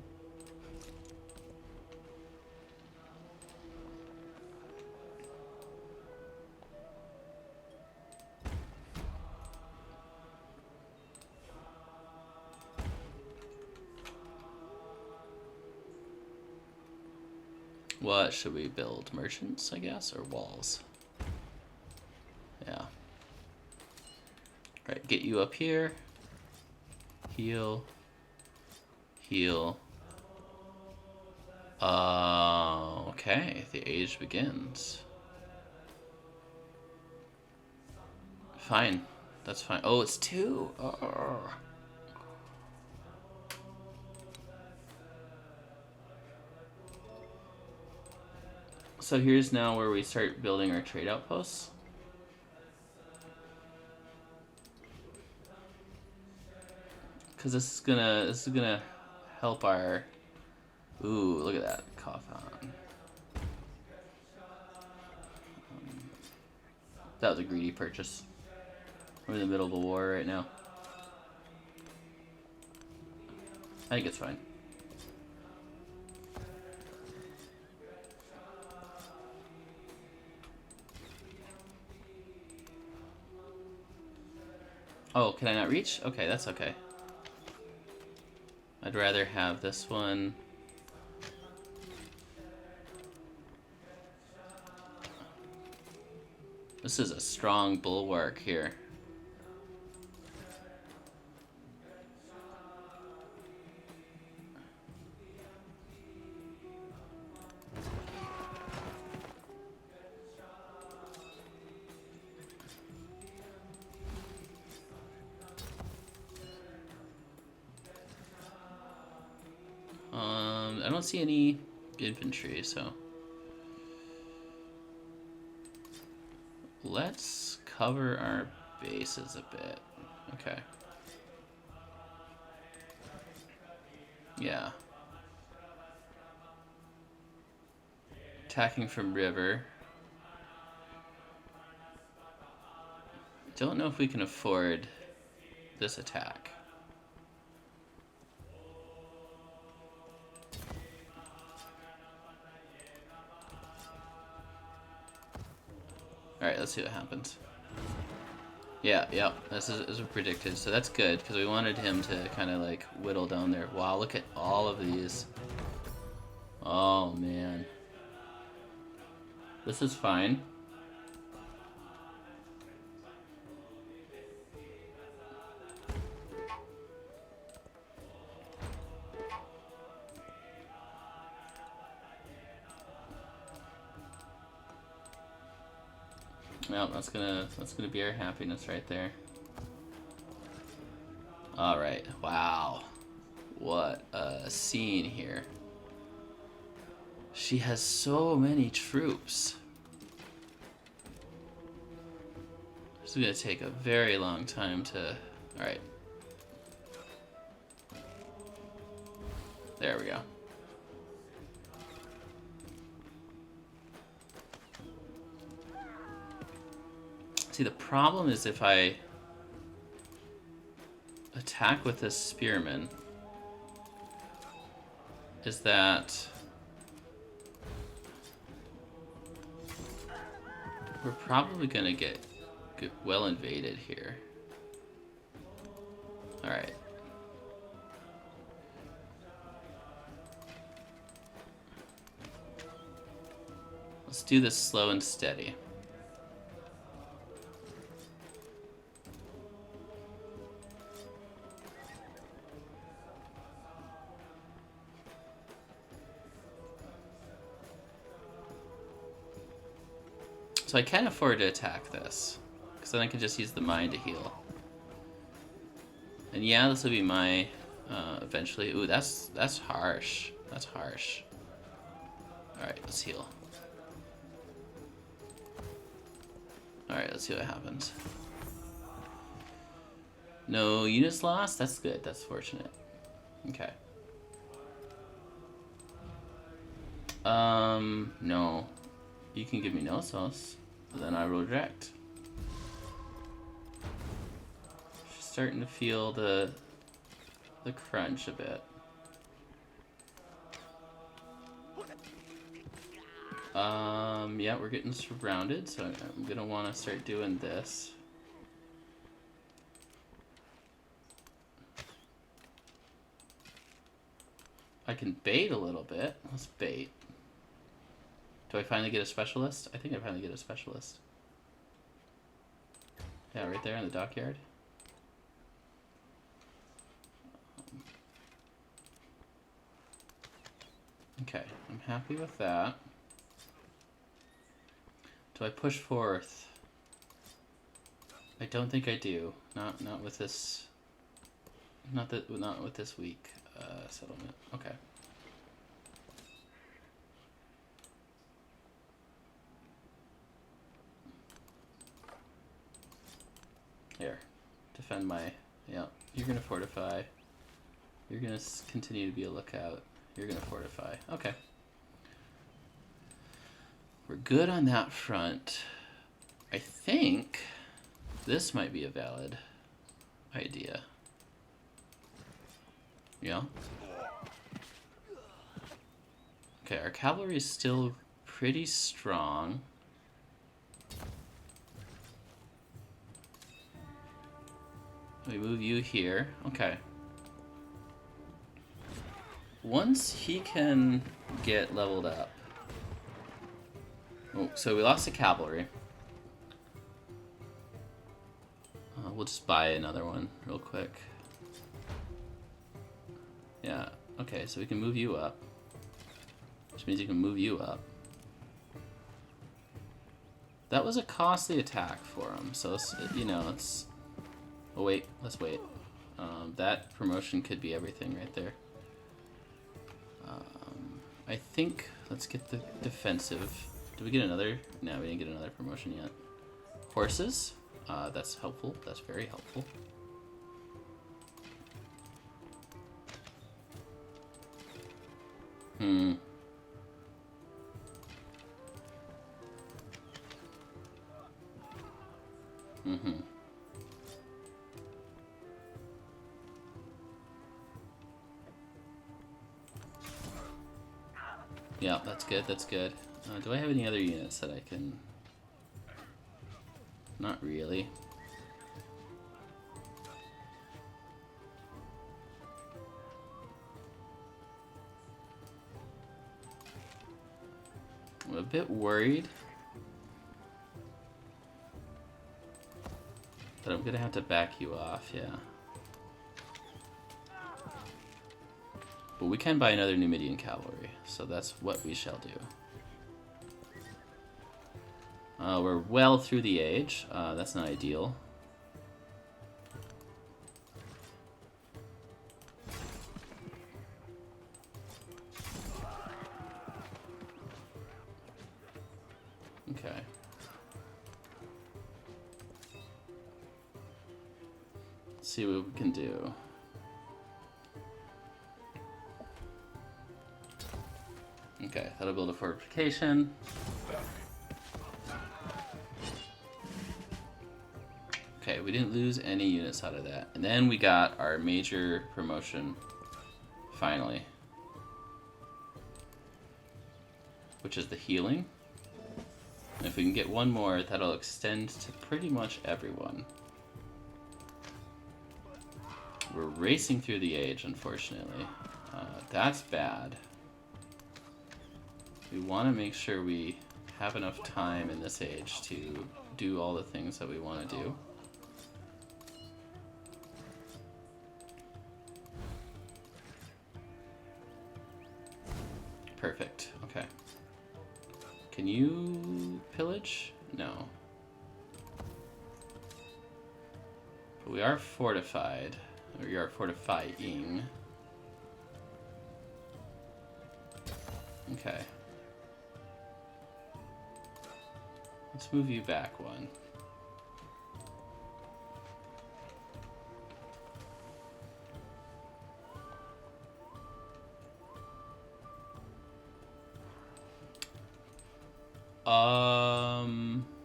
What should we build? Merchants, I guess, or walls? Yeah. Right, get you up here. Heal. Heal. Okay, the age begins. Fine, that's fine. Oh, it's 2. Oh. So here's now where we start building our trade outposts. Because this is gonna help our. Ooh, look at that Kofan. That was a greedy purchase. We're in the middle of a war right now. I think it's fine. Oh, can I not reach? Okay, that's okay. I'd rather have this one. This is a strong bulwark here. I don't see any infantry, so let's cover our bases a bit. Okay. Yeah. Attacking from river. Don't know if we can afford this attack. Alright, let's see what happens. Yeah, this is predicted, so that's good, because we wanted him to kind of like whittle down there. Wow, look at all of these. Oh, man. This is fine. Well, that's gonna be our happiness right there. All right. Wow. What a scene here. She has so many troops. This is gonna take a very long time to. All right. There we go. See, the problem is if I attack with this spearman, is that we're probably gonna get well invaded here. All right. Let's do this slow and steady. So I can't afford to attack this, because then I can just use the mine to heal. And yeah, this will be my eventually. Ooh, that's harsh. That's harsh. All right, let's heal. All right, let's see what happens. No units lost. That's good. That's fortunate. Okay. No. You can give me no sauce, then I will reject. She's starting to feel the crunch a bit. Yeah, we're getting surrounded, so I'm gonna want to start doing this. I can bait a little bit. Let's bait. Do I finally get a specialist? I think I finally get a specialist. Yeah, right there in the dockyard. Okay, I'm happy with that. Do I push forth? I don't think I do. Not with this. Not with this weak settlement. Okay. Here. Defend my... Yeah, you're gonna fortify. You're gonna continue to be a lookout. You're gonna fortify. Okay. We're good on that front. I think this might be a valid idea. Yeah? Okay, our cavalry is still pretty strong. We move you here. Okay. Once he can get leveled up... Oh, so we lost the cavalry. We'll just buy another one real quick. Yeah, okay, so we can move you up. Which means you can move you up. That was a costly attack for him, so it's, you know, it's... Oh wait, let's wait. That promotion could be everything right there. I think, let's get the defensive. Did we get another? No, we didn't get another promotion yet. Horses, that's helpful, that's very helpful. Yeah, that's good, that's good. Do I have any other units that I can... Not really. I'm a bit worried that I'm gonna have to back you off, yeah. But we can buy another Numidian cavalry, so that's what we shall do. We're well through the age. That's not ideal. Okay. Let's see what we can do. Okay, that'll build a fortification. Okay, we didn't lose any units out of that. And then we got our major promotion, finally. Which is the healing. And if we can get one more, that'll extend to pretty much everyone. We're racing through the age, unfortunately. That's bad. We want to make sure we have enough time in this age to do all the things that we want to do. Perfect. Okay. Can you pillage? No. But we are fortified. Or we are fortifying. Okay. Let's move you back one.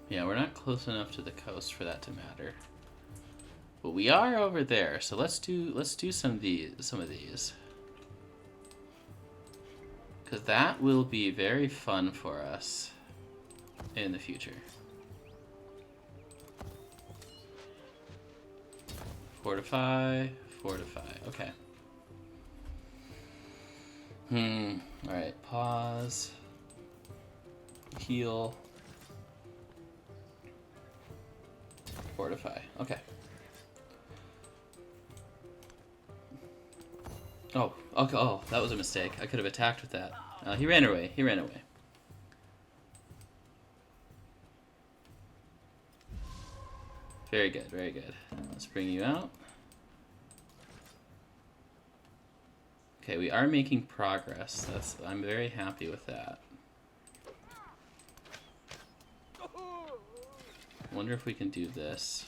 Yeah, we're not close enough to the coast for that to matter. But we are over there, so let's do some of these. Cause that will be very fun for us in the future. Fortify, fortify. Okay. Alright, pause. Heal. Fortify. Okay. Oh, okay. Oh, that was a mistake. I could have attacked with that. He ran away. He ran away. Very good, very good. Let's bring you out. Okay, we are making progress. I'm very happy with that. Wonder if we can do this.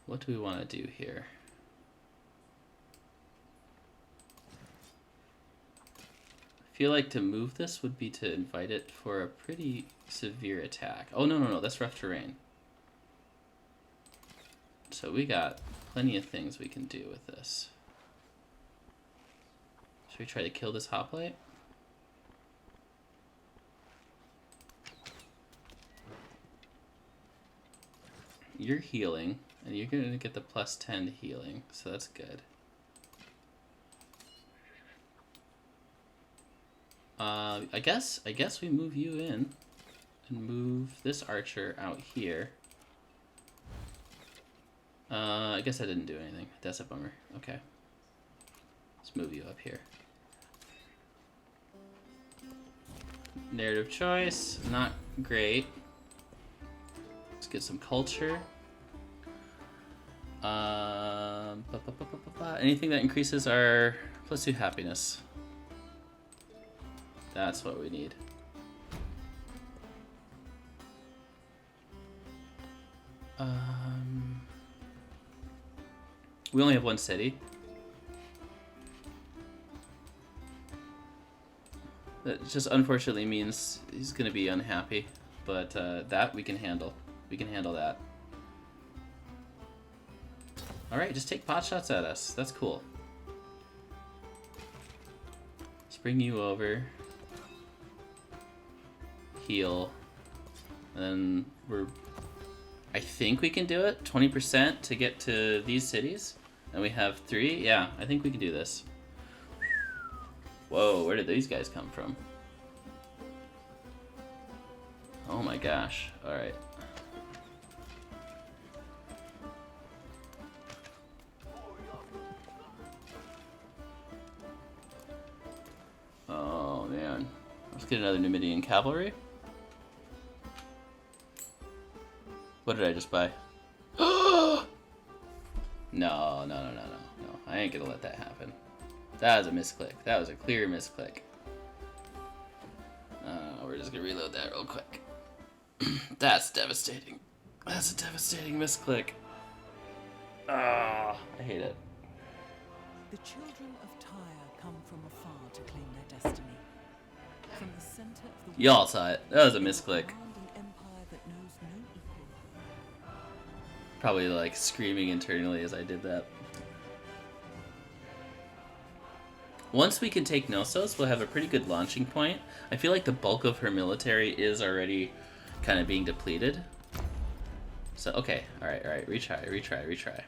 What do we want to do here? I feel like to move this would be to invite it for a pretty severe attack. Oh, no, that's rough terrain. So we got plenty of things we can do with this. Should we try to kill this hoplite? You're healing, and you're going to get the +10 to healing, so that's good. I guess we move you in and move this archer out here. I guess I didn't do anything. That's a bummer. Okay. Let's move you up here. Narrative choice, not great. Let's get some culture. Anything that increases our +2 happiness. That's what we need. We only have one city. That just unfortunately means he's gonna be unhappy, but that we can handle. We can handle that. All right, just take pot shots at us. That's cool. Let's bring you over. Heal. And then I think we can do it. 20% to get to these cities. And we have 3. Yeah, I think we can do this. Whoa, where did these guys come from? Oh my gosh. Alright. Oh man. Let's get another Numidian cavalry. What did I just buy? No. I ain't gonna let that happen. That was a misclick. That was a clear misclick. We're just gonna reload that real quick. That's devastating. That's a devastating misclick. Ah, I hate it. The children of Tyre come from afar to claim their destiny. From the center of the Y'all saw it. That was a misclick. an empire that knows no equal. Probably like screaming internally as I did that. Once we can take Knossos, we'll have a pretty good launching point. I feel like the bulk of her military is already kind of being depleted. So, okay. Alright. Retry.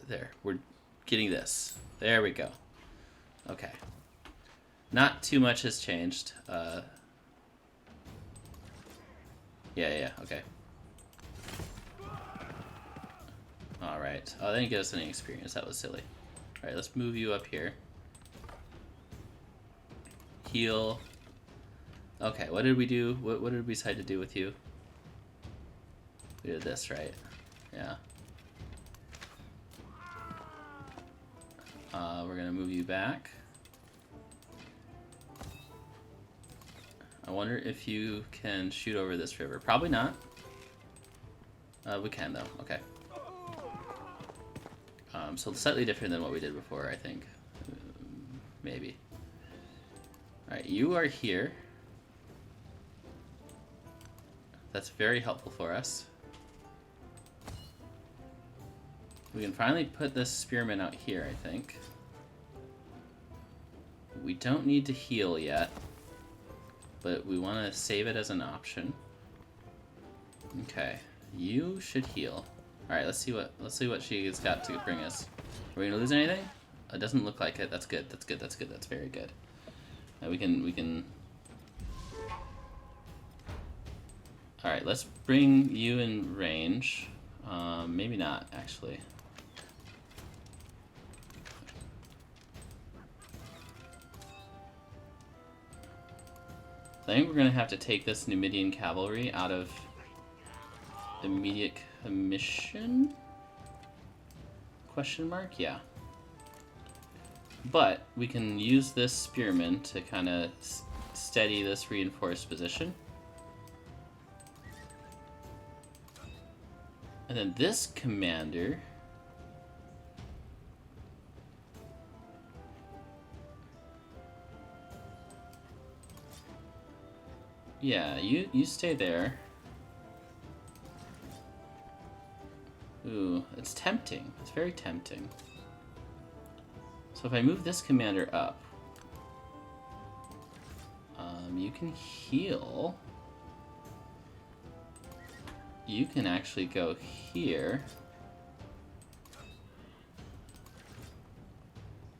There. We're getting this. There we go. Okay. Not too much has changed. Yeah, okay. Alright. Oh, they didn't get us any experience. That was silly. Alright, let's move you up here. Heal. Okay, what did we do? What did we decide to do with you? We did this, right? Yeah. We're gonna move you back. I wonder if you can shoot over this river. Probably not. We can though, okay. So slightly different than what we did before, I think. Maybe. Alright, you are here. That's very helpful for us. We can finally put this spearman out here, I think. We don't need to heal yet, but we want to save it as an option. Okay, you should heal. All right, let's see what she's got to bring us. Are we gonna lose anything? It doesn't look like it. That's good. That's very good. We can. All right, let's bring you in range. Maybe not actually. I think we're gonna have to take this Numidian cavalry out of immediate commission? Question mark? Yeah. But we can use this spearman to kind of steady this reinforced position. And then this commander... Yeah, you stay there. Ooh, it's tempting. It's very tempting. So if I move this commander up, you can heal. You can actually go here.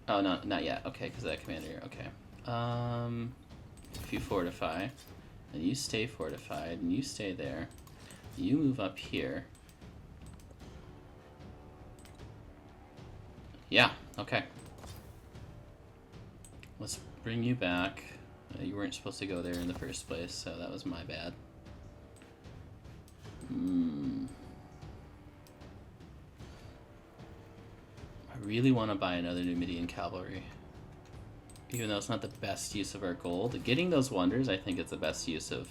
Oh, no, not yet. Okay, because of that commander here. Okay. If you fortify, and you stay fortified, and you stay there, you move up here. Yeah, okay. Let's bring you back. You weren't supposed to go there in the first place, so that was my bad. I really want to buy another Numidian cavalry. Even though it's not the best use of our gold. Getting those wonders, I think it's the best use of...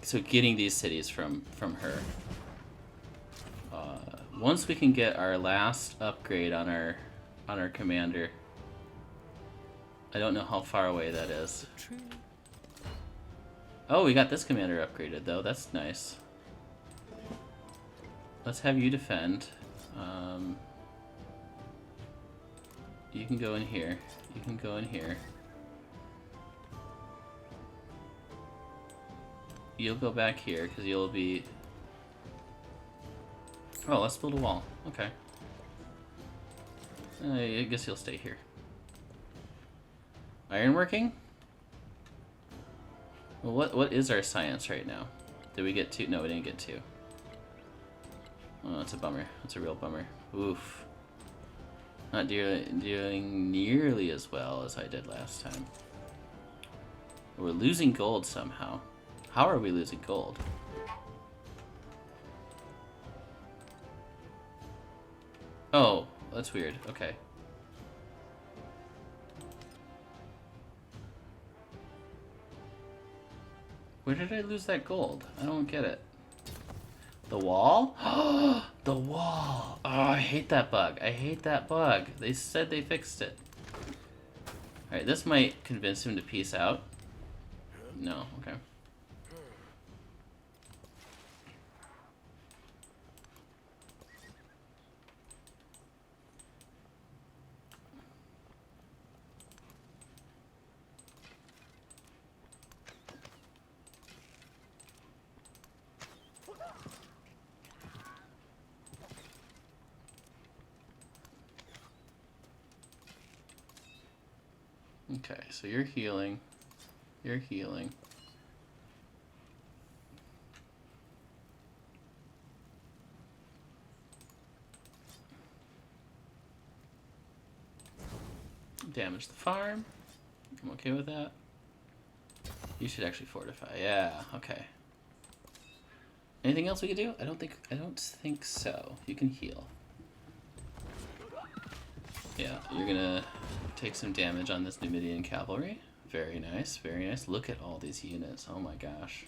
so getting these cities from her. Once we can get our last upgrade on our commander... I don't know how far away that is. Oh, we got this commander upgraded, though. That's nice. Let's have you defend. You can go in here. You can go in here. You'll go back here, because you'll be... Oh, let's build a wall. Okay. I guess you'll stay here. Ironworking? Well, what is our science right now? Did we get 2? No, we didn't get 2. Oh, that's a bummer. That's a real bummer. Oof. Not doing nearly as well as I did last time. We're losing gold somehow. How are we losing gold? Oh, that's weird. Okay. Where did I lose that gold? I don't get it. The wall? The wall! Oh, I hate that bug. I hate that bug. They said they fixed it. Alright, this might convince him to peace out. No, okay. Okay, so you're healing. You're healing. Damage the farm. I'm okay with that. You should actually fortify. Yeah, okay. Anything else we could do? I don't think so. You can heal. Yeah, you're gonna take some damage on this Numidian cavalry. Very nice, very nice. Look at all these units. Oh my gosh.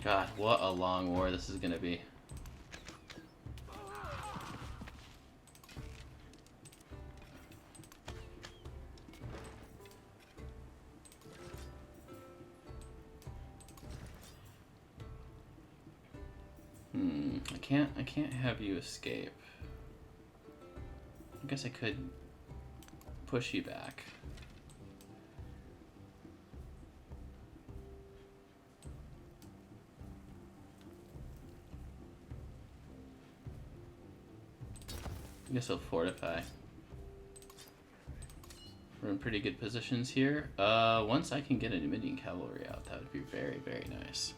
God, what a long war this is gonna be. I can't have you escape. I guess I could push you back. I guess I'll fortify. We're in pretty good positions here. Once I can get a Numidian cavalry out, that would be very, very nice.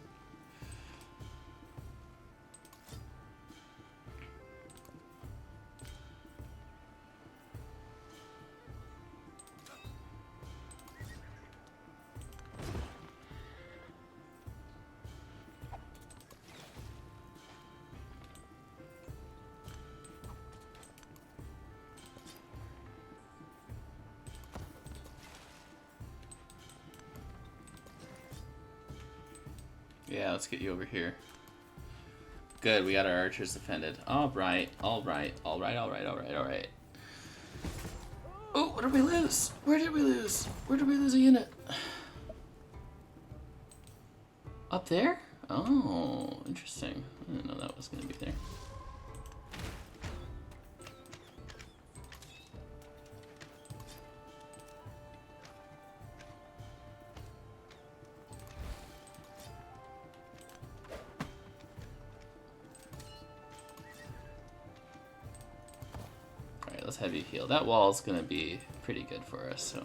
Yeah, let's get you over here. Good, we got our archers defended. Alright, alright, alright, alright, alright, alright. Oh, what did we lose? Where did we lose? Where did we lose a unit? Up there? Oh, interesting. I didn't know that was going to be there. Alright, let's have you heal. That wall's going to be pretty good for us, so...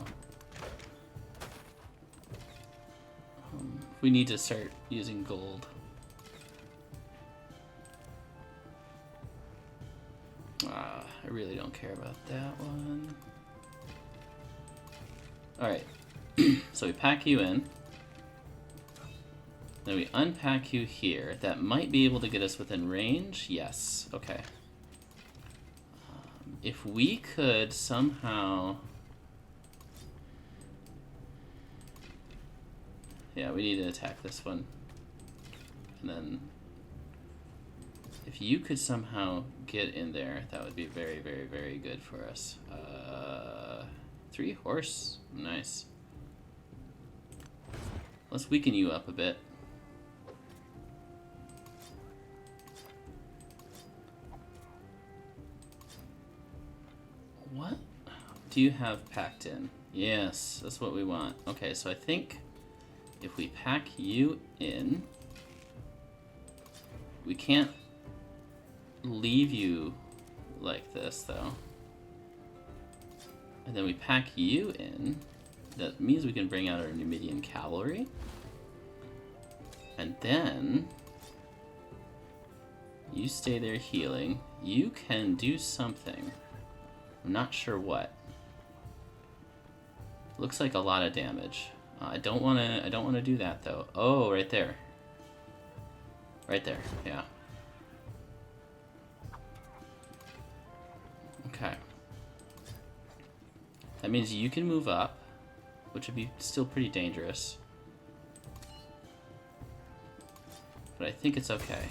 we need to start using gold. I really don't care about that one. Alright, so we pack you in. Then we unpack you here. That might be able to get us within range. Yes, okay. If we could somehow... yeah, we need to attack this one. And then... if you could somehow get in there, that would be very, very, very good for us. 3 horse. Nice. Let's weaken you up a bit. What do you have packed in? Yes, that's what we want. Okay, so I think if we pack you in, we can't leave you like this though. And then we pack you in. That means we can bring out our Numidian cavalry. And then you stay there healing. You can do something. I'm not sure what. Looks like a lot of damage. I don't want to do that though. Oh, right there. Right there. Yeah. Okay. That means you can move up, which would be still pretty dangerous. But I think it's okay.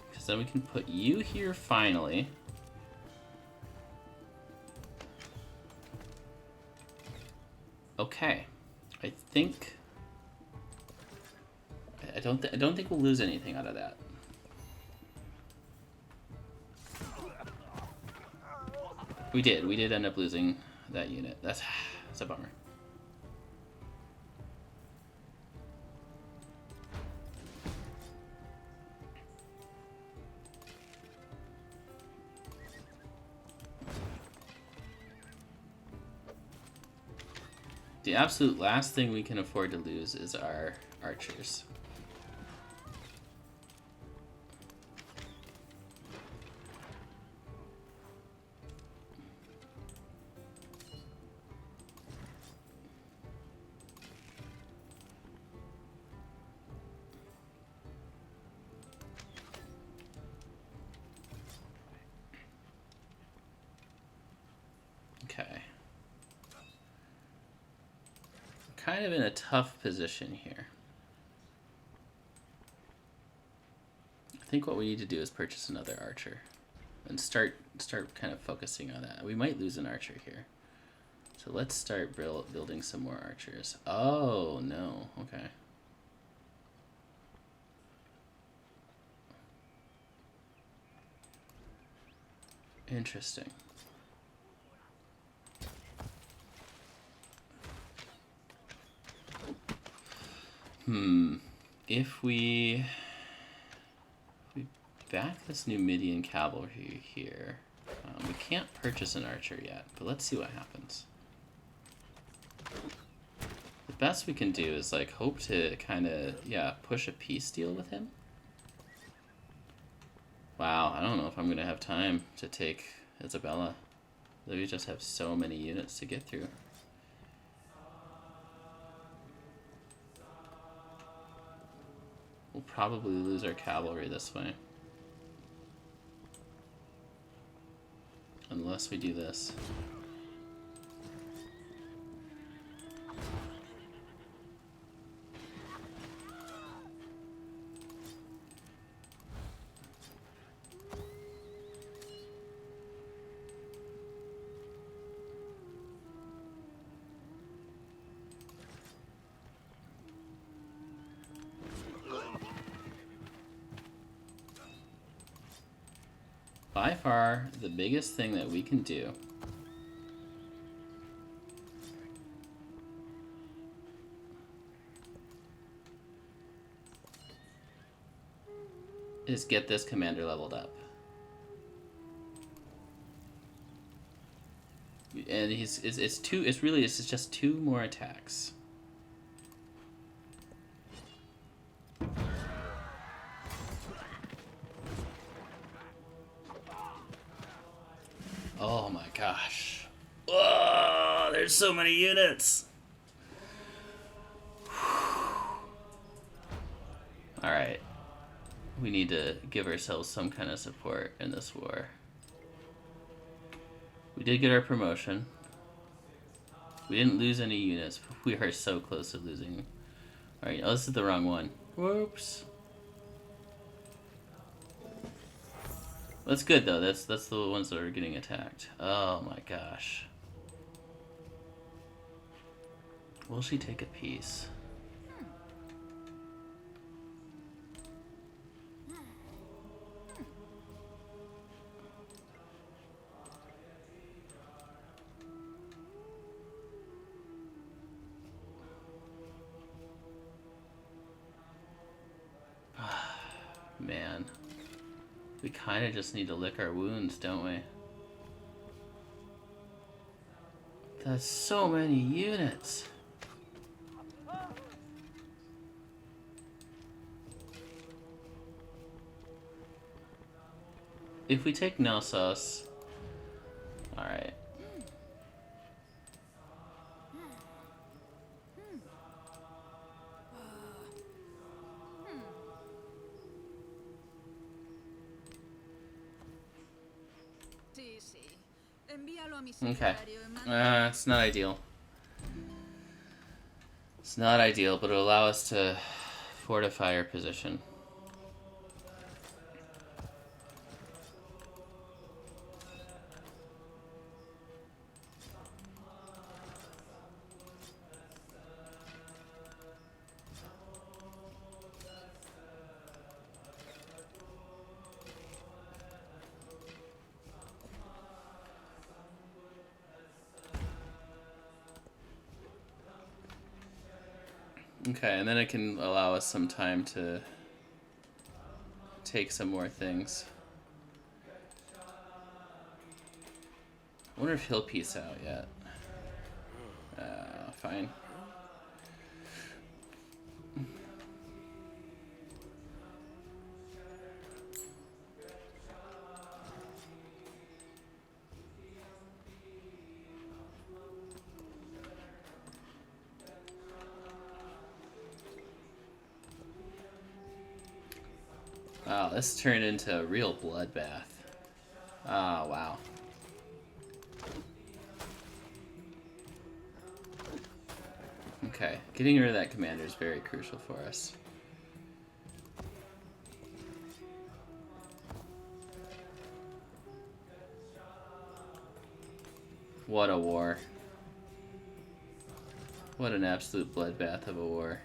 Because then we can put you here finally. Okay. I think... I don't think we'll lose anything out of that. We did end up losing that unit. That's a bummer. The absolute last thing we can afford to lose is our archers. Okay. Kind of in a tough position here. I think what we need to do is purchase another archer and start kind of focusing on that. We might lose an archer here. So let's start building some more archers. Oh, no. Okay. Interesting. If we back this Numidian cavalry here, we can't purchase an archer yet, but let's see what happens. The best we can do is like hope to kind of, yeah, push a peace deal with him. Wow, I don't know if I'm gonna have time to take Isabella. We just have so many units to get through. We'll probably lose our cavalry this way. Unless we do this. by far the biggest thing that we can do is get this commander leveled up. And it's just 2 more attacks. Oh my gosh. Oh, there's so many units. Alright. We need to give ourselves some kind of support in this war. We did get our promotion. We didn't lose any units, but we are so close to losing. Alright, oh, this is the wrong one. Whoops. That's good though. That's the ones that are getting attacked. Oh my gosh. Will she take a piece? Man. We kind of just need to lick our wounds, don't we? That's so many units. If we take Knossos... Alright. Okay. It's not ideal. It's not ideal, but it'll allow us to fortify our position. Okay, and then it can allow us some time to take some more things. I wonder if he'll peace out yet. Fine. Wow, this turned into a real bloodbath. Oh, wow. Okay, getting rid of that commander is very crucial for us. What a war. What an absolute bloodbath of a war.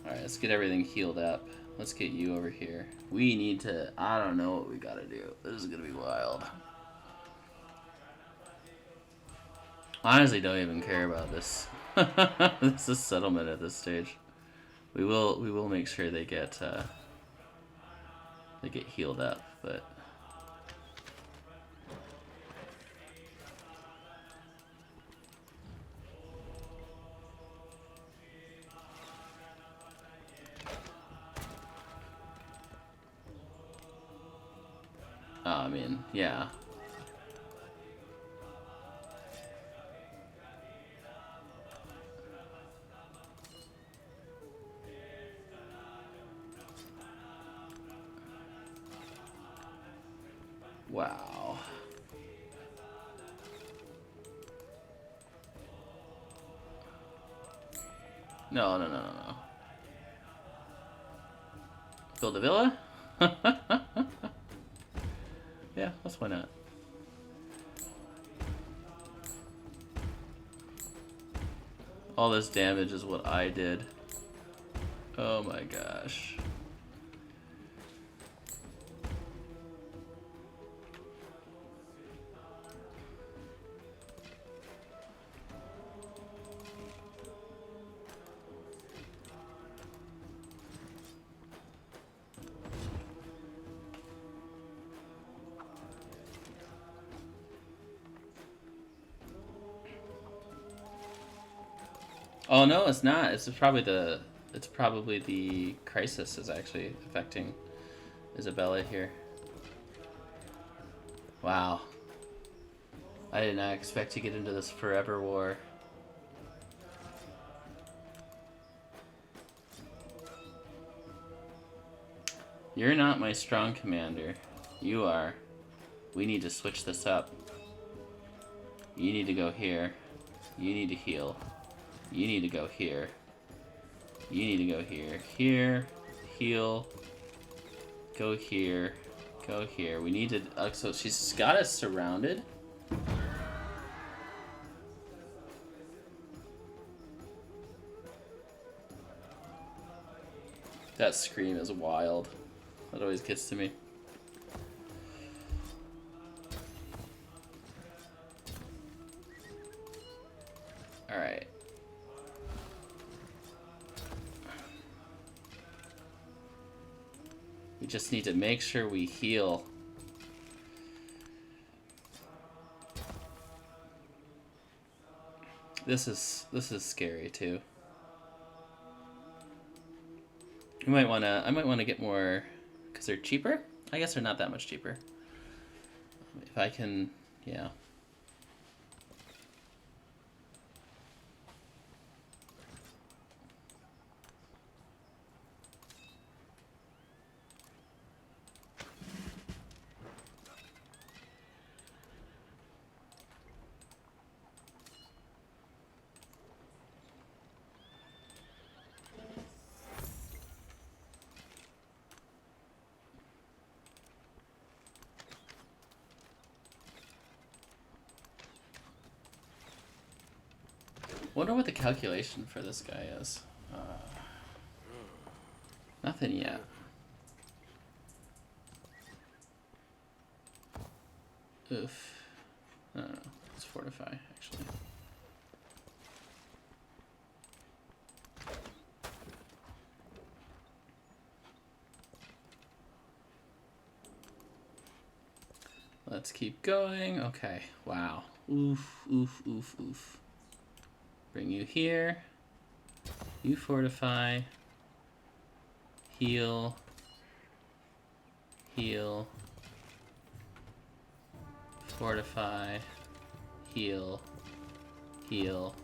Alright, let's get everything healed up. Let's get you over here. We need to... I don't know what we gotta do. This is gonna be wild. Honestly, don't even care about this. This is settlement at this stage. We will make sure they get healed up, but... I mean, yeah. Wow. No. Build a villa? Yeah, why not? All this damage is what I did. Oh my gosh. Oh no, it's not. It's probably the crisis is actually affecting Isabella here. Wow. I did not expect to get into this forever war. You're not my strong commander. You are. We need to switch this up. You need to go here. You need to heal. You need to go here. You need to go here. Here. Heal. Go here. Go here. We need to... so she's got us surrounded. That scream is wild. That always gets to me. Alright. We just need to make sure we heal. This is scary too. I might wanna get more, because they're cheaper? I guess they're not that much cheaper. If I can, yeah. Wonder what the calculation for this guy is. Nothing yet. Oof. I don't know. Let's fortify, actually. Let's keep going. Okay. Wow. Oof, oof, oof, oof. Bring you here. You fortify. Heal. Heal. Fortify. Heal. Heal.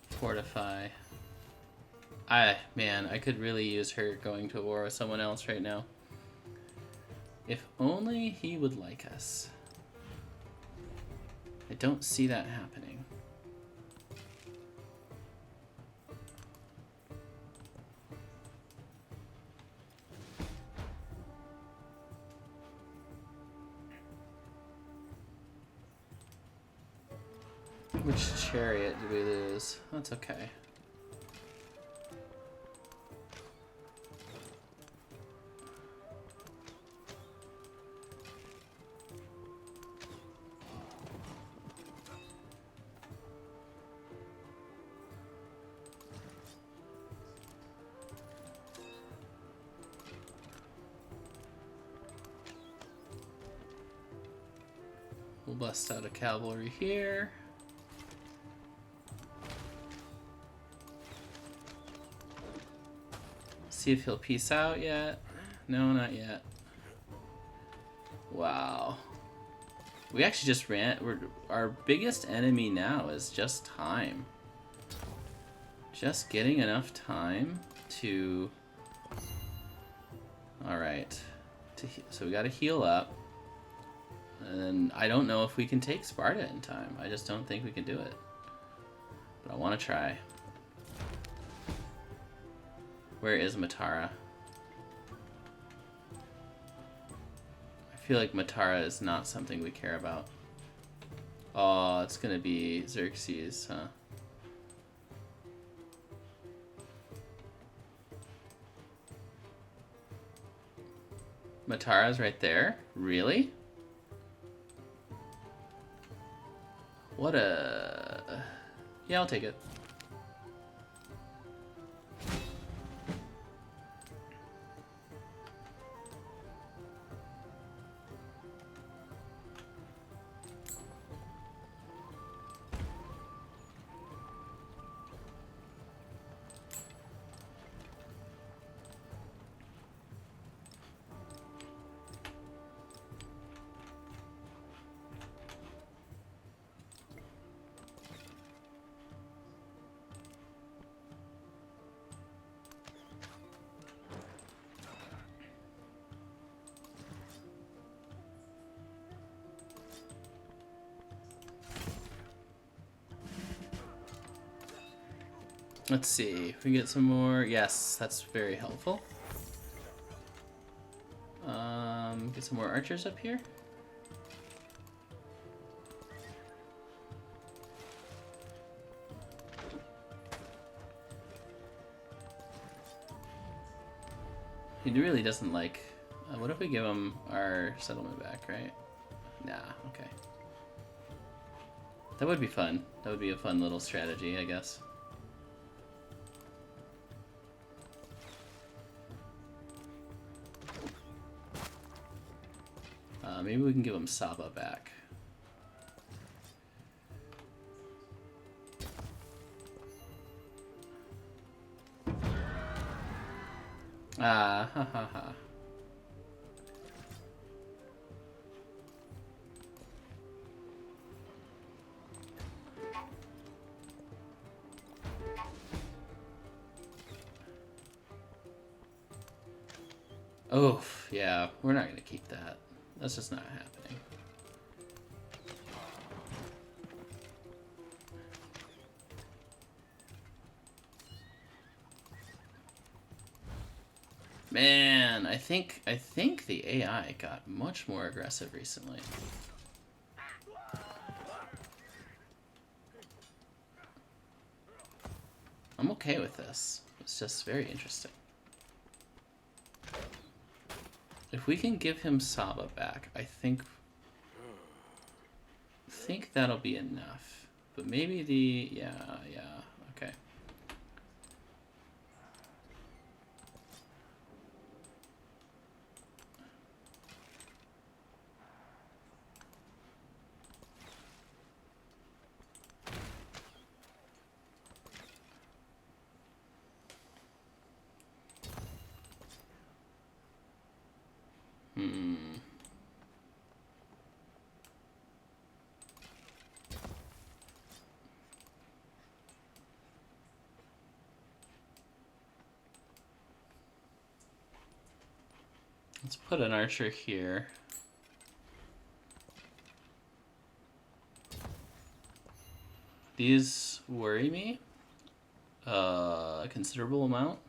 Fortify. Man, I could really use her going to war with someone else right now. If only he would like us. I don't see that happening. Which chariot did we lose? That's okay. We'll bust out a cavalry here. See if he'll peace out yet. No, not yet. Wow. We actually just our biggest enemy now is just time. Just getting enough time to... Alright. So we gotta heal up. And I don't know if we can take Sparta in time. I just don't think we can do it. But I want to try. Where is Matara? I feel like Matara is not something we care about. Oh, it's gonna be Xerxes, huh? Matara's right there? Really? What a... Yeah, I'll take it. Let's see if we get some more. Yes, that's very helpful. Get some more archers up here. He really doesn't like. What if we give him our settlement back, right? Nah, okay. That would be fun. That would be a fun little strategy, I guess. Maybe we can give him Saba back. Ah, ha ha ha. Oh, yeah, we're not gonna keep that. That's just not happening. Man, I think the AI got much more aggressive recently. I'm okay with this. It's just very interesting. If we can give him Saba back, I think that'll be enough. But maybe the yeah, okay. Let's put an archer here. These worry me a considerable amount.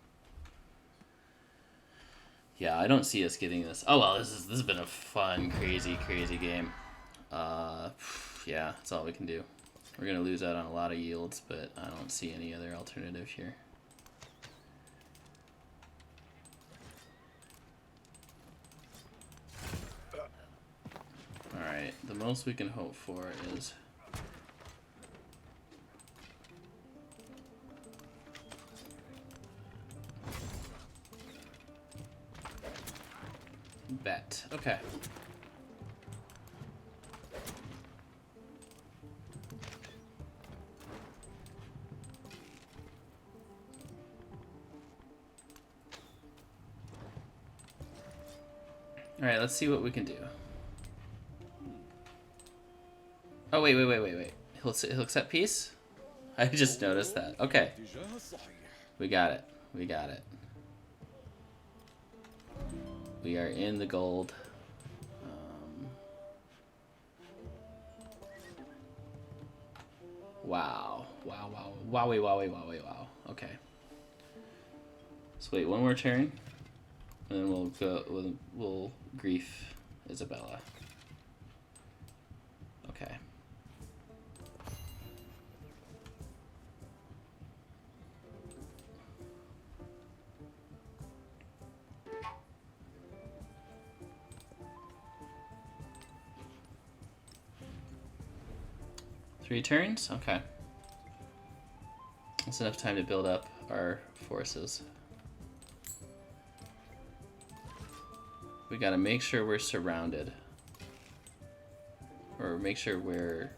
Yeah, I don't see us getting this. Oh well, this has been a fun, crazy game. Yeah, that's all we can do. We're gonna lose out on a lot of yields, but I don't see any other alternative here. Alright, the most we can hope for is bet. Okay. Alright, let's see what we can do. Oh, wait. He'll accept peace? I just noticed that. Okay. We got it. We are in the gold. Wow. Wow. Okay. So wait, one more turn. And then we'll go, we'll grief Isabella. Okay. Three turns? Okay. That's enough time to build up our forces. We gotta make sure we're surrounded. Or make sure we're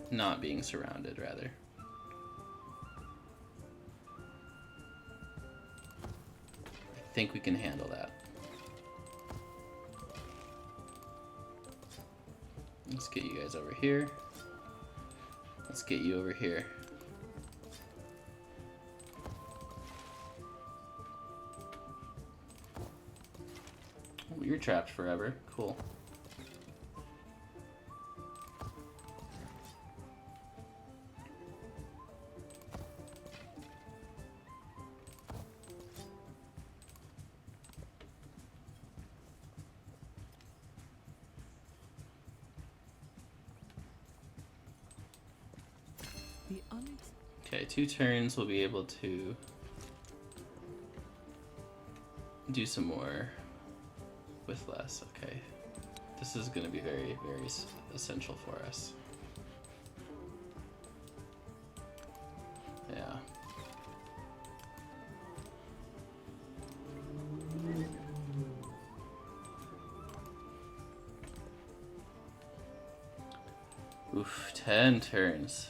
not being surrounded, rather. I think we can handle that. Let's get you guys over here. Let's get you over here. Oh, you're trapped forever. Cool. Okay, 2 turns we'll be able to do some more with less. Okay. This is going to be very, very essential for us. Yeah. Oof, 10 turns.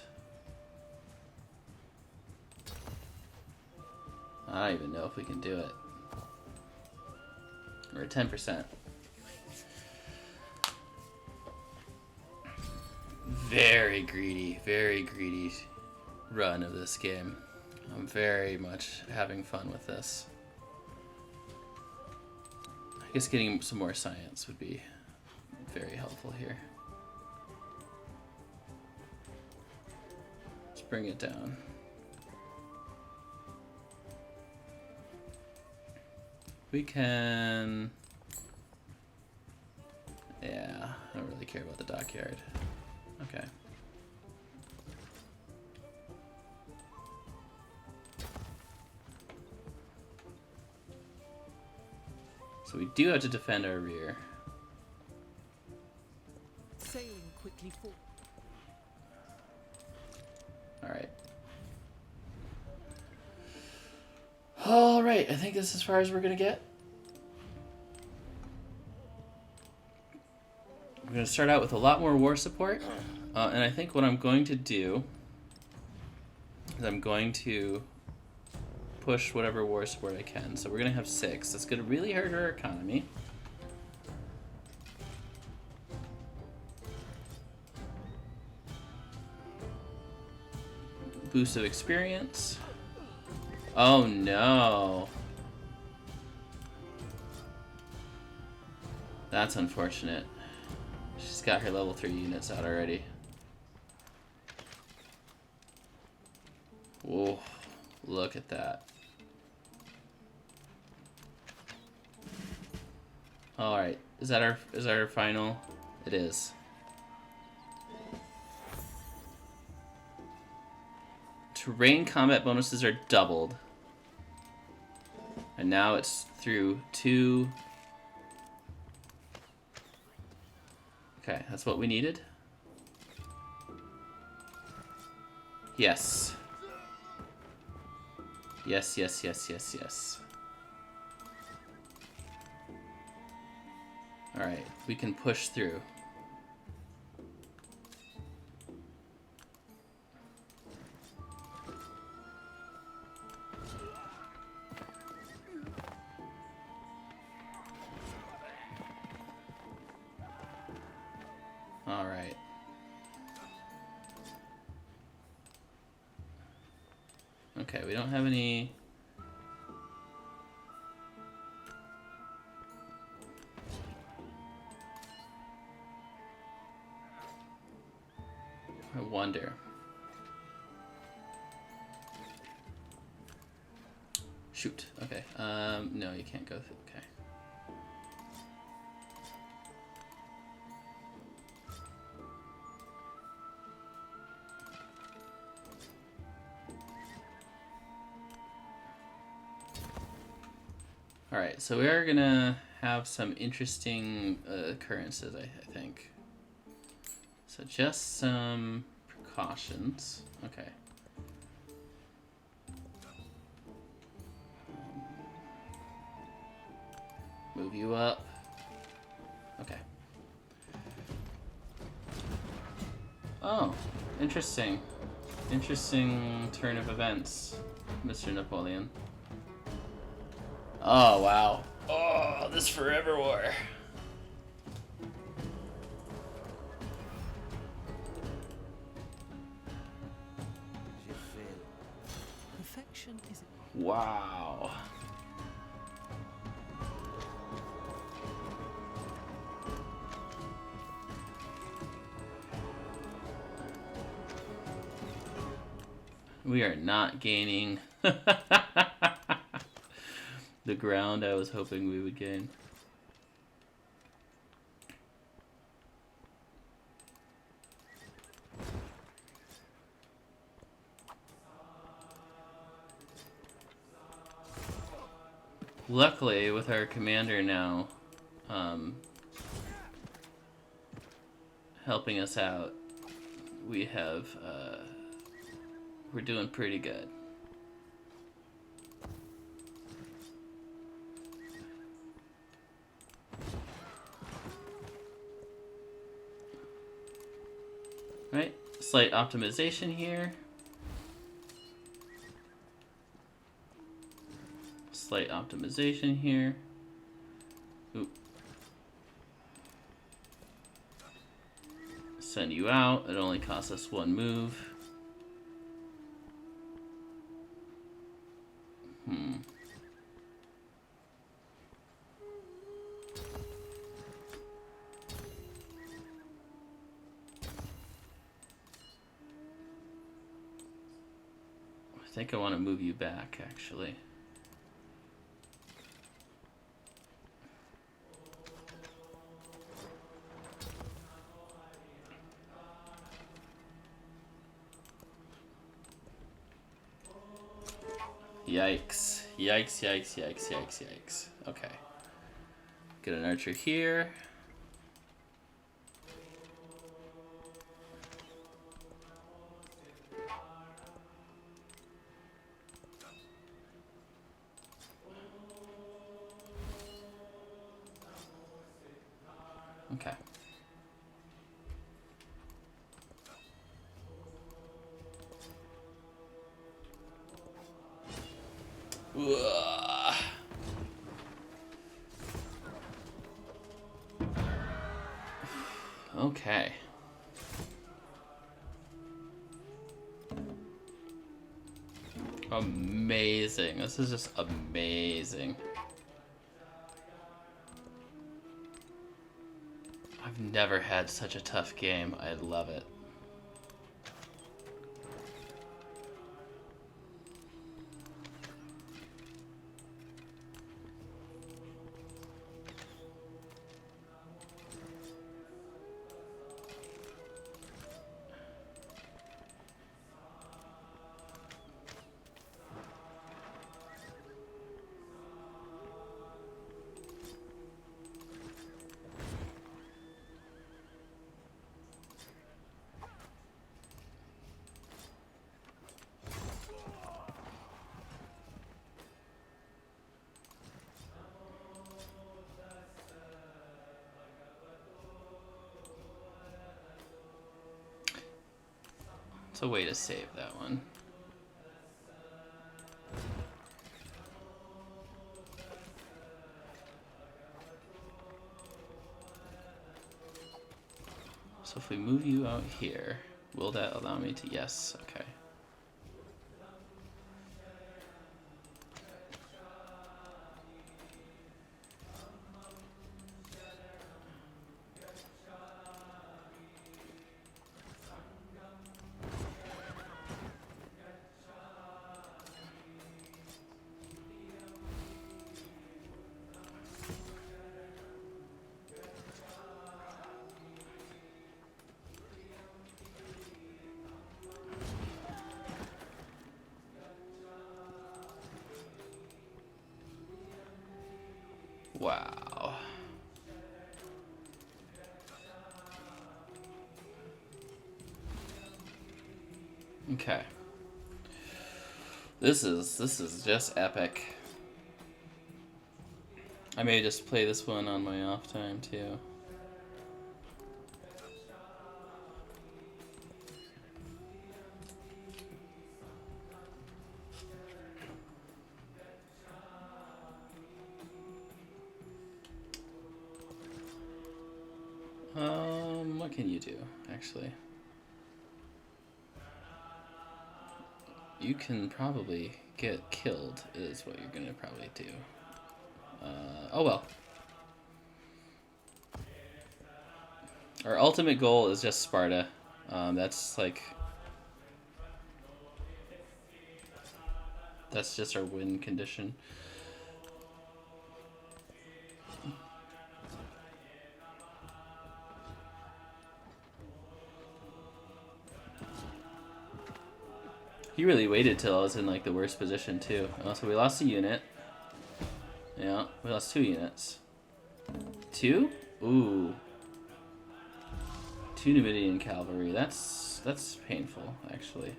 I don't even know if we can do it. We're at 10%. Very greedy run of this game. I'm very much having fun with this. I guess getting some more science would be very helpful here. Let's bring it down. We can... Yeah, I don't really care about the dockyard. Okay. So we do have to defend our rear. Sailing quickly forward. Alright. Alright, I think this is as far as we're gonna get. We're gonna start out with a lot more war support. And I think what I'm going to do is I'm going to push whatever war support I can. So we're gonna have 6. That's gonna really hurt our economy. Boost of experience. Oh no. That's unfortunate. She's got her level 3 units out already. Whoa, look at that. Alright, is that our final? It is. Terrain combat bonuses are doubled. And now it's through 2. Okay, that's what we needed. Yes. Yes, yes, yes, yes, yes. Alright, we can push through. Alright. Okay, we don't have any... I wonder. Shoot. Okay. No, you can't go through. Okay. Alright, so we are gonna have some interesting occurrences, I think. So just some precautions. Okay. Move you up. Okay. Oh, interesting. Interesting turn of events, Mr. Napoleon. Oh, wow. Oh, this forever war. Perfection is Wow. We are not gaining the ground I was hoping we would gain. Luckily, with our commander now helping us out, we have we're doing pretty good. Right, slight optimization here. Slight optimization here. Oop. Send you out. It only costs us one move. I think I want to move you back, actually. Yikes. Yikes, yikes, yikes, yikes, yikes. Okay. Get an archer here. Okay. Ugh. Okay. Amazing. This is just amazing. I've never had such a tough game. I love it. It's a way to save that one. So if we move you out here, will that allow me to? Yes, okay. Wow. Okay. This is just epic. I may just play this one on my off time too. What can you do, actually? You can probably get killed, is what you're gonna probably do. Oh well. Our ultimate goal is just Sparta. That's like... That's just our win condition. He really waited till I was in like the worst position too. So we lost a unit. Yeah, we lost 2 units. 2? Ooh. 2 Numidian cavalry. That's painful, actually.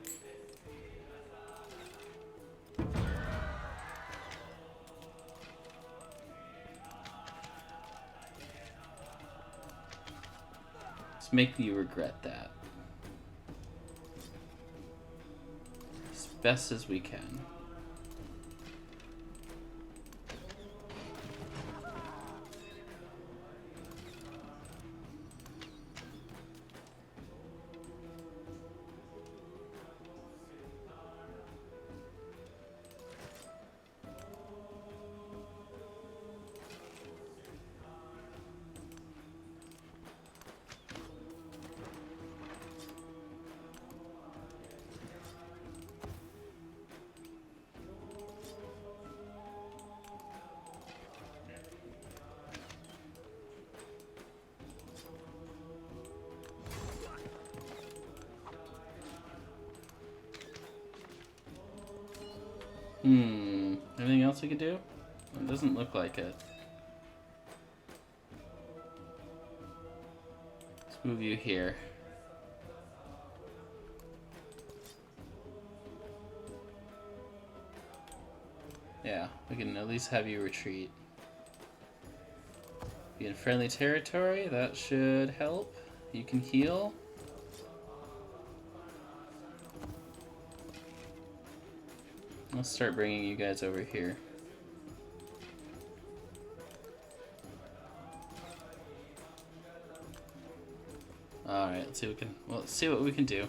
Let's make you regret that. As best as we can. Anything else we could do? It doesn't look like it. Let's move you here. Yeah, we can at least have you retreat. Be in friendly territory, that should help. You can heal. Let's start bringing you guys over here. Alright, let's see what we can do.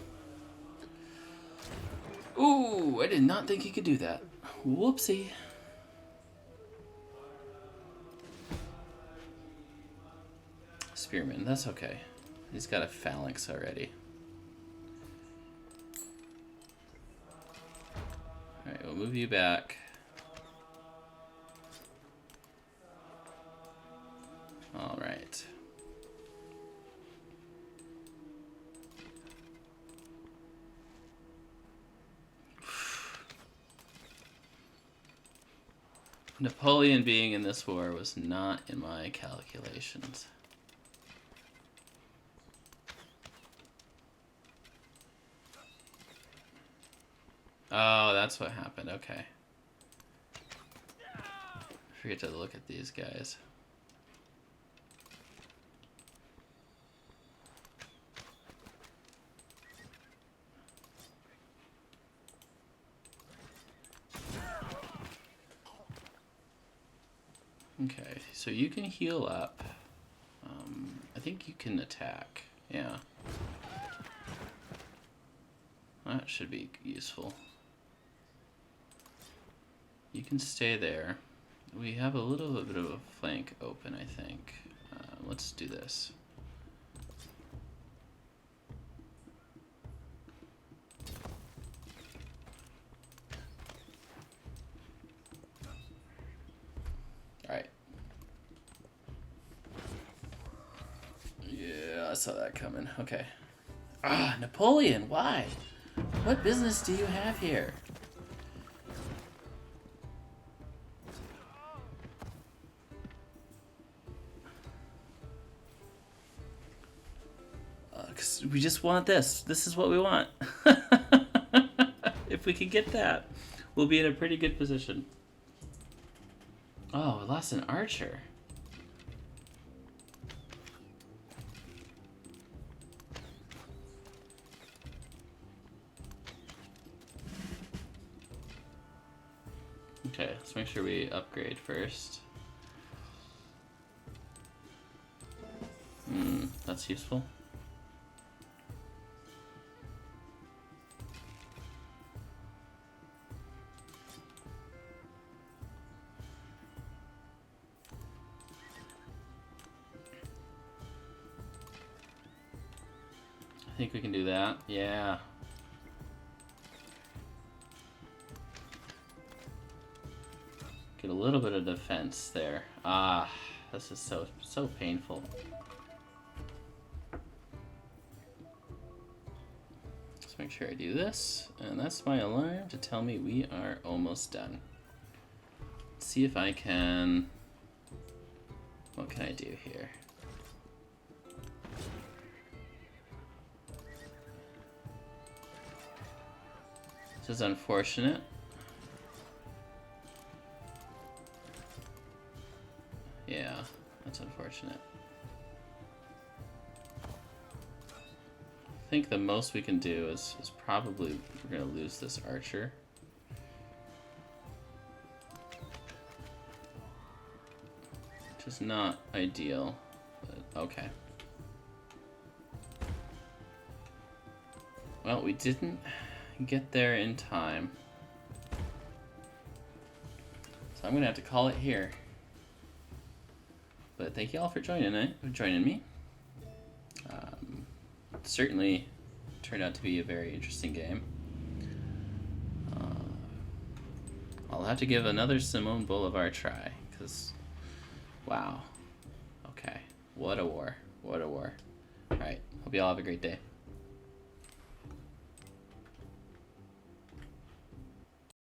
Ooh, I did not think he could do that. Whoopsie. Spearman, that's okay. He's got a phalanx already. Alright, we'll move you back. Alright. Napoleon being in this war was not in my calculations. Oh, that's what happened. Okay. I forget to look at these guys. Okay, so you can heal up. I think you can attack. Yeah. That should be useful. You can stay there. We have a little bit of a flank open, I think. Let's do this. Alright. Yeah, I saw that coming. Okay. Ah, Napoleon, why? What business do you have here? Because we just want this. This is what we want. If we can get that, we'll be in a pretty good position. Oh, we lost an archer. Okay, let's make sure we upgrade first. That's useful. I think we can do that. Yeah. Get a little bit of defense there. Ah, this is so painful. Let's make sure I do this, and that's my alarm to tell me we are almost done. see if I can... What can I do here? This is unfortunate. Yeah, that's unfortunate. I think the most we can do is probably we're gonna lose this archer. Which is not ideal, but okay. Well, we didn't get there in time. So I'm gonna have to call it here. But thank you all for joining me. Certainly turned out to be a very interesting game. I'll have to give another Simone Bolivar try, because, wow. Okay, what a war, what a war. Alright, hope you all have a great day.